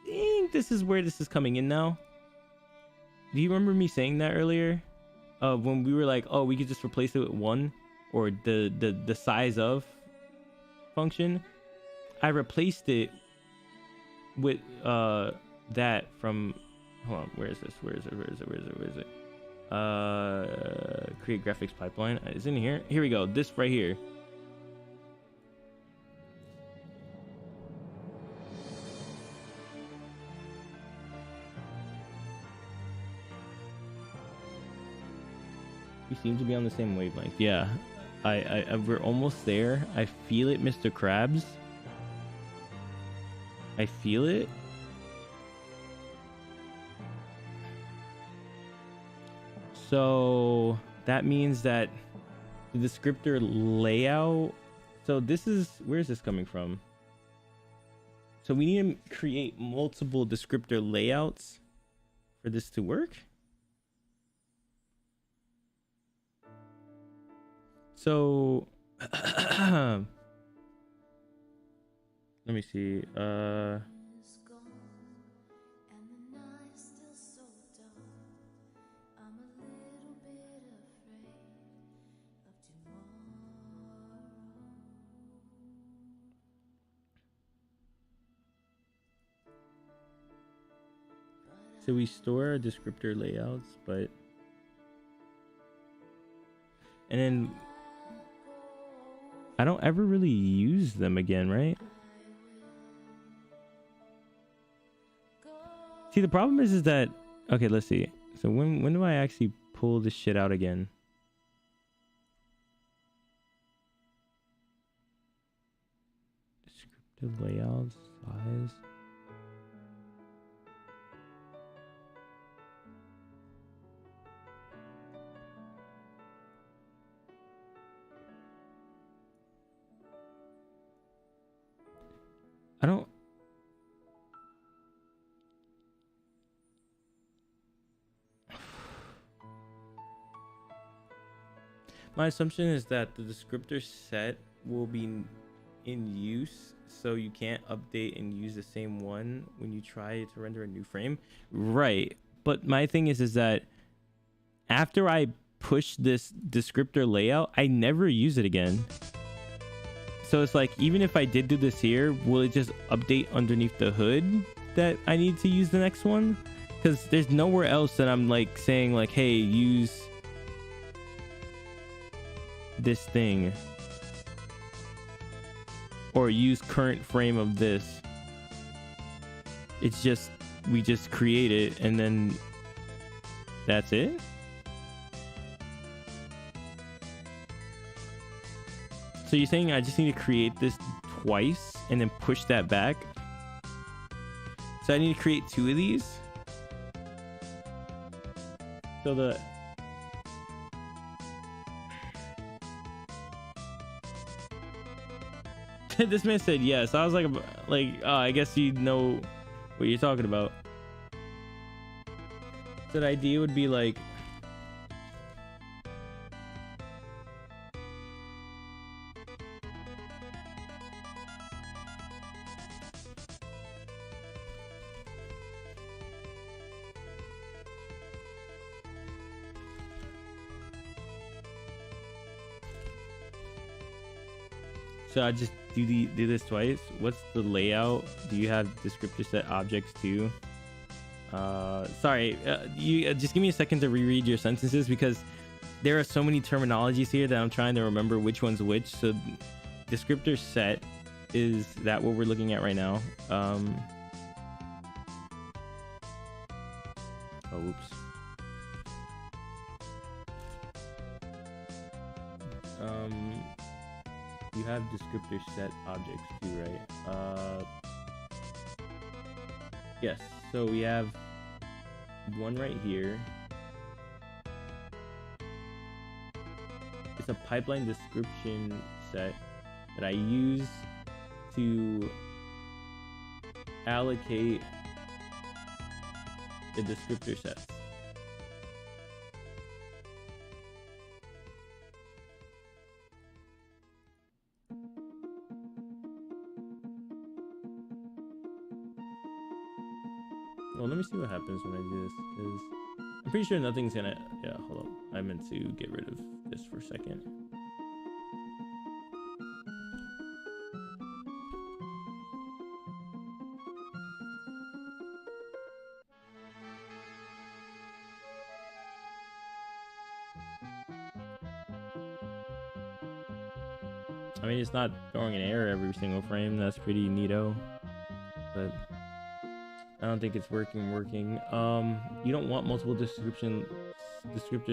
think this is where this is coming in now. Do you remember me saying that earlier, when we were like, oh, we could just replace it with one, or the size of function? I replaced it with that from, hold on, where is this? Where is it? Create graphics pipeline. Is in here. Here we go. This right here. We seem to be on the same wavelength. Yeah, I we're almost there. I feel it, Mr. Krabs. I feel it. So that means that the descriptor layout. So this is, where is this coming from? So we need to create multiple descriptor layouts for this to work. So let me see. So we store our descriptor layouts, but and then I don't ever really use them again, right? See, the problem is that, okay, let's see. So when do I actually pull this shit out again? Descriptive layouts, size. I don't. My assumption is that the descriptor set will be in use, so you can't update and use the same one when you try to render a new frame. Right. But my thing is that after I push this descriptor layout, I never use it again. So it's like, even if I did do this here, will it just update underneath the hood that I need to use the next one? Because there's nowhere else that I'm like saying like, hey, use this thing, or use current frame of this. It's just we just create it and then that's it. So you're saying I just need to create this twice and then push that back? So I need to create 2 of these. So this man said yes. I was like, oh, I guess you know what you're talking about. So the idea would be like, so I just do this twice. What's the layout? Do you have descriptor set objects too? Sorry, you just give me a second to reread your sentences because there are so many terminologies here that I'm trying to remember which one's which. So descriptor set, is that what we're looking at right now? Oh, oops. You have descriptor set objects too, right? Yes. So we have one right here. It's a pipeline description set that I use to allocate the descriptor sets. Well, let me see what happens when I do this, because I'm pretty sure nothing's gonna... Yeah, hold on. I meant to get rid of this for a second. I mean, it's not throwing an error every single frame. That's pretty neato. But I don't think it's working. You don't want multiple descriptor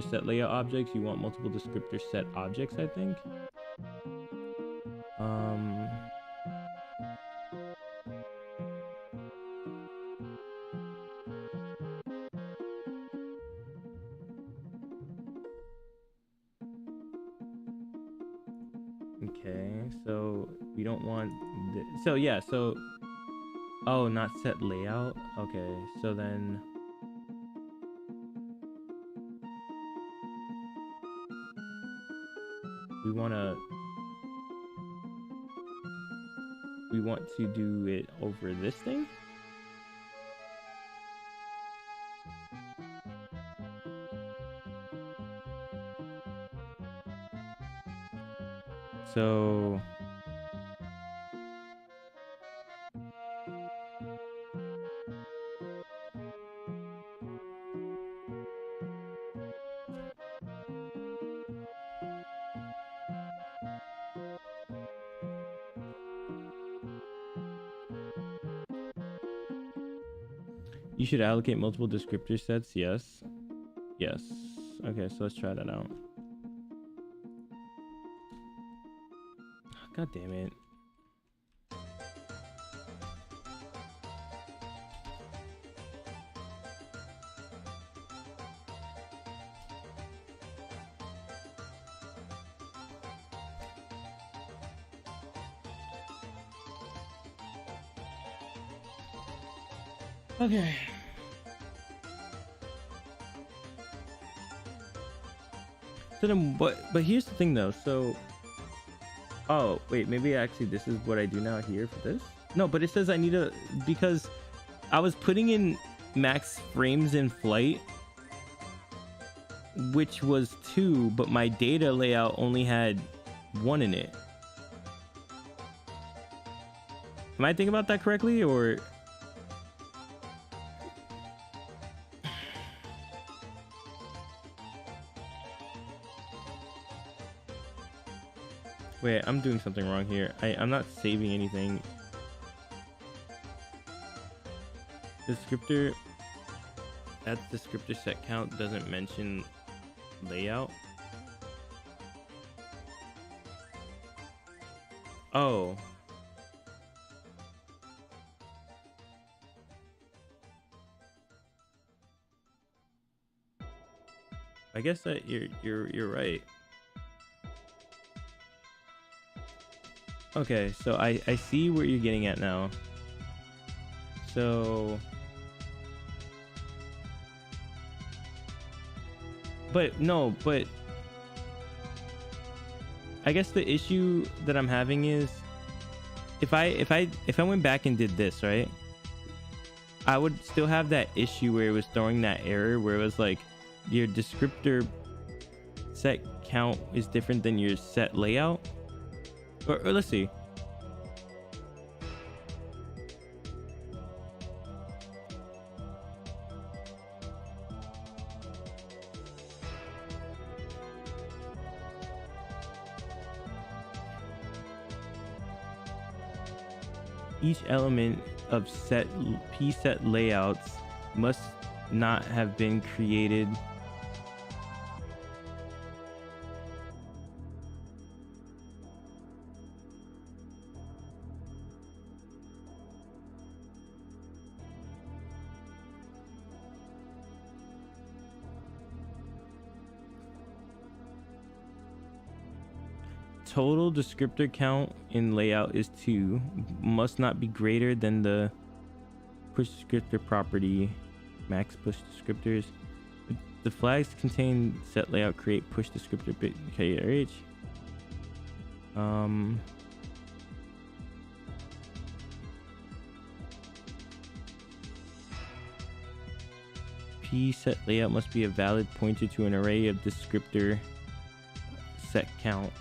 set layout objects. You want multiple descriptor set objects, I think. Okay, so we don't want so yeah, so oh, not set layout. Okay, so then we want to do it over this thing. So you should allocate multiple descriptor sets. Yes. Yes. Okay, so let's try that out. God damn it. Okay. So then, but here's the thing though. So, oh wait, maybe actually this is what I do now here for this. No, but it says I need to, because I was putting in max frames in flight, which was 2, but my data layout only had 1 in it. Am I thinking about that correctly, or? Wait, I'm doing something wrong here. I'm not saving anything. descriptor, that descriptor set count doesn't mention layout. Oh. I guess that you're right. Okay, so I see where you're getting at now. So, but no, but I guess the issue that I'm having is if I went back and did this, right? I would still have that issue where it was throwing that error where it was like your descriptor set count is different than your set layout. Or let's see. Each element of set layouts must not have been created total descriptor count in layout is 2, must not be greater than the push descriptor property max push descriptors. The flags contain set layout create push descriptor bit KRH. P set layout must be a valid pointer to an array of descriptor set count.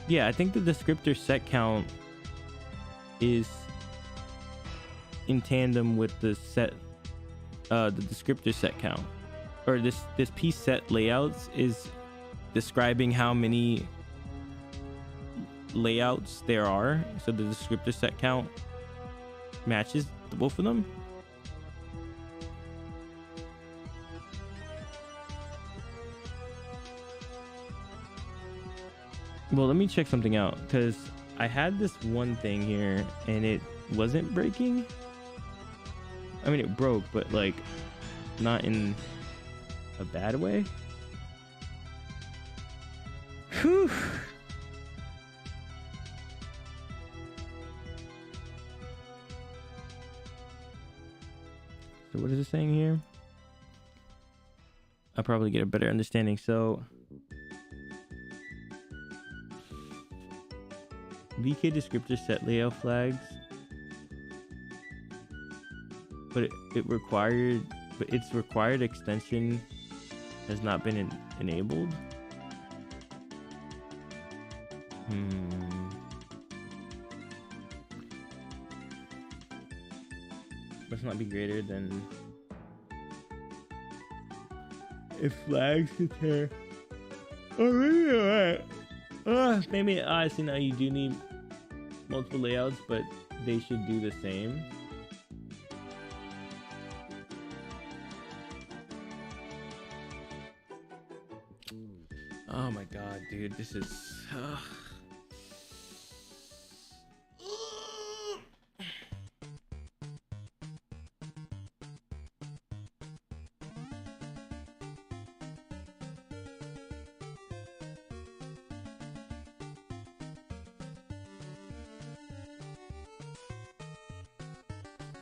Yeah, I think the descriptor set count is in tandem with the descriptor set count, or this P set layouts is describing how many layouts there are. So the descriptor set count matches both of them. Well, let me check something out because I had this one thing here and it wasn't breaking. I mean, it broke, but like not in a bad way. Whew. So what is it saying here? I'll probably get a better understanding. So VK descriptor set layout flags, but its required extension has not been enabled. Must not be greater than if flags contain. Oh, really? Alright. Maybe I see now you do need multiple layouts, but they should do the same. Oh my god, dude, this is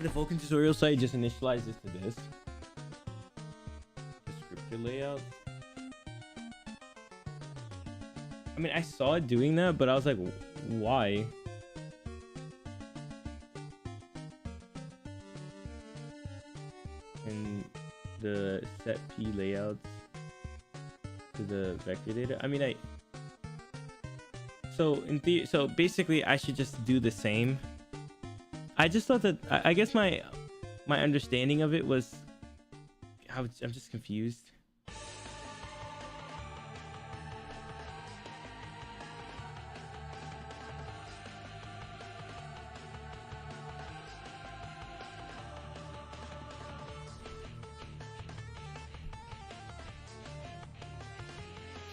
the Vulkan tutorial site just initializes to this descriptor layout. I mean, I saw it doing that, but I was like, why? And the set P layouts to the vector data. I mean, so basically I should just do the same. I just thought that, I guess my understanding of it was, I'm just confused.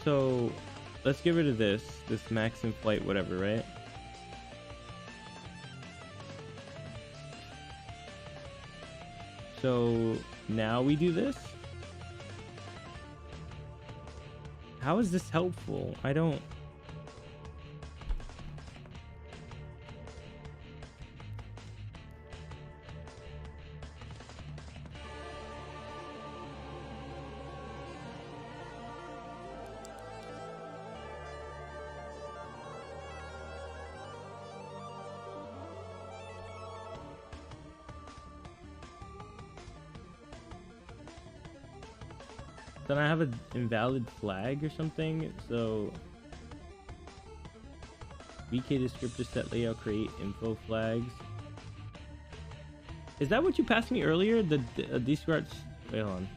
So let's get rid of this max in flight, whatever, right? So now we do this. How is this helpful? I don't. Then I have an invalid flag or something. So VK descriptor set layout create info flags. Is that what you passed me earlier? The descript. Wait, hold on.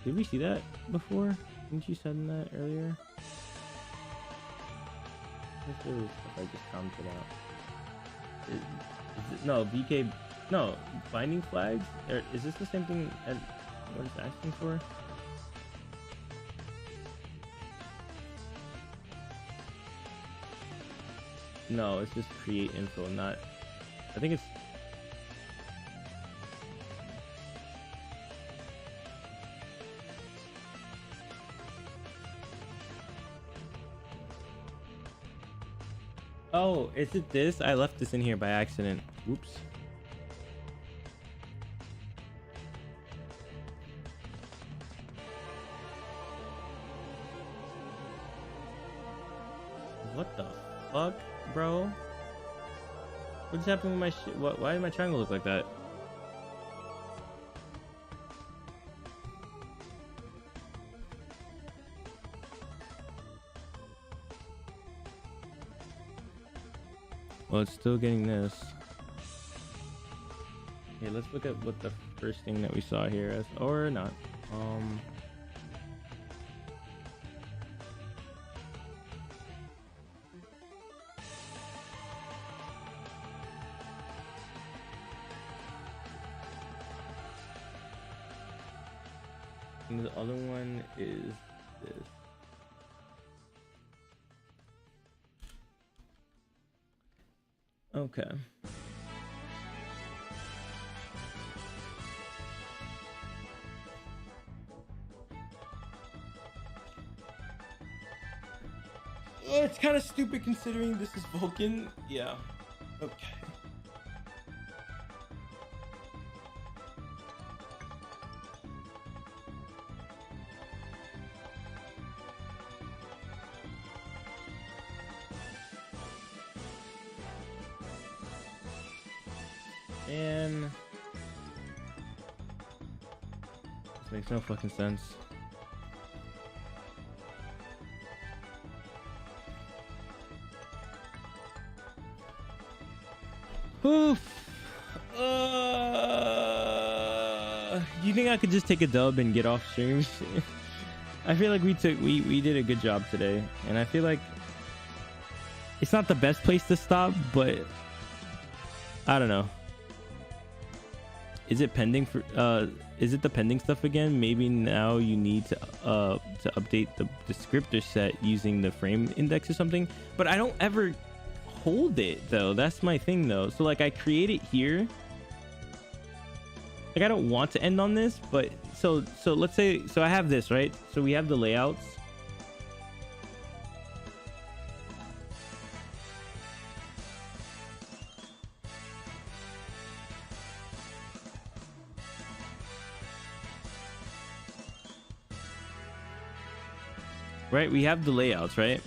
Did we see that before? Didn't you send that earlier? This is stuff I just commented out. Is it, no, VK. No, binding flags. Is this the same thing as what it's asking for? No, it's just create info, not. I think it's. Oh, is it this? I left this in here by accident. Oops. What the fuck, bro? What's happening with my shit? Why did my triangle look like that? Well, it's still getting this. Okay, let's look at what the first thing that we saw here is, or not. And the other one is this. Okay. It's kind of stupid considering this is Vulcan. Yeah. Okay. And this makes no fucking sense. Oof. You think I could just take a dub and get off stream? I feel like we did a good job today, and I feel like it's not the best place to stop, but I don't know. Is it pending for is it the pending stuff again? Maybe now you need to update the descriptor set using the frame index or something. But I don't ever hold it though. That's my thing though. So like I create it here. Like I don't want to end on this, but so let's say I have this, right? So we have the layouts. Right, we have the layouts, right?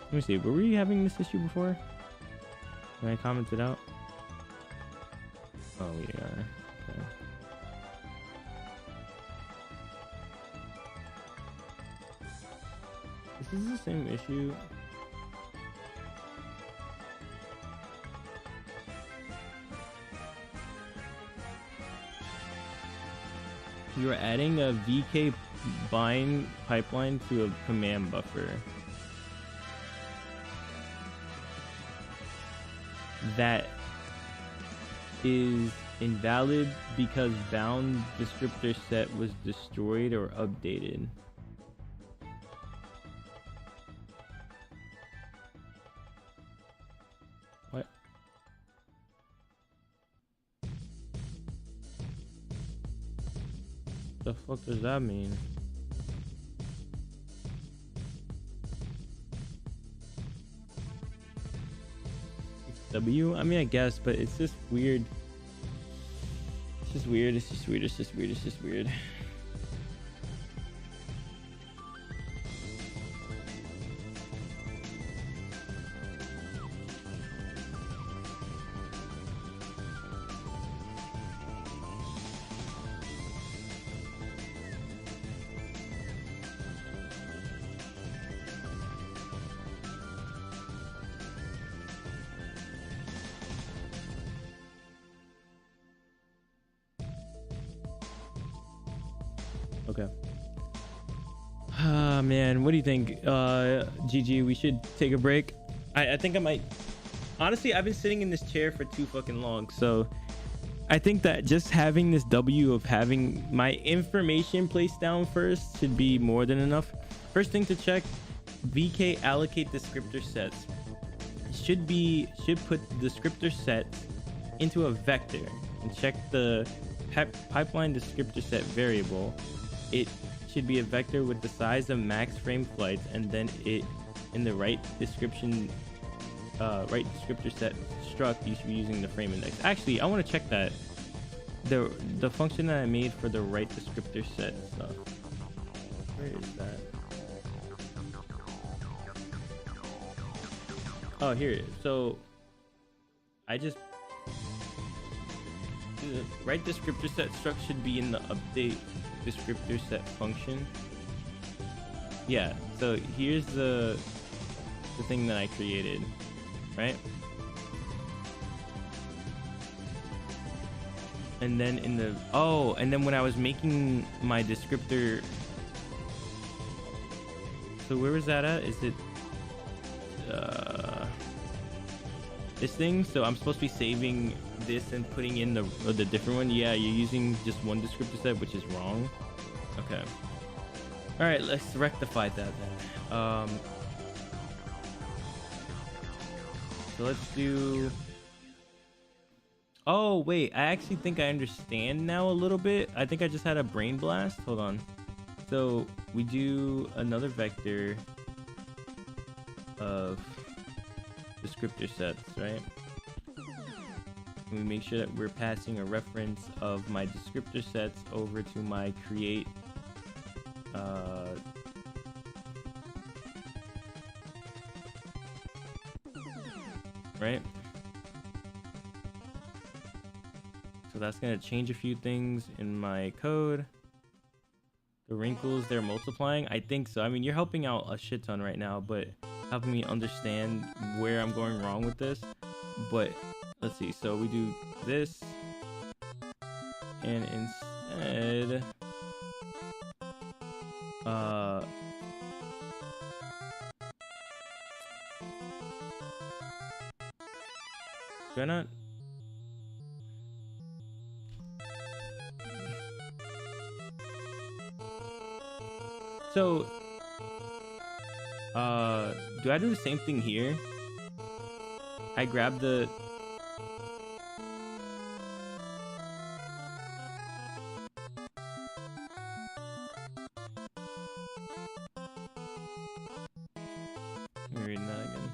Let me see, were we having this issue before? When I commented out? Oh, we are. Okay. This is the same issue. You are adding a VK bind pipeline to a command buffer. That is Invalid because bound descriptor set was destroyed or updated. What? The fuck does that mean? W? I mean, I guess, but it's just weird. It's just weird. It's just weird. It's just weird. It's just weird. Okay. Ah, man, what do you think? GG, we should take a break. I think I might. Honestly, I've been sitting in this chair for too fucking long, so I think that just having this W of having my information placed down first should be more than enough. First thing to check, VK allocate descriptor sets. Should put the descriptor sets into a vector and check the pipeline descriptor set variable. It should be a vector with the size of max frame flights, and then it in the right descriptor set struct, you should be using the frame index. Actually, I want to check that the function that I made for the right descriptor set stuff. Where is that? Oh, here it is. So I just the right descriptor set struct should be in the update descriptor set function. Yeah, so here's the thing that I created, right? And then in the and then when I was making my descriptor, so where was that at? Is it this thing? So I'm supposed to be saving this and putting in the different one. Yeah, you're using just one descriptor set, which is wrong. Okay. All right, let's rectify that then. So let's do. Oh wait, I actually think I understand now a little bit. I think I just had a brain blast. Hold on. So we do another vector of descriptor sets, right? And we make sure that we're passing a reference of my descriptor sets over to my create right? So that's gonna change a few things in my code. The wrinkles, they're multiplying. I think so. I mean, you're helping out a shit ton right now, but helping me understand where I'm going wrong with this. But let's see. So we do this, and instead, do I not? So, do I do the same thing here? I grab the... Let me read that again.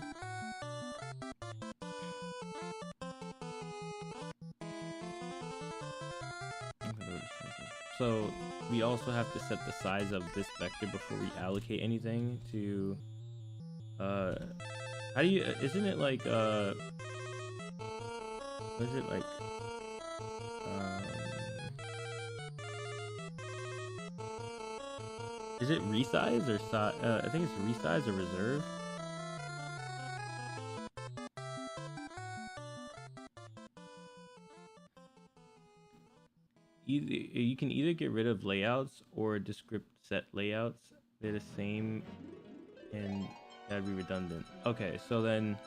So we also have to set the size of this vector before we allocate anything to how do you isn't it like what is it like is it resize or I think it's resize or reserve. You can either get rid of layouts or descript set layouts. They're the same and that'd be redundant. Okay, so then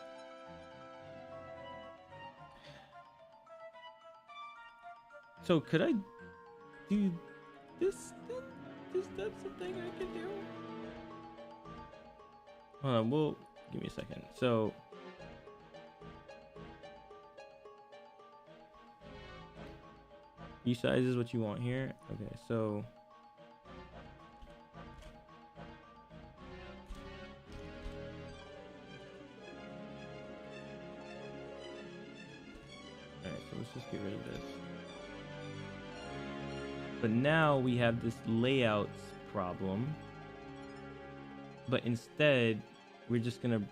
So could I do this then? Is that something I can do? Hold on, well, give me a second. So resize is what you want here. Okay, so all right, so let's just get rid of this. But now we have this layouts problem. But instead, we're just gonna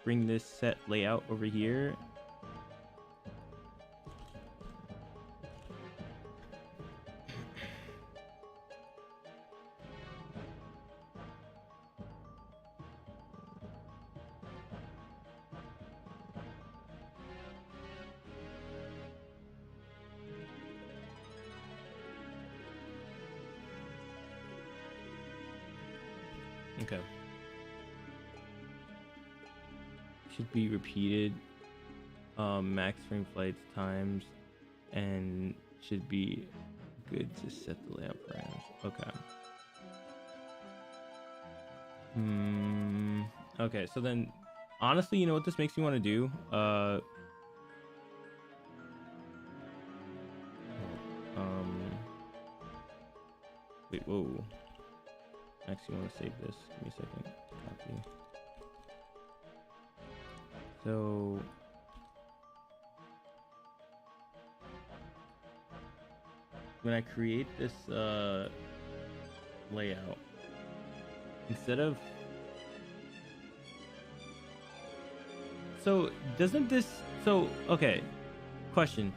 bring this set layout over here. Okay. Should be repeated max frame flights times, and should be good to set the layout parameters. Okay. Okay, so then honestly, you know what this makes me want to do? Wait, whoa. I actually want to save this. Give me a second. Copy. So when I create this layout, instead of okay, question.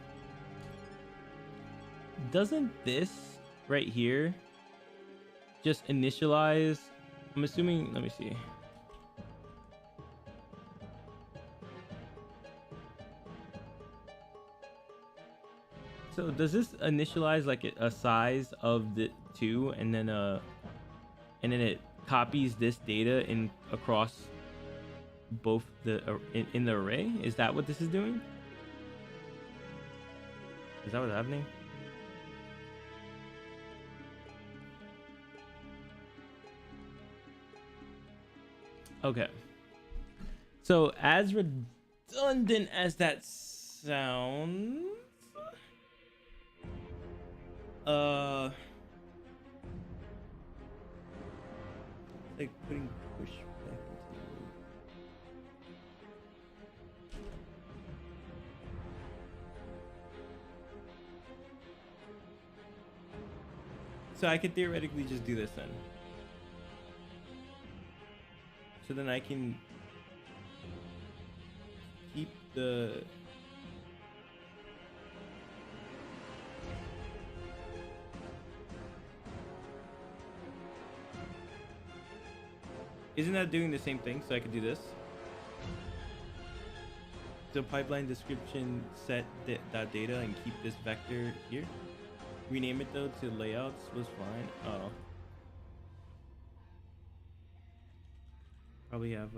Doesn't this right here just initialize? I'm assuming, let me see. So does this initialize like a size of the two, and then it copies this data in across both the in the array? Is that what this is doing? Is that what's happening? Okay. So as redundant as that sounds, like putting push back into the loop. So I could theoretically just do this then. So then I can keep the Isn't that doing the same thing? So I could do this. So pipeline description set that data and keep this vector here. Rename it though to layouts was fine. Oh. Probably have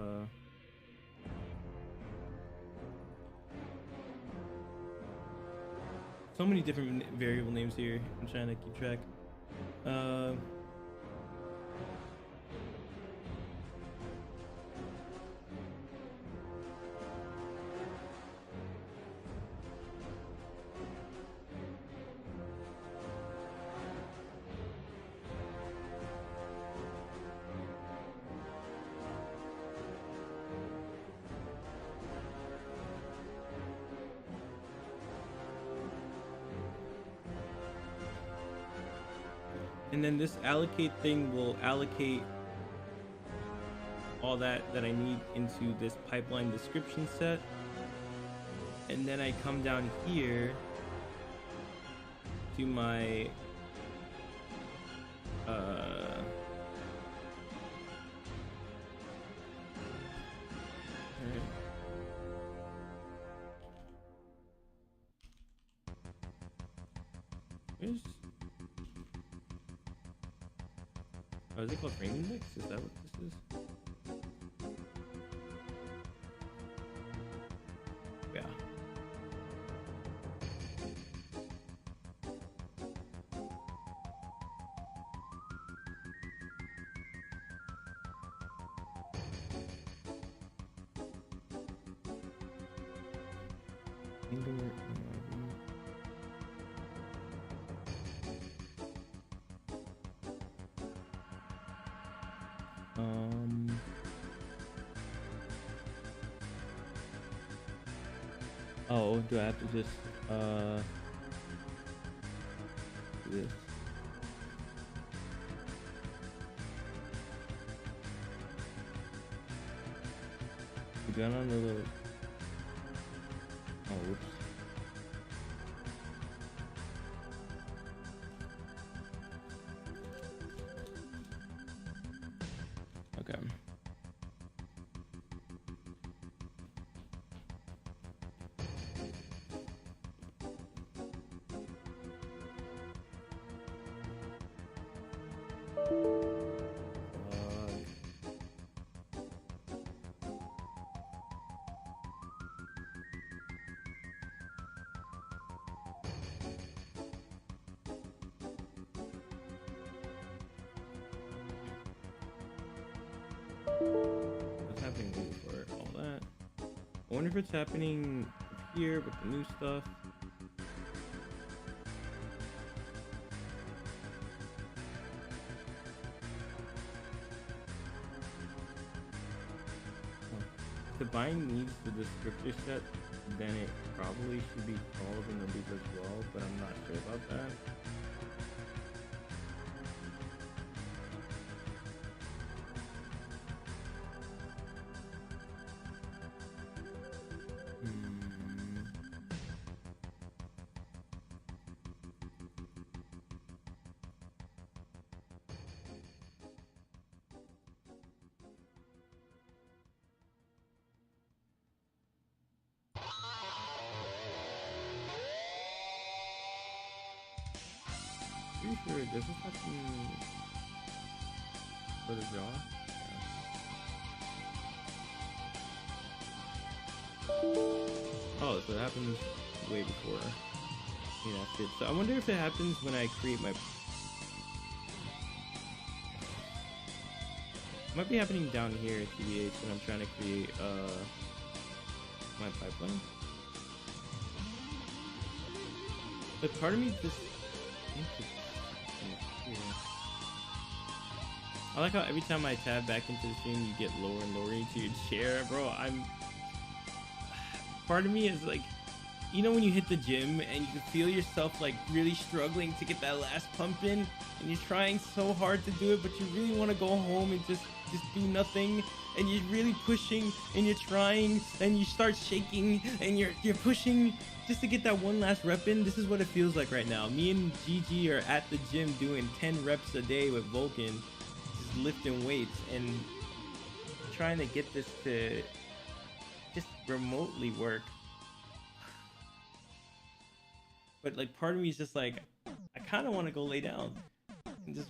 so many different variable names here. I'm trying to keep track. And then this allocate thing will allocate all that I need into this pipeline description set. And then I come down here to my where's is it called frame index? Is that what this is? Yeah. Indoor. Oh, do I have to just do this? We got on the little. Oh, whoops. Okay. What's happening for all that? I wonder if it's happening here with the new stuff. If the bind needs the descriptor set, then it probably should be called in the loop as well, but I'm not sure about that. Pretty sure, does this happen for the jaw? Yeah. Oh, so it happens way before. Yeah, that's it. So I wonder if it happens when I create my... It might be happening down here at TBH when I'm trying to create my pipeline. But part of me just thinks it's here. I like how every time I tab back into the stream, you get lower and lower into your chair, bro. Part of me is like, you know, when you hit the gym and you can feel yourself like really struggling to get that last pump in, and you're trying so hard to do it, but you really want to go home and just do nothing, and you're really pushing and you're trying and you start shaking and you're pushing just to get that one last rep in. This is what it feels like right now. Me and GG are at the gym doing 10 reps a day with Vulcan, just lifting weights and trying to get this to just remotely work. But like part of me is just like, I kind of want to go lay down and just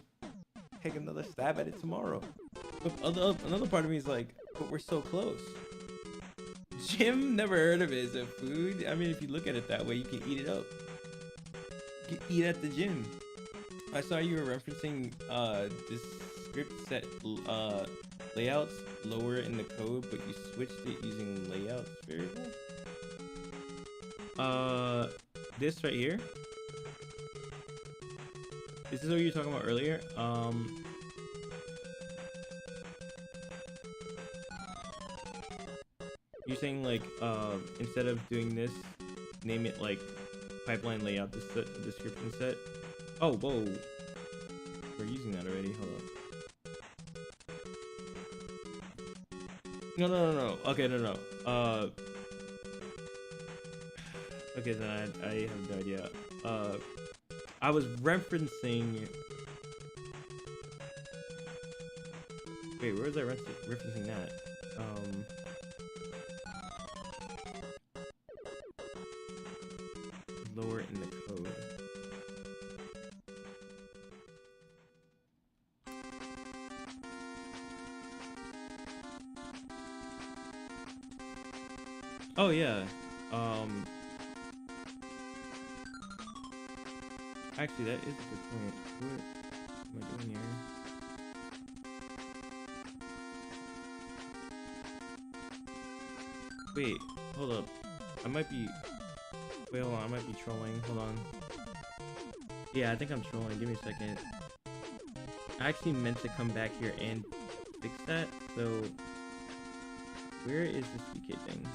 take another stab at it tomorrow. But another part of me is like, but we're so close. Gym, never heard of it as a food. I mean, if you look at it that way, you can eat it up. You can eat at the gym. I saw you were referencing this script set layouts lower in the code, but you switched it using layouts variable. This right here. Is this what you were talking about earlier? You're saying like instead of doing this, name it like pipeline layout description set. Oh, whoa, we're using that already. Hold on. No. Okay, no. Okay, then I have no idea. I was referencing. Wait, where was I referencing that? Lower in the code. Oh yeah. Actually, that is a good point. What am I doing here? Wait, hold up. I might be Wait, hold on. I might be trolling. Hold on. Yeah, I think I'm trolling. Give me a second. I actually meant to come back here and fix that. So, where is this VK thing?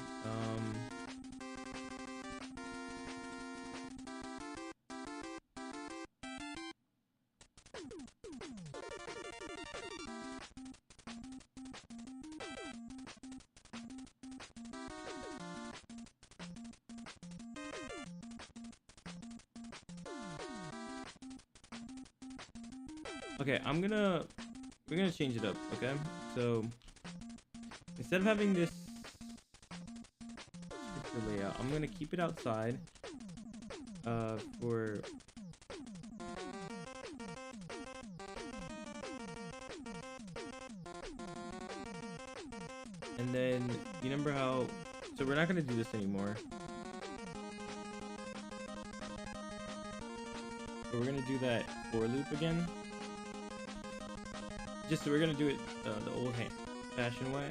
Okay, we're gonna change it up, okay? So instead of having this scripture layout, I'm gonna keep it outside for and then you remember how, so we're not gonna do this anymore. But we're gonna do that for loop again. Just so we're gonna do it the old fashioned way.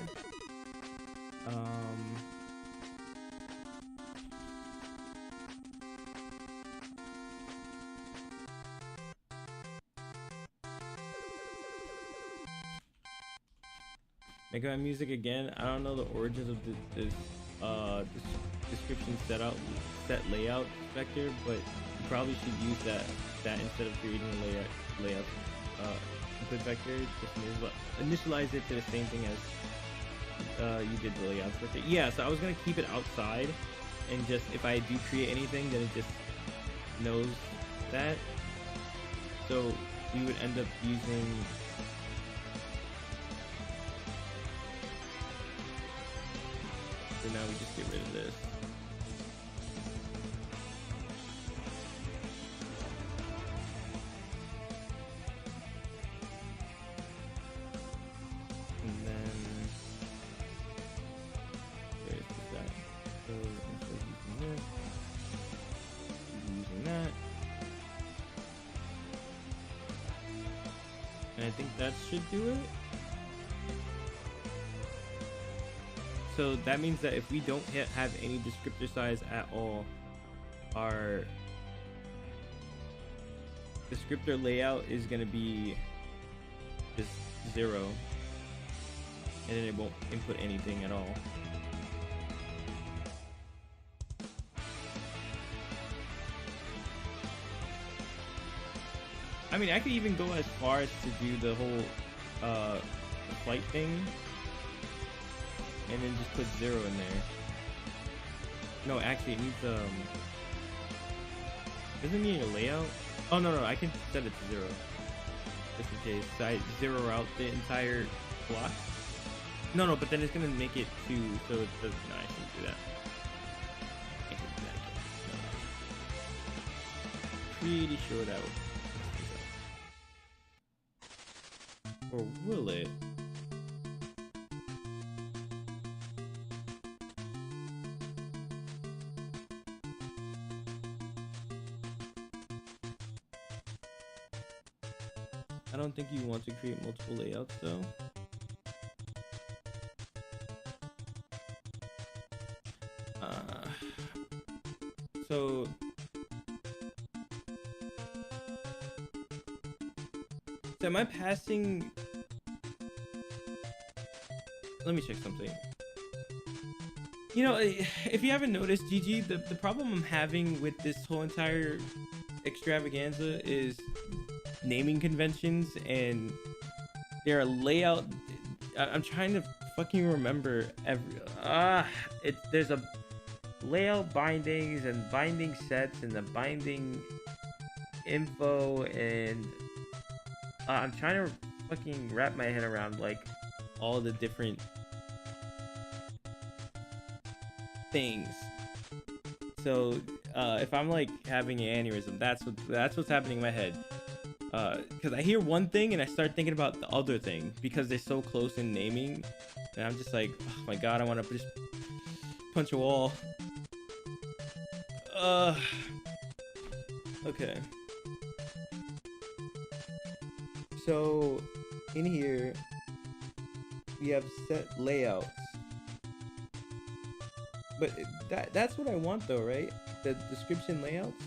Make my music again. I don't know the origins of this description set layout vector, but you probably should use that instead of creating a layout input vector. Just initialize it to the same thing as you did the layout vector. Yeah, so I was gonna keep it outside, and just if I do create anything, then it just knows that. So we would end up using. So now we just get rid of this. And then where's that? So instead of using this, we'll be using that. And I think that should do it. So that means that if we don't have any descriptor size at all, our descriptor layout is going to be just 0, and then it won't input anything at all. I mean, I could even go as far as to do the whole flight thing, and then just put 0 in there. No, actually it needs doesn't need a layout. Oh no, I can set it to 0 just in case. So I 0 out the entire block. No, but then it's gonna make it 2, so it doesn't. No, I can't do that. I can't do that. Pretty sure that would. Or will it? I don't think you want to create multiple layouts though. So am I passing? Let me check something. You know, if you haven't noticed, GG, the problem I'm having with this whole entire extravaganza is naming conventions, and there are layout. I'm trying to fucking remember there's a layout bindings and binding sets and the binding info, and I'm trying to fucking wrap my head around like all the different things. So if I'm like having an aneurysm, that's what's happening in my head. Because I hear one thing and I start thinking about the other thing because they're so close in naming, and I'm just like, oh my god, I want to just punch a wall. Okay. So in here we have set layouts, but that's what I want though, right? the description layouts.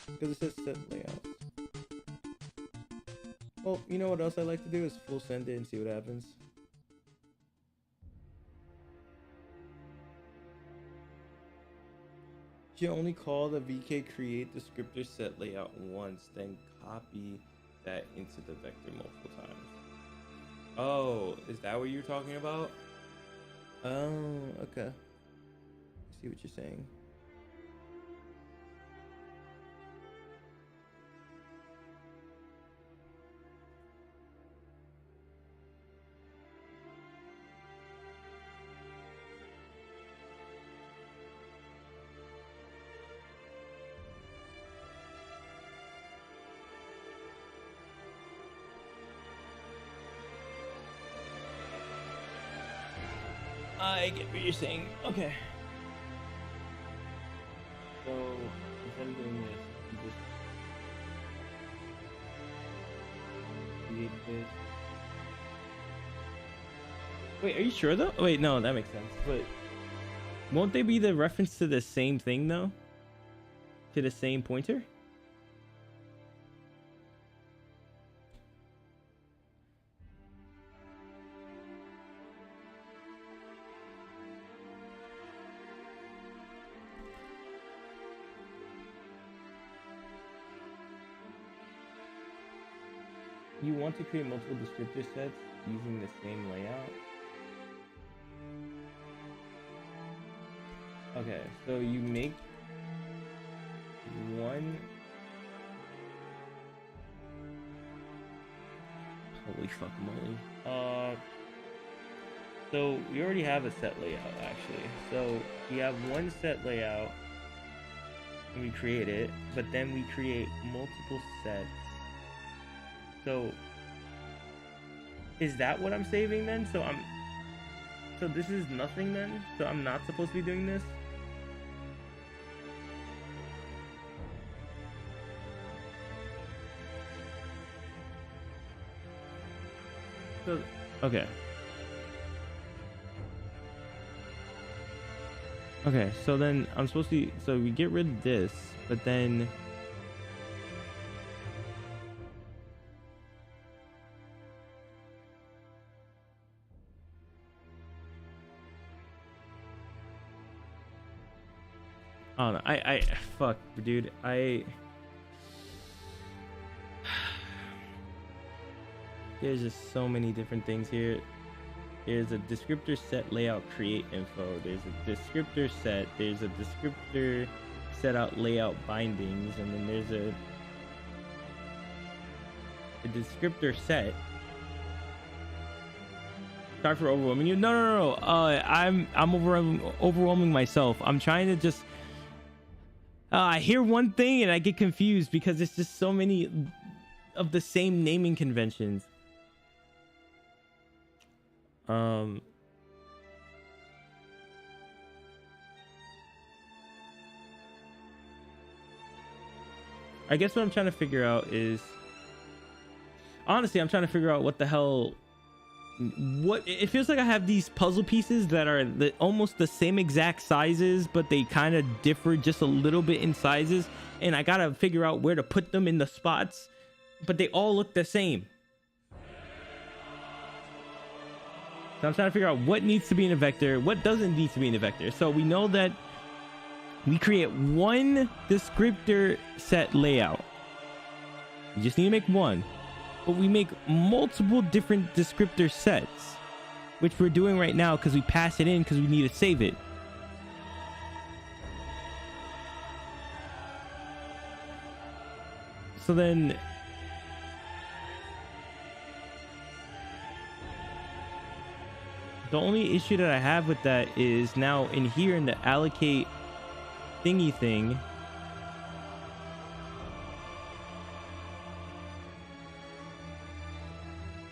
Because it says set layout. Well, you know what else I like to do is full send it and see what happens. You only call the VK create descriptor set layout once, then copy that into the vector multiple times. Oh, is that what you're talking about? Oh, okay. I see what you're saying. I get what you're saying. Okay. So, instead of doing this, you just create this. Wait, are you sure though? Wait, no, that makes sense. But won't they be the reference to the same thing though? To the same pointer? You want to create multiple descriptor sets using the same layout? Okay, so you make one. Holy fuck moly. So we already have a set layout actually. So we have one set layout and we create it, but then we create multiple sets. So is that what I'm saving then? So this is nothing then? So I'm not supposed to be doing this? So okay. Okay, so then I'm supposed to, so we get rid of this, but then I don't know. I fuck, dude. There's just so many different things here. There's a descriptor set layout create info. There's a descriptor set. There's a descriptor set out layout bindings, and then there's a descriptor set. Sorry for overwhelming you. No. I'm overwhelming myself. I'm trying to just. I hear one thing and I get confused because it's just so many of the same naming conventions. I guess what I'm trying to figure out is, honestly, I'm trying to figure out what the hell. What it feels like I have these puzzle pieces that are almost the same exact sizes, but they kind of differ just a little bit in sizes, and I gotta figure out where to put them in the spots, but they all look the same. So I'm trying to figure out what needs to be in a vector, what doesn't need to be in a vector. So we know that we create one descriptor set layout. You just need to make one. But we make multiple different descriptor sets, which we're doing right now because we pass it in because we need to save it. So then the only issue that I have with that is now in here in the allocate thingy thing,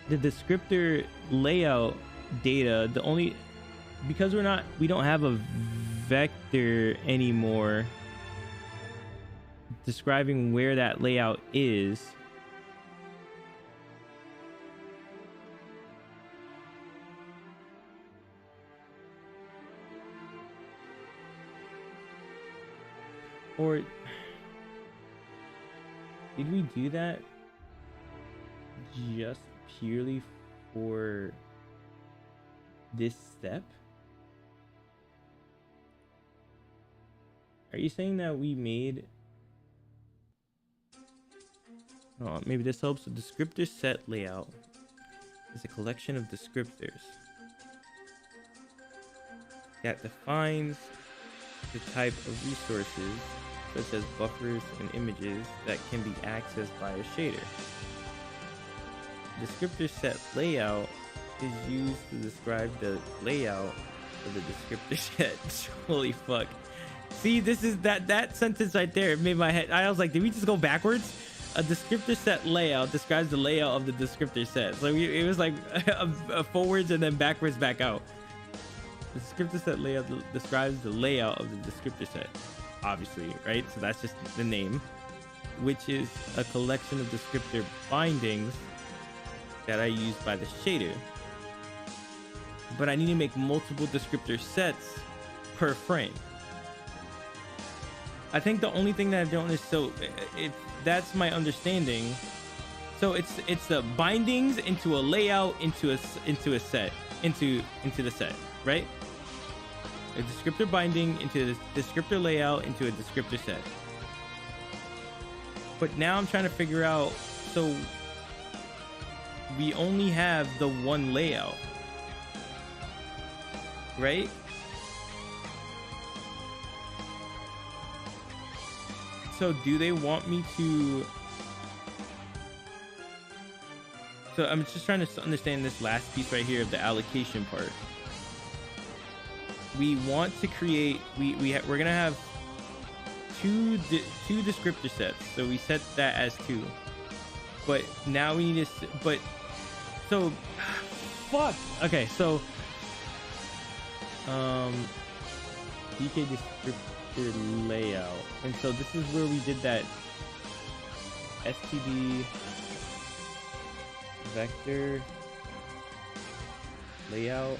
the descriptor layout data, because we don't have a vector anymore, describing where that layout is. Or did we do that just purely for this step? Are you saying that we made... Oh, maybe this helps. The descriptor set layout is a collection of descriptors that defines the type of resources, such as buffers and images, that can be accessed by a shader. Descriptor set layout is used to describe the layout of the descriptor set. Holy fuck. See, this is that sentence right there. It made my head. I was like, did we just go backwards? A descriptor set layout describes the layout of the descriptor set. So it was like a forwards and then backwards back out. The descriptor set layout describes the layout of the descriptor set, obviously, right? So that's just the name, which is a collection of descriptor bindings that I use by the shader. But I need to make multiple descriptor sets per frame. I think the only thing that I don't is, so that's my understanding. So it's the bindings into a layout into a set into the set, right? A descriptor binding into the descriptor layout into a descriptor set. But now I'm trying to figure out, so we only have the one layout, right? So do they want me to... So I'm just trying to understand this last piece right here of the allocation part. We want to create, we're gonna have two descriptor sets, so we set that as 2. But now we need to, but so fuck. Okay, so DK descriptor layout, and so this is where we did that std vector layout.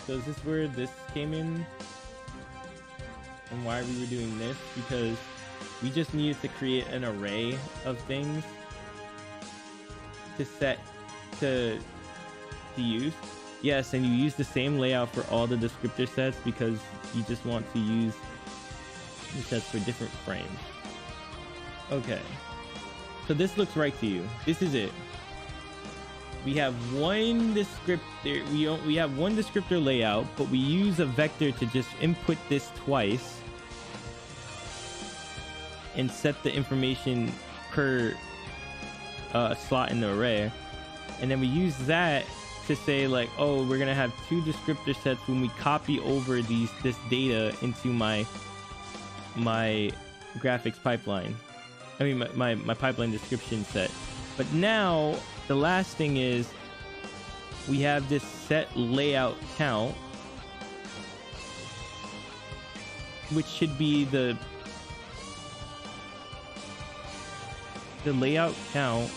So is this where this came in? And why we were doing this? Because we just needed to create an array of things to set to use. Yes, and you use the same layout for all the descriptor sets because you just want to use the sets for different frames. Okay. So this looks right to you. This is it. We have one descriptor, we have one descriptor layout, but we use a vector to just input this twice and set the information per slot in the array. And then we use that to say like, oh, we're gonna have 2 descriptor sets when we copy over this data into my graphics pipeline. I mean my pipeline description set. But now the last thing is we have this set layout count, which should be the layout count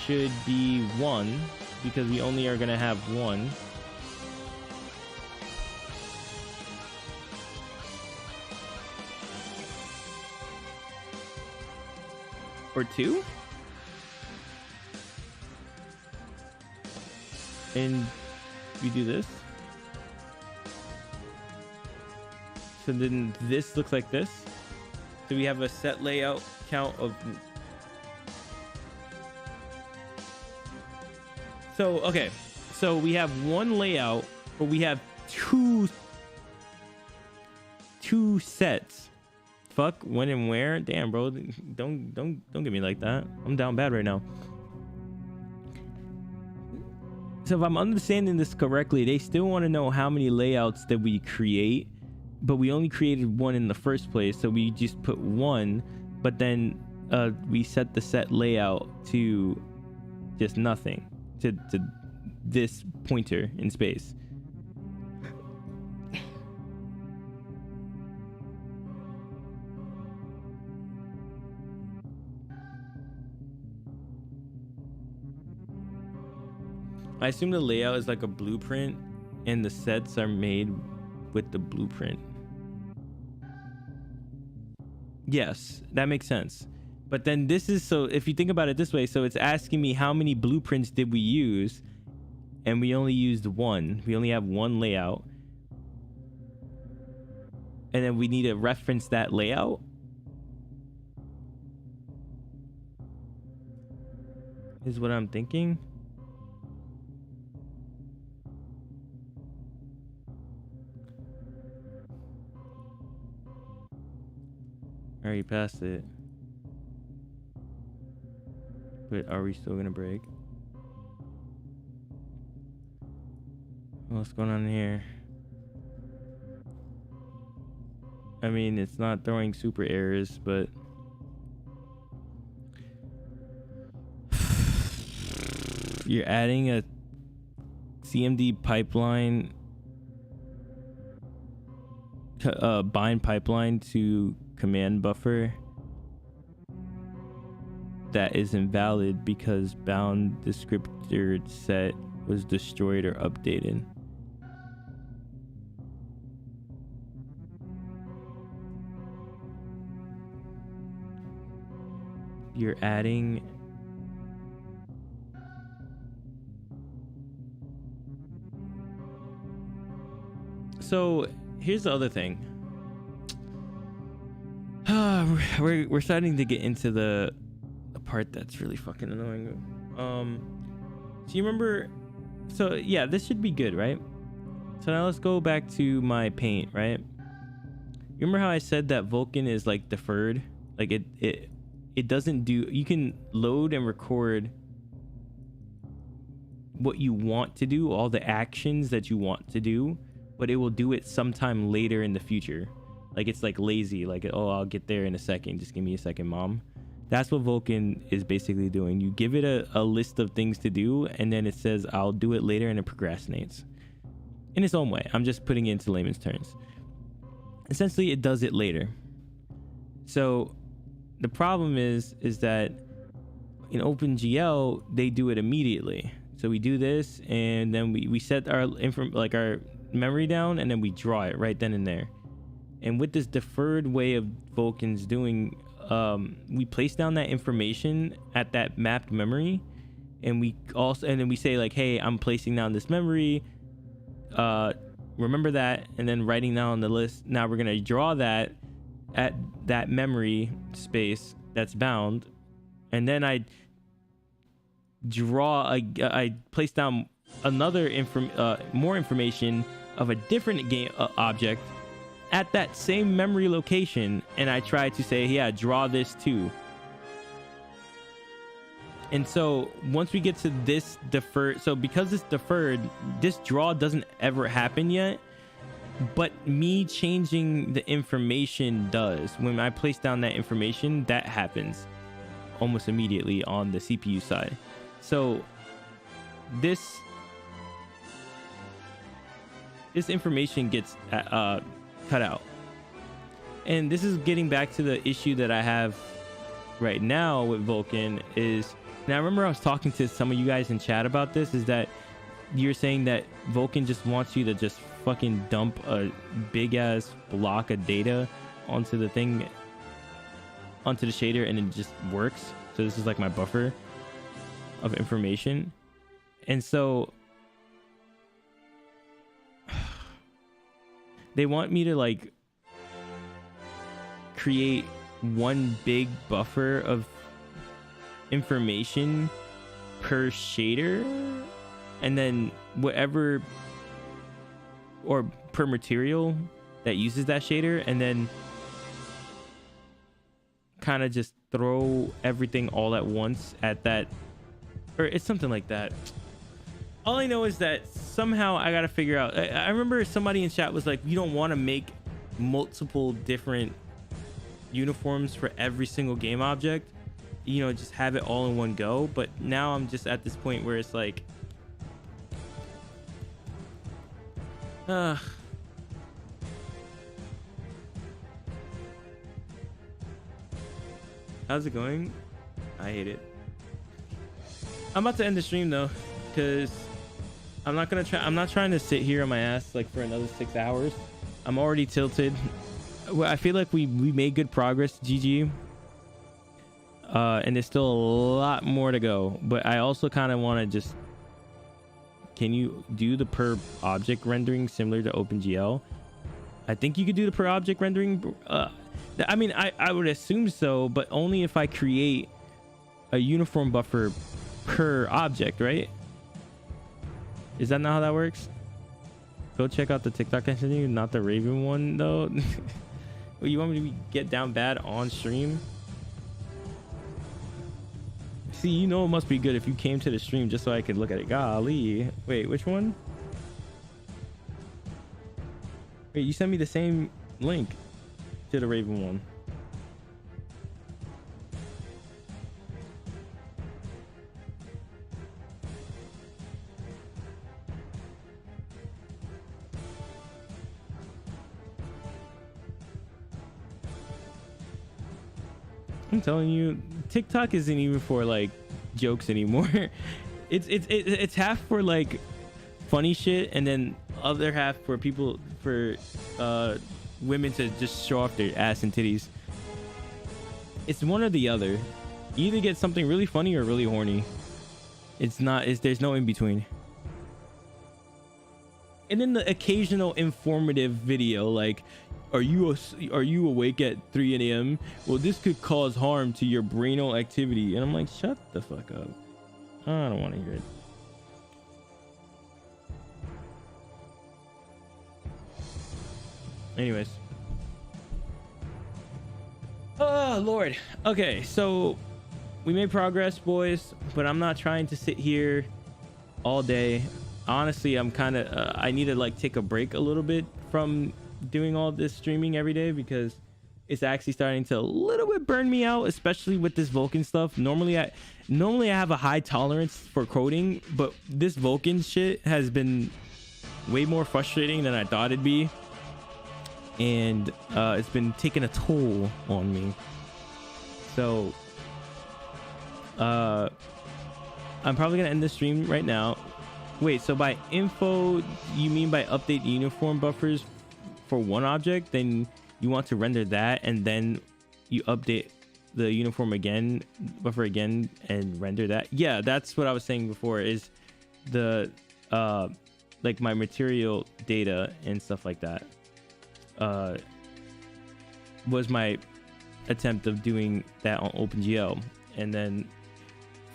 should be 1 because we only are going to have 1. Or 2? And we do this. So then this looks like this. So we have a set layout count of... So, okay. So we have one layout, but we have two sets. Fuck, when and where? Damn, bro. Don't get me like that. I'm down bad right now. So if I'm understanding this correctly, they still want to know how many layouts that we create, but we only created 1 in the first place, so we just put 1. But then we set the set layout to just nothing, to this pointer in space. I assume the layout is like a blueprint and the sets are made with the blueprint. Yes, that makes sense. But then this is, so if you think about it this way, so it's asking me how many blueprints did we use, and we only used one. We only have one layout. And then we need to reference that layout. Is what I'm thinking. Already passed it. But are we still gonna break? What's going on here? I mean, it's not throwing super errors, but you're adding a CMD pipeline, bind pipeline to command buffer that is invalid because bound descriptor set was destroyed or updated. You're adding so here's the other thing. We're starting to get into the part that's really fucking annoying. So you remember, so yeah, this should be good, right? So now let's go back to my paint, right? You remember how I said that Vulkan is like deferred? Like it doesn't do, you can load and record what you want to do, all the actions that you want to do, but it will do it sometime later in the future. Like it's like lazy, like, oh, I'll get there in a second, just give me a second, mom. That's what Vulkan is basically doing. You give it a list of things to do, and then it says I'll do it later, and it procrastinates in its own way. I'm just putting it into layman's terms. Essentially, it does it later. So the problem is that in OpenGL they do it immediately. So we do this, and then we set our our memory down, and then we draw it right then and there. And with this deferred way of Vulkan's doing, we place down that information at that mapped memory, and then we say like, hey, I'm placing down this memory, remember that, and then writing down on the list. Now we're gonna draw that at that memory space that's bound, and then I place down another more information of a different game object at that same memory location, and I try to say, yeah, draw this too. And so once we get to this deferred, so because it's deferred, this draw doesn't ever happen yet, but me changing the information does. When I place down that information, that happens almost immediately on the CPU side. So this information gets cut out. And this is getting back to the issue that I have right now with Vulkan is, and I remember I was talking to some of you guys in chat about this, is that you're saying that Vulkan just wants you to just fucking dump a big ass block of data onto the thing, onto the shader, and it just works. So this is like my buffer of information. And so they want me to like create one big buffer of information per shader, and then whatever, or per material that uses that shader, and then kind of just throw everything all at once at that, or it's something like that. All I know is that somehow I gotta figure out. I remember somebody in chat was like, you don't want to make multiple different uniforms for every single game object. you know, just have it all in one go. But now I'm just at this point where it's like, how's it going? I hate it. I'm about to end the stream though, because I'm not trying to sit here on my ass like for another 6 hours. I'm already tilted. Well, I feel like we made good progress, GG. And there's still a lot more to go, but I also kind of want to just, can you do the per object rendering similar to OpenGL? I think you could do the per object rendering. I mean, I would assume so, but only if I create a uniform buffer per object, right? Is that not how that works? Go check out the TikTok I sent you, not the Raven one though. Well, you want me to get down bad on stream? See, you know it must be good if you came to the stream just so I could look at it. Golly. Wait, which one? Wait, you sent me the same link to the Raven one. I'm telling you, TikTok isn't even for like jokes anymore. It's half for like funny shit, and then other half for people, for women to just show off their ass and titties. It's one or the other. You either get something really funny or really horny. There's no in between. And then the occasional informative video like, are you awake at 3 a.m.? Well, this could cause harm to your brainal activity. And I'm like, shut the fuck up. I don't want to hear it. Anyways. Oh, Lord. Okay, so we made progress, boys, but I'm not trying to sit here all day. Honestly, I'm kind of, I need to like take a break a little bit from doing all this streaming every day, because it's actually starting to a little bit burn me out, especially with this Vulcan stuff. Normally I have a high tolerance for coding, but this Vulcan shit has been way more frustrating than I thought it'd be, and it's been taking a toll on me. So I'm probably gonna end the stream right now. Wait, so by info you mean by update uniform buffers for one object? Then you want to render that, and then you update the uniform again, buffer again, and render that? Yeah, that's what I was saying before, is the like my material data and stuff like that was my attempt of doing that on OpenGL, and then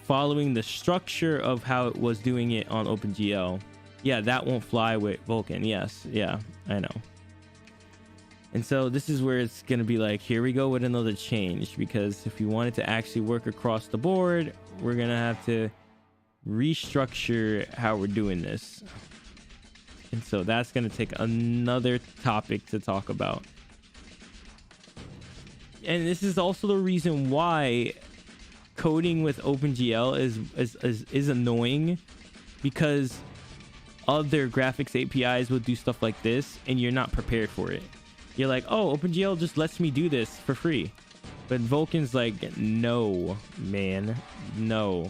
following the structure of how it was doing it on OpenGL. Yeah, that won't fly with Vulkan. Yes, yeah, I know. And so this is where it's gonna be like, here we go with another change, because if you want it to actually work across the board, we're gonna have to restructure how we're doing this. And so that's gonna take another topic to talk about. And this is also the reason why coding with OpenGL is annoying, because other graphics APIs will do stuff like this and you're not prepared for it. You're like, oh, OpenGL just lets me do this for free. But Vulkan's like, no, man, no.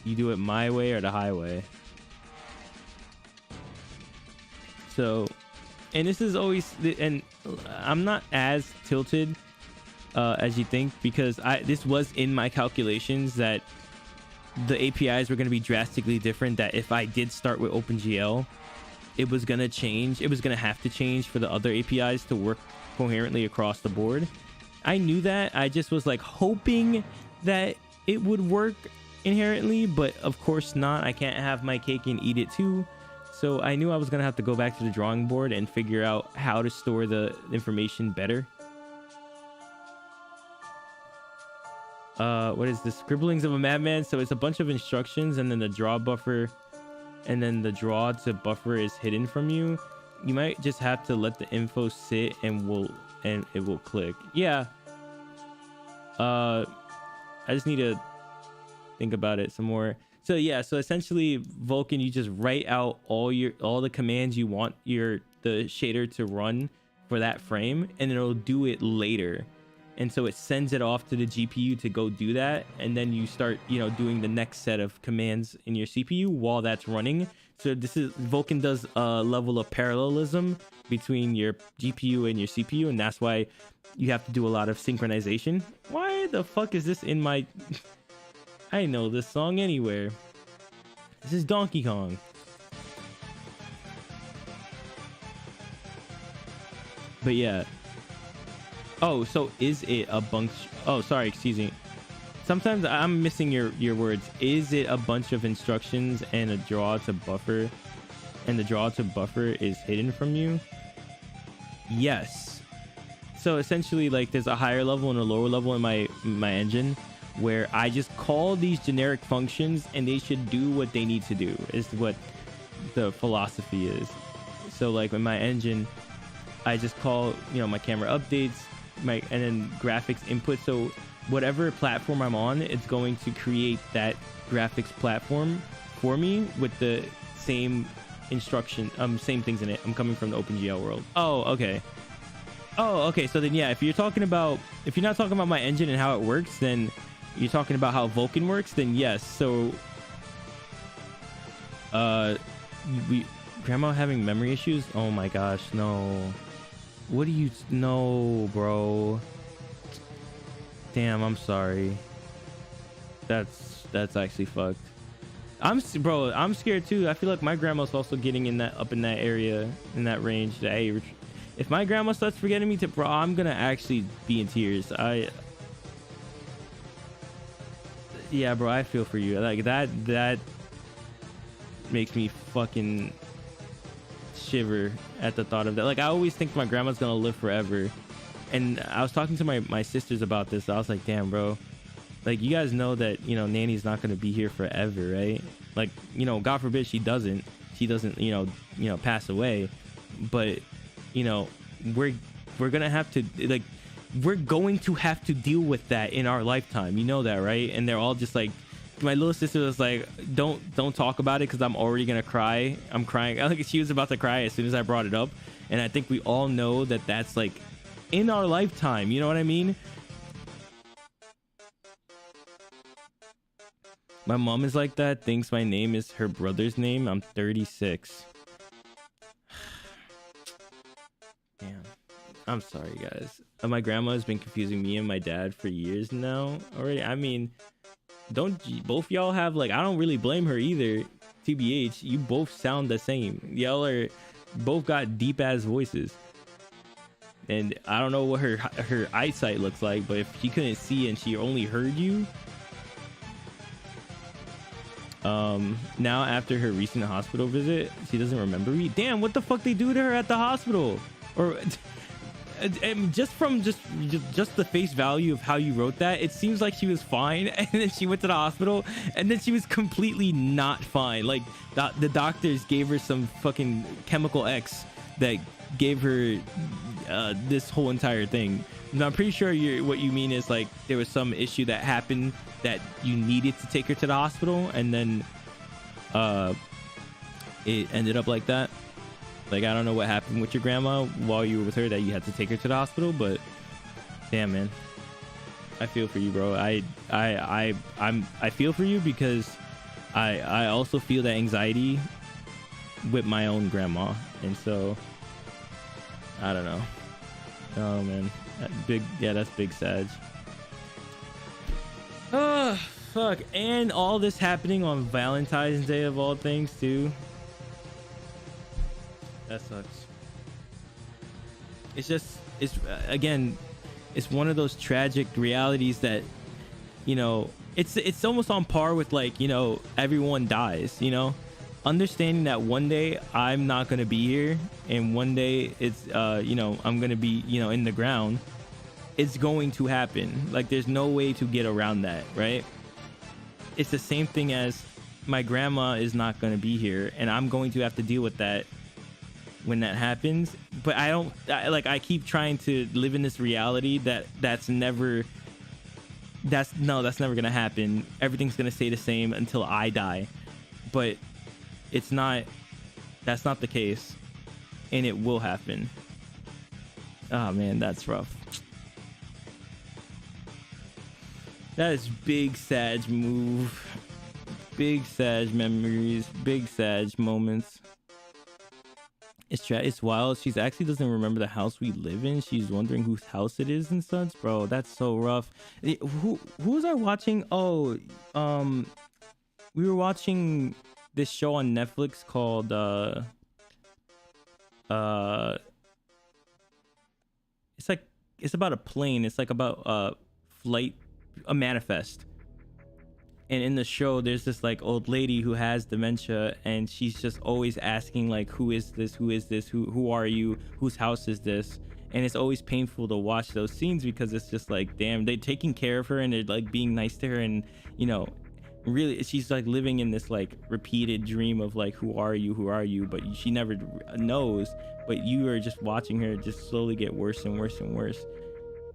You do it my way or the highway. So, and this is always, and I'm not as tilted as you think, because this was in my calculations that the APIs were going to be drastically different, that if I did start with OpenGL, it was going to change. It was going to have to change for the other APIs to work coherently across the board. I knew that. I just was like hoping that it would work inherently, but of course not. I can't have my cake and eat it too. So I knew I was going to have to go back to the drawing board and figure out how to store the information better. What is the Scribblings of a Madman? So it's a bunch of instructions, and then the draw buffer, and then the draw to buffer is hidden from you. You might just have to let the info sit, and it will click. Yeah. I I just need to think about it some more. So yeah, so essentially Vulkan, you just write out all the commands you want the shader to run for that frame, and it'll do it later. And so it sends it off to the GPU to go do that, and then you start, you know, doing the next set of commands in your CPU while that's running. So this is Vulkan does a level of parallelism between your GPU and your CPU, and that's why you have to do a lot of synchronization. Why the fuck is this in my I know this song anywhere. This is Donkey Kong. But yeah. Oh, so is it a bunch? Oh, sorry, excuse me. Sometimes I'm missing your words. Is it a bunch of instructions and a draw to buffer, and the draw to buffer is hidden from you? Yes. So essentially, like, there's a higher level and a lower level in my engine, where I just call these generic functions and they should do what they need to do, is what the philosophy is. So like in my engine, I just call, you know, my camera updates, and then graphics input. So whatever platform I'm on, it's going to create that graphics platform for me with the same instruction, same things in it. I'm coming from the OpenGL world. Oh, okay. Oh, okay. So then, yeah, if you're not talking about my engine and how it works, then you're talking about how Vulkan works, then yes. So, grandma having memory issues? Oh my gosh, no. What do you know, bro? Damn, I'm sorry. That's actually fucked. I'm scared too. I feel like my grandma's also getting up in that area, in that range. That, hey, if my grandma starts forgetting me, bro, I'm gonna actually be in tears. Yeah, bro, I feel for you. Like that makes me fucking shiver at the thought of that. Like, I always think my grandma's gonna live forever, and I was talking to my sisters about this. I was like, damn, bro, like, you guys know that, you know, Nanny's not gonna be here forever, right? Like, you know, God forbid she doesn't, you know, pass away, but, you know, we're gonna have to, like, we're going to have to deal with that in our lifetime, you know that, right? And they're all just like, my little sister was like, don't talk about it because I'm already gonna cry. I'm crying. Like, she was about to cry as soon as I brought it up. And I think we all know that that's like in our lifetime, you know what I mean? My mom is like that, thinks my name is her brother's name. I'm 36. Damn, I'm sorry, guys. My grandma has been confusing me and my dad for years now already. I mean, both y'all have, like, I don't really blame her either. TBH, you both sound the same. Y'all are both got deep ass voices, and I don't know what her eyesight looks like, but if she couldn't see and she only heard you, now after her recent hospital visit, she doesn't remember me. Damn, what the fuck they do to her at the hospital? Or and just from just the face value of how you wrote that, it seems like she was fine, and then she went to the hospital and then she was completely not fine. Like, the doctors gave her some fucking chemical X that gave her this whole entire thing. And I'm pretty sure what you mean is, like, there was some issue that happened that you needed to take her to the hospital, and then it ended up like that. Like, I don't know what happened with your grandma while you were with her that you had to take her to the hospital, but damn, man, I feel for you, bro. I feel for you because I also feel that anxiety with my own grandma, and so I don't know. Oh man, that's big Sag. Oh fuck, and all this happening on Valentine's Day of all things too. That sucks. It's one of those tragic realities that, you know, it's almost on par with, like, you know, everyone dies, you know, understanding that one day I'm not going to be here, and one day it's, you know, I'm going to be, you know, in the ground. It's going to happen. Like, there's no way to get around that, right? It's the same thing as my grandma is not going to be here, and I'm going to have to deal with that when that happens. But I keep trying to live in this reality that's never that's never gonna happen. Everything's gonna stay the same until I die. But it's not. That's not the case, and it will happen. Oh man, that's rough. That is big Sag move. Big Sag memories. Big Sag moments. It's wild. She's actually doesn't remember the house we live in. She's wondering whose house it is and such. Bro, that's so rough. Who was I watching? Oh, we were watching this show on Netflix called it's about a plane. It's like about flight, a manifest. And in the show, there's this like old lady who has dementia, and she's just always asking like, who is this? Who is this? Who are you? Whose house is this? And it's always painful to watch those scenes because it's just like, damn, they're taking care of her and they're like being nice to her, and you know, really she's like living in this like repeated dream of like, who are you? Who are you? But she never knows. But you are just watching her just slowly get worse and worse and worse.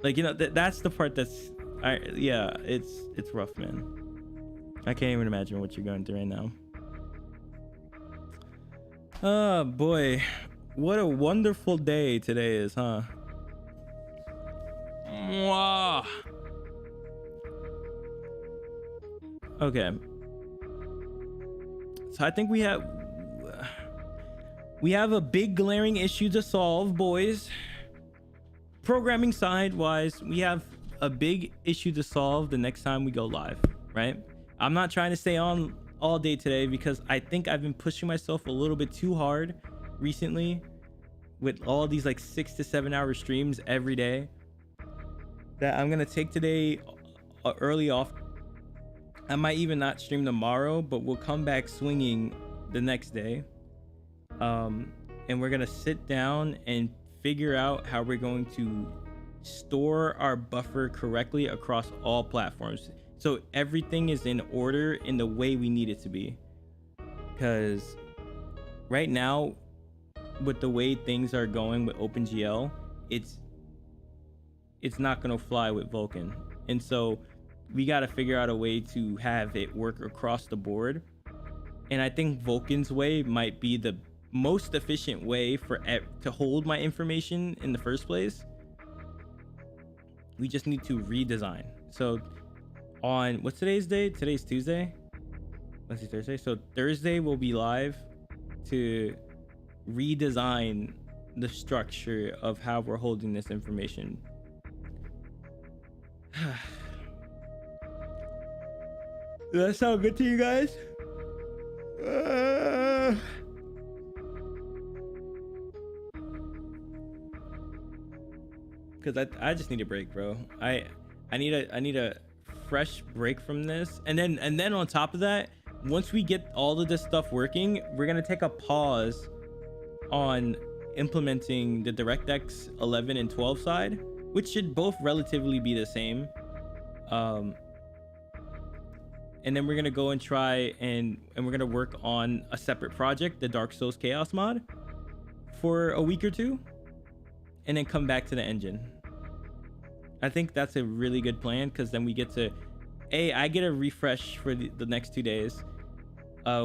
Like, you know, that's the part that's, yeah, it's rough, man. I can't even imagine what you're going through right now. Oh boy, what a wonderful day today is, huh? Mwah. Okay, so I think we have a big glaring issue to solve, boys. Programming side wise, we have a big issue to solve the next time we go live, right? I'm not trying to stay on all day today because I think I've been pushing myself a little bit too hard recently with all these like 6 to 7 hour streams every day, that I'm gonna take today early off. I might even not stream tomorrow, but we'll come back swinging the next day. And we're gonna sit down and figure out how we're going to store our buffer correctly across all platforms, so everything is in order in the way we need it to be. Because right now, with the way things are going with OpenGL, it's not gonna fly with Vulkan. And so we got to figure out a way to have it work across the board. And I think Vulkan's way might be the most efficient way to hold my information in the first place. We just need to redesign. So on, what's today's date? Today's Tuesday, Wednesday, Thursday. So Thursday we'll be live to redesign the structure of how we're holding this information. Does that sound good to you guys? Because I just need a break, bro. I need a fresh break from this, and then on top of that, once we get all of this stuff working, we're gonna take a pause on implementing the DirectX 11 and 12 side, which should both relatively be the same. And then we're gonna go and try and we're gonna work on a separate project, the Dark Souls Chaos mod, for a week or two, and then come back to the engine. I think that's a really good plan, because then we get to, I get a refresh for the next 2 days.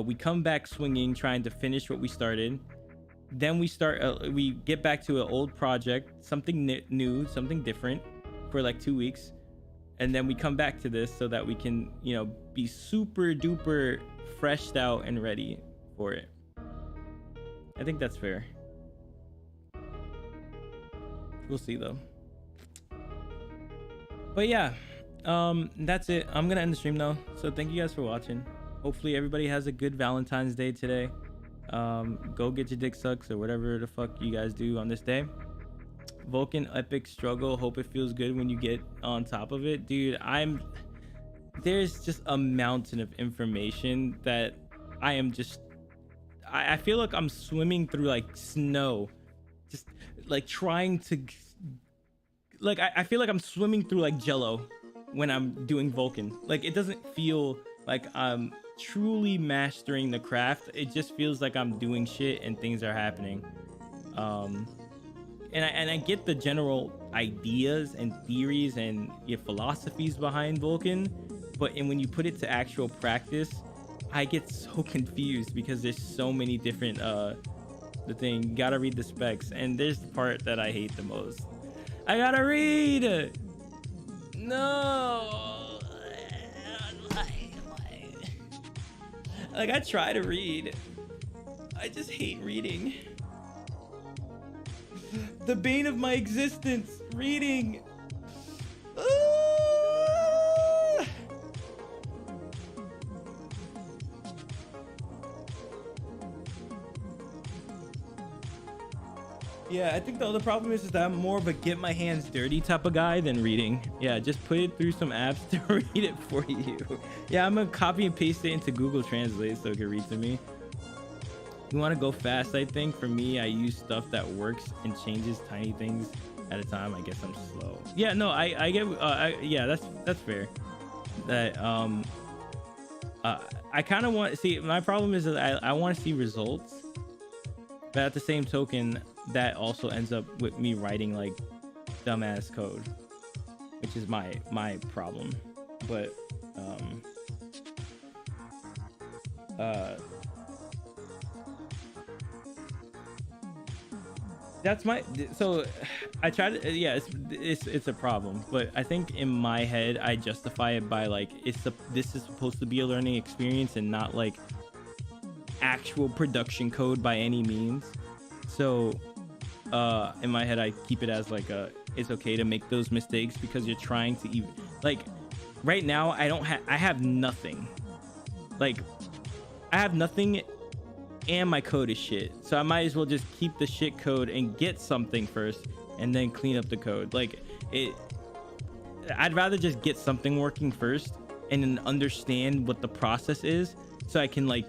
We come back swinging, trying to finish what we started. Then we get back to an old project, something new, something different, for like 2 weeks. And then we come back to this so that we can, you know, be super duper freshed out and ready for it. I think that's fair. We'll see though. But yeah, that's it. I'm gonna end the stream though. So thank you guys for watching. Hopefully everybody has a good Valentine's Day today. Go get your dick sucks or whatever the fuck you guys do on this day. Vulkan epic struggle. Hope it feels good when you get on top of it, dude. There's just a mountain of information that I am just, I feel like I'm swimming through like snow, just like trying to, like I feel like I'm swimming through like Jello when I'm doing Vulkan. Like it doesn't feel like I'm truly mastering the craft. It just feels like I'm doing shit and things are happening. and I get the general ideas and theories and your philosophies behind Vulcan, but when you put it to actual practice, I get so confused because there's so many different the thing. You gotta read the specs, and there's the part that I hate the most. I gotta read. No. Like, I try to read. I just hate reading. The bane of my existence, reading. Yeah, I think the other problem is that I'm more of a get my hands dirty type of guy than reading. Yeah, just put it through some apps to read it for you. Yeah, I'm gonna copy and paste it into Google Translate so it can read to me. You want to go fast? I think for me, I use stuff that works and changes tiny things at a time. I guess I'm slow. Yeah, no, I get. Yeah, that's fair. That I kind of want. See, my problem is that I want to see results, but at the same token, that also ends up with me writing like dumbass code, which is my problem. But that's my, so I try to, yeah, it's a problem, but I think in my head I justify it by like this is supposed to be a learning experience and not like actual production code by any means. So in my head I keep it as like it's okay to make those mistakes because you're trying to even, like, right now I have nothing. Like, I have nothing and my code is shit, so I might as well just keep the shit code and get something first and then clean up the code. Like, I'd rather just get something working first and then understand what the process is so I can like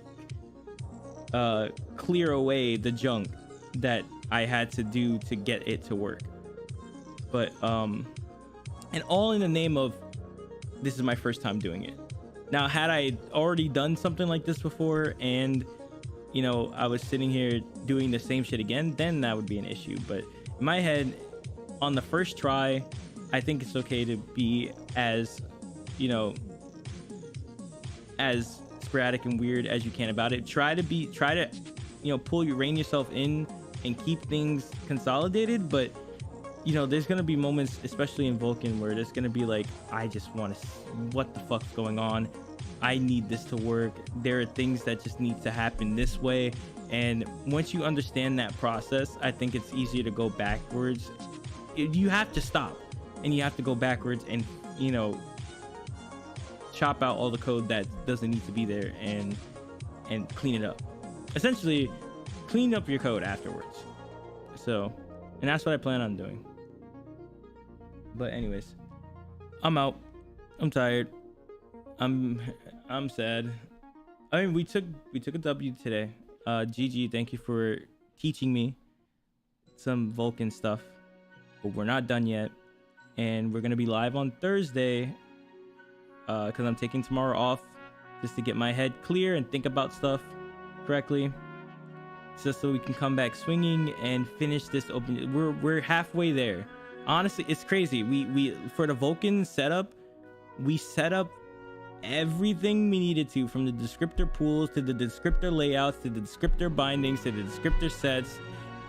clear away the junk that I had to do to get it to work. But and all in the name of this is my first time doing it. Now, had I already done something like this before and, you know, I was sitting here doing the same shit again, then that would be an issue. But in my head, on the first try, I think it's okay to be as, you know, as sporadic and weird as you can about it. Try to, you know, rein yourself in and keep things consolidated. But, you know, there's gonna be moments, especially in Vulcan, where there's gonna be like, I just want to, what the fuck's going on? I need this to work. There are things that just need to happen this way. And once you understand that process, I think it's easier to go backwards. You have to stop and you have to go backwards and, you know, chop out all the code that doesn't need to be there and clean it up. Essentially, clean up your code afterwards. So, and that's what I plan on doing. But anyways, I'm out. I'm tired. I'm sad. I mean, we took a W today. GG, thank you for teaching me some Vulcan stuff. But we're not done yet, and we're gonna be live on Thursday. Because I'm taking tomorrow off just to get my head clear and think about stuff correctly, just so we can come back swinging and finish this open. We're halfway there. Honestly, it's crazy. We for the Vulcan setup, we set up everything we needed to, from the descriptor pools to the descriptor layouts to the descriptor bindings to the descriptor sets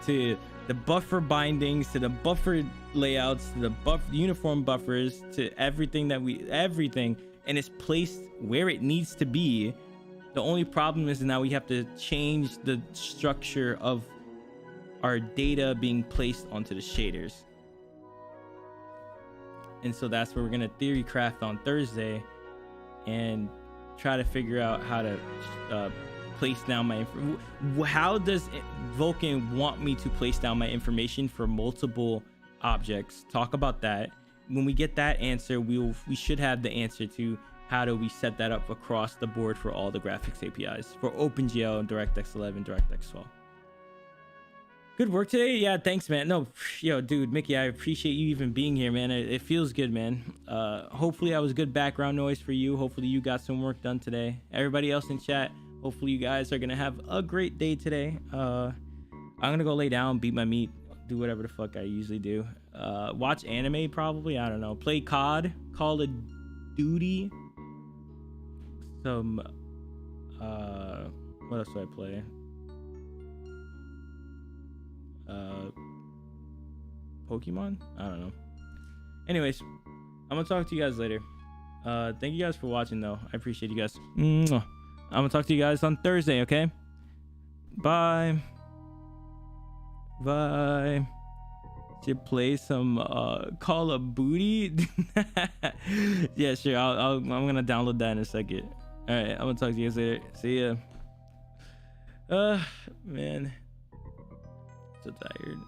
to the buffer bindings to the buffer layouts to the uniform buffers to everything, and it's placed where it needs to be. The only problem is now we have to change the structure of our data being placed onto the shaders, and so that's where we're gonna theory craft on Thursday and try to figure out how to place down my how does Vulcan want me to place down my information for multiple objects. Talk about that. When we get that answer, we should have the answer to how do we set that up across the board for all the graphics APIs for OpenGL, DirectX 11, DirectX 12. Good work today. Yeah, thanks, man. No, yo, dude, Mickey, I appreciate you even being here, man. It feels good, man. Hopefully I was good background noise for you. Hopefully you got some work done today. Everybody else in chat, hopefully you guys are gonna have a great day today. I'm gonna go lay down, beat my meat, do whatever the fuck I usually do. Watch anime probably. I don't know. Play COD, Call of Duty. Some what else do I play? Pokemon? I don't know. Anyways, I'm gonna talk to you guys later. Thank you guys for watching though. I appreciate you guys. Mwah. I'm gonna talk to you guys on Thursday, okay? Bye. Bye. Should play some Call of Booty. Yeah, sure. I'm gonna download that in a second. All right, I'm gonna talk to you guys later. See ya. Man, so tired.